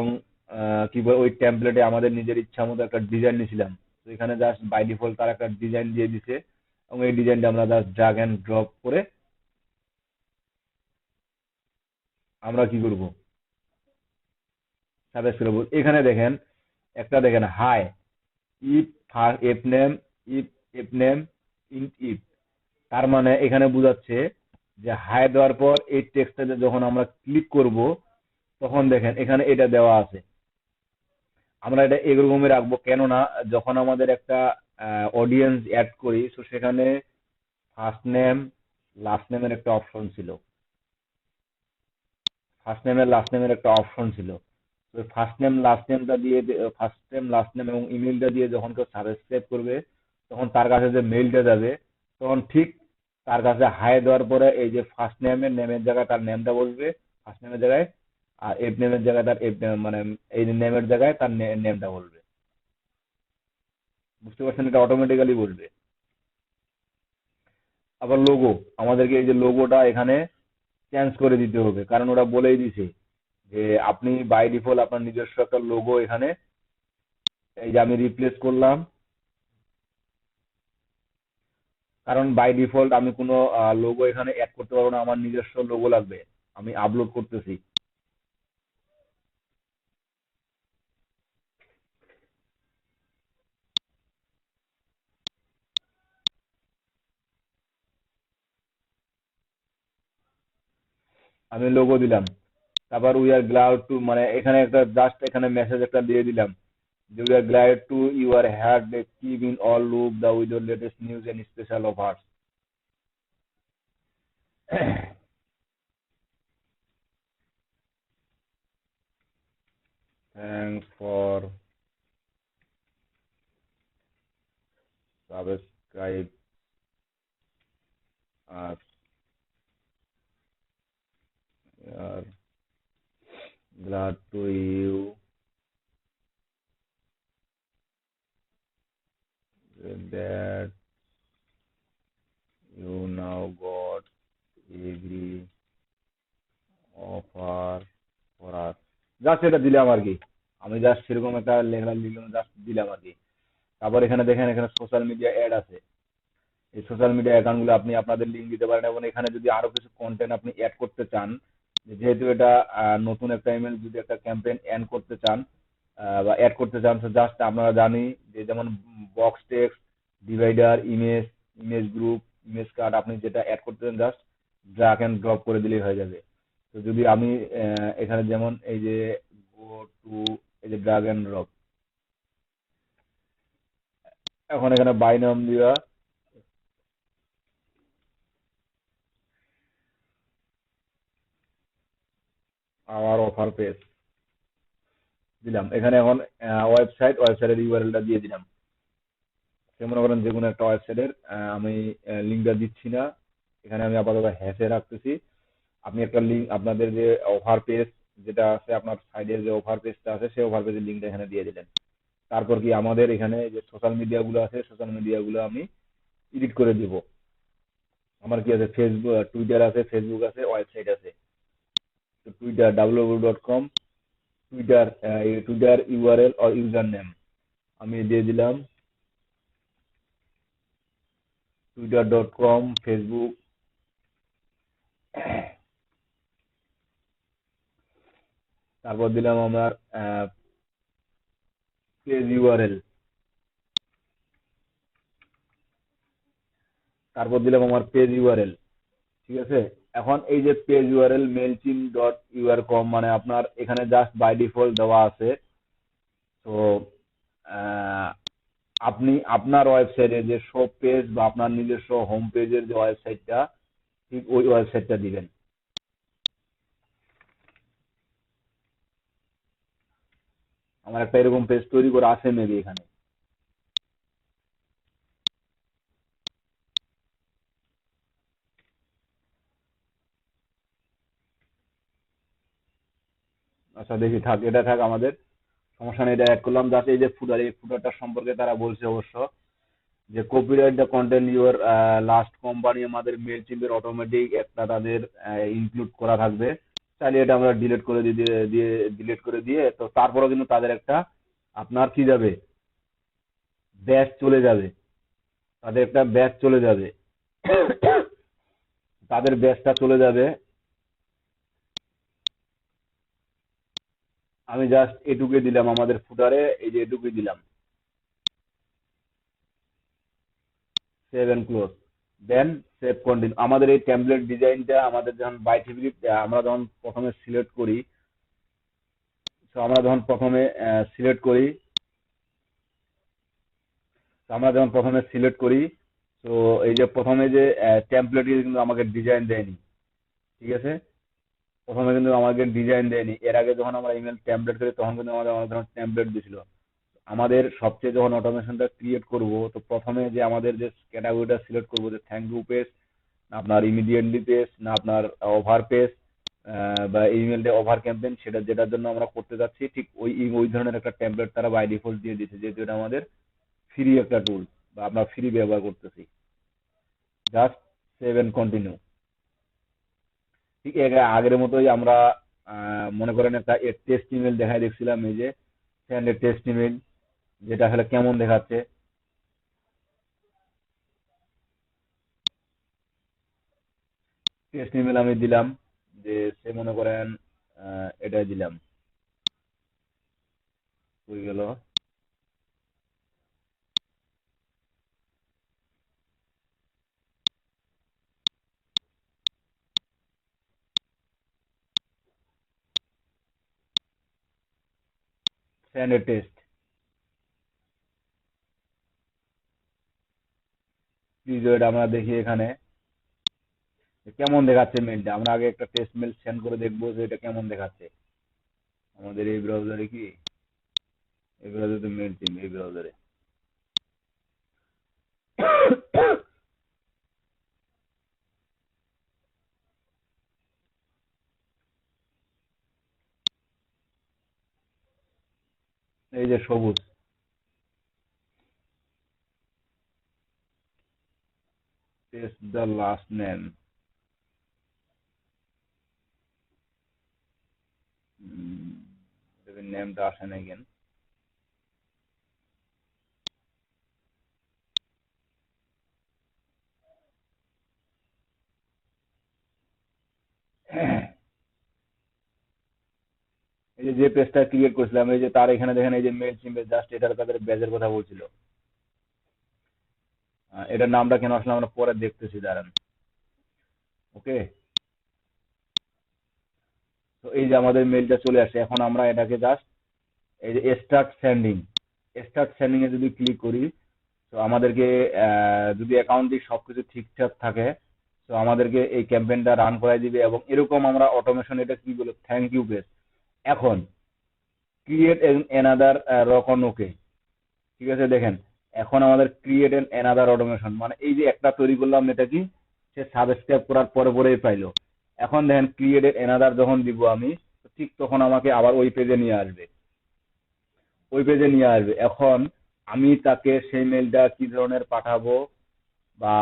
কি বলে, ওই টেমপ্লেটে আমাদের নিজের ইচ্ছা মতো একটা ডিজাইন নিয়েছিলাম। তো এখানে জাস্ট বাই ডিফল্ট তার একটা ডিজাইন দিয়ে দিছে, এবং এই ডিজাইনটা আমরা জাস্ট ড্রাগ এন্ড ড্রপ করে আমরা কি করব, সাজেস্ট করব। এখানে দেখেন একটা, দেখেন hi if F name if F name end if, তার মানে এখানে বোঝাচ্ছে যে হাই দেওয়ার পর এই টেক্সটটাতে যখন আমরা ক্লিক করব, তখন দেখেন এখানে এটা দেওয়া আছে। আমরা এটা এরকমই রাখবো, কেননা যখন আমাদের একটা অডিয়েন্স অ্যাড করি, তো সেখানে ফার্স্ট নেম লাস্ট নেমের একটা অপশন ছিল, তো ফার্স্ট নেম লাস্ট নেমটা দিয়ে, ফার্স্ট নেম লাস্ট নেম এবং ইমেলটা দিয়ে যখন কেউ সাবস্ক্রাইব করবে, তখন তার কাছে যে মেইলটা যাবে, তখন ঠিক তার কাছে হাই দেওয়ার পরে এই যে ফার্স্ট নেমের জায়গায় তার নেমটা বসবে ফার্স্ট নেমের জায়গায়, আর এফ নেমের জায়গায় তার এফ নেম, মানে এই নেমের জায়গায় তার নেমটা বলবে। বুঝতে পারছেন? এটা অটোমেটিক্যালি বলবে। আবার লোগো, আমাদেরকে এই যে লোগোটা এখানে চেঞ্জ করে দিতে হবে, কারণ ওরা বলেই দিছে যে আপনি বাই ডিফল্ট আপনার নিজস্ব একটা লোগো এখানে, এই যে আমি রিপ্লেস করলাম, কারণ বাই ডিফল্ট আমি কোনো লোগো এখানে অ্যাড করতে পারবো না, আমার নিজস্ব লোগো লাগবে। আমি আপলোড করতেছি, আমি লোগো দিলাম, তারপর উই আর গ্লাড টু, মানে এখানে একটা জাস্ট এখানে মেসেজ একটা দিয়ে দিলাম যে we are glad to you are had keep in all loop the with the latest news and special offers. Thanks for subscribe us, are glad to you that you now got every offer for us। Just এটা দিলাম আর কি, আমি just সেরকম একটা লেখা লিখলাম, just দিলাম আর কি। তারপর এখানে দেখেন, এখানে সোশ্যাল মিডিয়া অ্যাড আছে, এই সোশ্যাল মিডিয়া অ্যাকাউন্টগুলো আপনি আপনাদের লিঙ্ক দিতে পারেন, এবং এখানে যদি আরো কিছু কন্টেন্ট আপনি অ্যাড করতে চান, যেহেতু এটা নতুন একটা ইমেল, যদি একটা ক্যাম্পেইন অ্যাড করতে চান বা অ্যাড করতে চান, তো জাস্ট আপনারা জানি যে যেমন box text, divider, image group, image card, আপনি যেটা অ্যাড করতে চান জাস্ট ড্র্যাগ এন্ড ড্রপ করে দিলেই হয়ে যাবে। তো যদি আমি এখানে যেমন এই যে গো টু, এই যে ড্র্যাগ এন্ড ড্রপ, এখন এখানে বাই নাম দিয়া আওয়ার অফার পেজ দিলাম, এখানে এখন ওয়েবসাইটের ইউআরএলটা দিয়ে দিলাম। মনে করেন যে কোনো একটা ওয়েবসাইটের আমি লিঙ্কটা দিচ্ছি না, এখানে আমি আপাতত হ্যাশে রাখতেছি। আপনি একটা লিঙ্ক, আপনাদের যে অফার পেজ যেটা আছে, আপনার সাইডের যে অফার পেজটা আছে, সেই অফার পেজের লিঙ্কটা এখানে দিয়ে দিলেন। তারপর কি আমাদের এখানে যে সোশ্যাল মিডিয়াগুলো আছে, সোশ্যাল মিডিয়াগুলো আমি এডিট করে দিব। আমার কি আছে, ফেসবুক, টুইটার আছে, ফেসবুক আছে, ওয়েবসাইট আছে। তো Twitter www.com, Twitter Twitter URL or user name আমি দিয়ে দিলাম twitter.com, ফেসবুক। তারপর দিলাম আমার পেজ ইউআরএল, তারপর দিলাম আমার পেজ ইউআরএল। ঠিক আছে, এখন এই যে পেজ ইউআরএল mailchimp.ur.com, মানে আপনার এখানে জাস্ট বাই ডিফল্ট দেওয়া আছে। তো আপনি আপনার ওয়েবসাইটে যে শো পেজ বা আপনার নিজস্ব হোম পেজের যে ওয়েবসাইটটা, ঠিক ওই ওয়েবসাইটটা দিবেন। আমার একটা এরকম পেজ তৈরি করে আছে মেবি এখানে। আচ্ছা দেখি, থাক, এটা থাক, আমাদের সমস্যা নেই, এটা অ্যাড করলাম। যাতে এই যে ফুটার, এই ফুটারটার সম্পর্কে তারা বলছে অবশ্য যে copyright the content your last company, আমাদের মেল চিম্পের অটোমেটিক একটা তাদের ইনক্লুড করা থাকবে। তাহলে এটা আমরা ডিলিট করে দিয়ে তো তারপরেও কিন্তু তাদের একটা আপনার কি যাবে, ব্যাচ চলে যাবে, তাদের একটা ব্যাচ চলে যাবে, তাদের ব্যাচটা চলে যাবে। আমি জাস্ট এটুকুই দিলাম আমাদের ফুটারে, এই যে এটুকুই দিলাম, save and close, then save continue. আমাদের এই টেমপ্লেট ডিজাইনটা আমাদের যখন বাই টিভি আমরা যখন প্রথমে সিলেক্ট করি, তো আমরা যখন প্রথমে সিলেক্ট করি, তো এই যে প্রথমে যে টেমপ্লেট কিন্তু আমাকে ডিজাইন দেয়নি। ঠিক আছে, প্রথমে কিন্তু আমাকে ডিজাইন দেয়নি। এর আগে যখন আমরা ইমেল টেমপ্লেট করি তখন কিন্তু আমাদের অনেক ধরনের টেমপ্লেট দিছিল। আমাদের সবচেয়ে যখন অটোমেশনটা ক্রিয়েট করব, তো প্রথমে যে আমাদের যে ক্যাটাগরিটা সিলেক্ট করব, যে থ্যাংক ইউ পেজ, না আপনার ইমিডিয়েটলি পেজ, না আপনার ওভার পেজ, বা ইমেলটা ওভার ক্যাম্পেইন, সেটা যেটার জন্য আমরা করতে যাচ্ছি, ঠিক ওই ধরনের একটা টেমপ্লেট তারা বাই ডিফল্ট দিয়ে দিচ্ছে, যেহেতু এটা আমাদের ফ্রি একটা টুল বা আমরা ফ্রি ব্যবহার করতেছি। Just save and continue. ঠিক আগের মতোই আমরা মনে করেন একটা টেস্ট ইমেল দেখাই দেখছিলাম, এই যে সেন্ড এ টেস্ট ইমেল, যেটা আসলে কেমন দেখাচ্ছে। টেস্ট ইমেল আমি দিলাম, যে সে মনে করেন এটাই দিলাম, হয়ে গেল। Send a test, please wait, আমরা দেখি এখানে কেমন দেখাচ্ছে মেলটা। আমরা আগে একটা টেস্ট মেল সেন্ড করে দেখবো যে এটা কেমন দেখাচ্ছে। আমাদের এই ব্রাউজারে কি, এই ব্রাউজারে মেল টিম, এই ব্রাউজারে এই যে সবুজ, টেস্ট দ্য লাস্ট নেম, নেমটা আসে না কেন। এই যে পেজটা ক্রিয়েট করেছিলাম, এই যে তার এখানে দেখেন, এই যে মেল চিম্পে জাস্ট এটার তাদের ব্যাচের কথা বলছিল। এটার নামটা কেন আসলে আমরা পরে দেখতেছি, দাঁড়ান। ওকে, তো এই যে আমাদের মেলটা চলে আসে। এখন আমরা এটাকে জাস্ট এই যে স্টার্ট সেন্ডিং এ যদি ক্লিক করি, তো আমাদেরকে যদি অ্যাকাউন্টে সবকিছু ঠিকঠাক থাকে, তো আমাদেরকে এই ক্যাম্পেইনটা রান করাই দিবে। এবং এরকম আমরা অটোমেশন, এটা কি বলে, থ্যাংক ইউ পেজ। এখন ক্রিয়েট অ্যানাদার রকন, ওকে, ঠিক আছে, দেখেন এখন আমাদের ক্রিয়েট অ্যানাদার অটোমেশন, মানে এই যে একটা তৈরি করলাম, এটা কি সে সাবস্ক্রাইব করার পরে পরেই পাইলো। এখন দেখেন ক্রিয়েট অ্যানাদার যখন দিব আমি, ঠিক তখন আমাকে আবার ওই পেজে নিয়ে আসবে। ওই পেজে নিয়ে আসবে। এখন আমি তাকে সেই মেলটা কি ধরনের পাঠাবো বা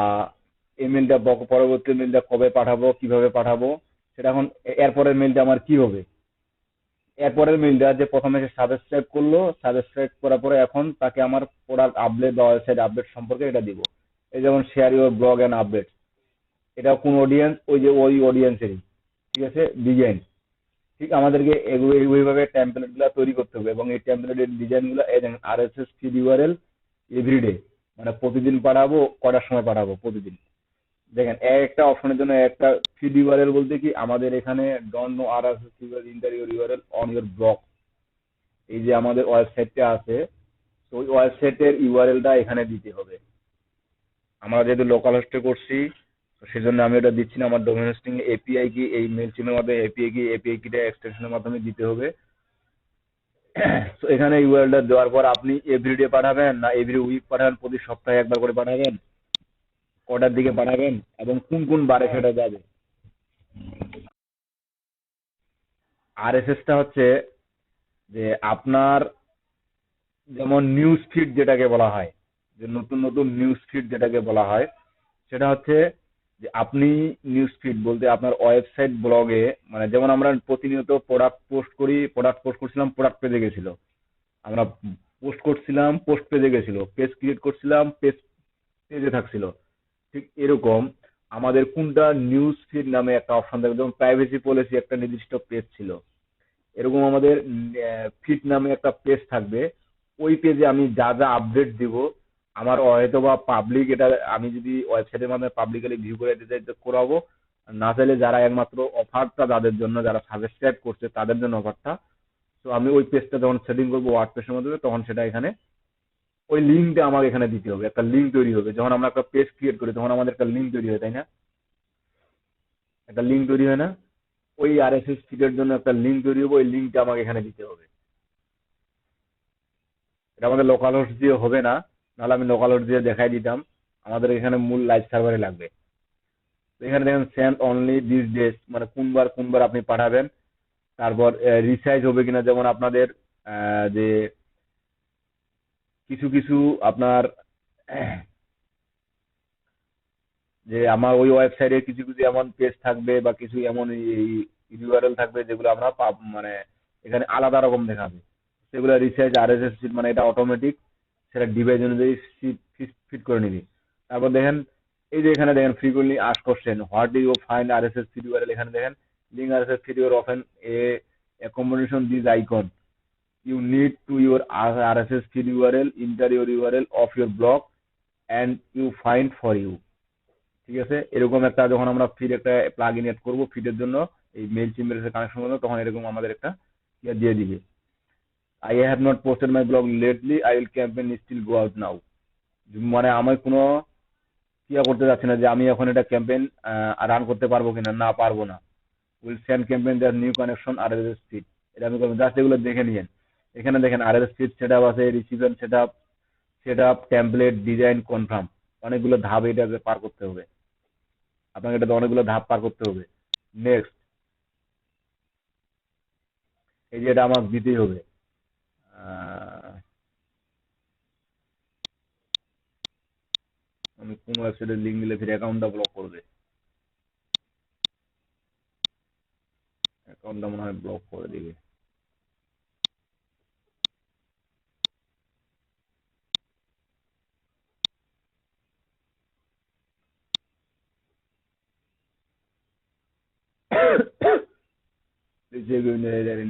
এই মেলটা পরবর্তী মেলটা কবে পাঠাবো, কিভাবে পাঠাবো, সেটা এখন এরপরের মেলটা আমার কি হবে। এরপরের মেলটা যে প্রথমে সে সাবস্ক্রাইব করলো, সাবস্ক্রাইব করার পরে এখন তাকে আমার প্রোডাক্ট আপডেট বা ওয়েবসাইট আপডেট সম্পর্কে এটা দিব। এই যেমন share your blog and update, এটা কোন অডিয়েন্স, ওই অডিয়েন্সেরই, ঠিক আছে, ডিজাইন। ঠিক আমাদেরকে এইভাবে টেমপ্লেট গুলা তৈরি করতে হবে এবং এই টেমপ্লেটের ডিজাইন গুলো RSS ফিড ইউআরএল এভরিডে, মানে প্রতিদিন পাঠাবো, কটার সময় পাঠাবো প্রতিদিন। দেখেন একটা অপশনের জন্য একটা ফিড ইউআরএল বলতে কি, আমাদের এখানে don't know RSS interior URL on your blog, এই যে আমাদের ওয়েবসাইটটা আছে, তো ওই ওয়েবসাইটের ইউআরএলটা এখানে দিতে হবে। আমরা যেহেতু লোকাল হোস্টে করছি, তো সেজন্য আমি এটা দিচ্ছি না। আমার ডোমেন হোস্টিং এপিআই কি, এই মেল চিমের মাধ্যমে এপিআই কিটা এক্সটেনশনের মাধ্যমে দিতে হবে। তো এখানে ইউআরএলটা দেওয়ার পর আপনি এভরিডে পাঠাবেন না এভরি উইক পাঠাবেন, প্রতি সপ্তাহে একবার করে পাঠাবেন, কটার দিকে পাঠাবেন এবং কোন কোন বারে সেটা যাবে। RSSটা হচ্ছে যে আপনার যেমন নিউজ ফিড যেটাকে বলা হয়, যে নতুন নতুন নিউজ ফিড যেটাকে বলা হয়, সেটা হচ্ছে যে আপনি নিউজ ফিড বলতে আপনার ওয়েবসাইট ব্লগে, মানে যেমন আমরা প্রতিনিয়ত প্রোডাক্ট পোস্ট করছিলাম, প্রোডাক্ট পেজে গেছিল, আমরা পোস্ট করছিলাম, পোস্ট পেজে গেছিল, পেজ ক্রিয়েট করছিলাম, পেজে থাকছিল। ঠিক এরকম আমাদের কোনটা নিউজ ফিড নামে একটা অপশন থাকবে, যেমন প্রাইভেসি পলিসি একটা নির্দিষ্ট পেজ ছিল, এরকম আমাদের ফিড নামে একটা পেজ থাকবে। ওই পেজে আমি যা যা আপডেট দিব, আমার হয়তো বা পাবলিক, এটা আমি যদি ওয়েবসাইটের মাধ্যমে পাবলিকালি ভিউ করে দিতে চাই তো করাবো, আর না চাইলে যারা একমাত্র অফারটা যাদের জন্য, যারা সাবস্ক্রাইব করছে তাদের জন্য অফারটা। তো আমি ওই পেজটা যখন সেটিং করবো ওয়ার্ডপ্রেসের মাধ্যমে, তখন সেটা এখানে ওই লিঙ্কটা আমাকে এখানে দিতে হবে, একটা লিঙ্ক তৈরি হবে। যখন আমরা একটা পেজ ক্রিয়েট করি তখন আমাদের একটা লিঙ্ক তৈরি হয়, তাই না? একটা লিঙ্ক তৈরি হয় না? ওই RSS ফিডের জন্য একটা লিঙ্ক তৈরি হবে, ওই লিঙ্কটা আমাকে এখানে দিতে হবে। এটা আমাদের লোকাল হোস্ট দিয়ে হবে না, নাহলে আমি লোকাল হোস্ট দিয়ে দেখাই দিতাম। আমাদের এখানে মূল লাইভ সার্ভারে লাগবে। তো এখানে দেখেন সেন্ড অনলি দিস ডেজ, মানে কোনবার আপনি পাঠাবেন, তারপর রিসাইজ হবে কিনা, যেমন আপনাদের যে কিছু কিছু আপনার যে আমার ওই ওয়েবসাইটে কিছু কিছু এমন পেজ থাকবে বা কিছু এমন ইউআরএল থাকবে যেগুলো আমরা মানে এখানে আলাদা রকম দেখাবে, সেগুলো রিসার্চ RSS ফিড, মানে এটা অটোমেটিক সেটা ডিভাইস অনুযায়ী ফিট করে নিবি। তারপর দেখেন এই যে এখানে দেখেন frequently ask question, what do you find RSS feed URL, এখানে দেখেন link RSS feed your often a combination this icon, you need to your RSS feed URL, enter your URL of your blog and you find for you। ঠিক আছে, এরকম একটা যখন আমরা feed একটা plug in add করবো ফিডের জন্য, এই মেল চিমের সাথে কানেকশন করবো, তখন এরকম আমাদের একটা ইয়ে দিয়ে দিবে, I have not posted my blog lately, I will campaign still go out now। মানে আমি কোনো ইয়া করতে যাচ্ছি না যে আমি এখন এটা ক্যাম্পেইন রান করতে পারবো কিনা, না পারবো না। Will send campaign the new connection RSS feed, এটা আমি করবো। জাস্ট এগুলো দেখে নিয়েন। এখানে দেখেন RSS ফিড সেটআপ আছে, receiver setup template design confirm, অনেকগুলো ধাপ এটাকে পার করতে হবে, আপনাকে এটাতে অনেকগুলো ধাপ পার করতে হবে। নেক্সট, এই যে এটা আমার দিতেই হবে। আমি কোন ওয়েবসাইটের লিঙ্ক দিলে ফির অ্যাকাউন্টটা ব্লক করবে, অ্যাকাউন্টটা মনে হয় ব্লক করে দিবে।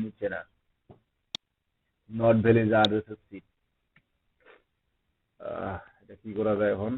নিচ্ছে না, নট ভ্যালিড RSS ফিড। এটা কি করা যায় এখন?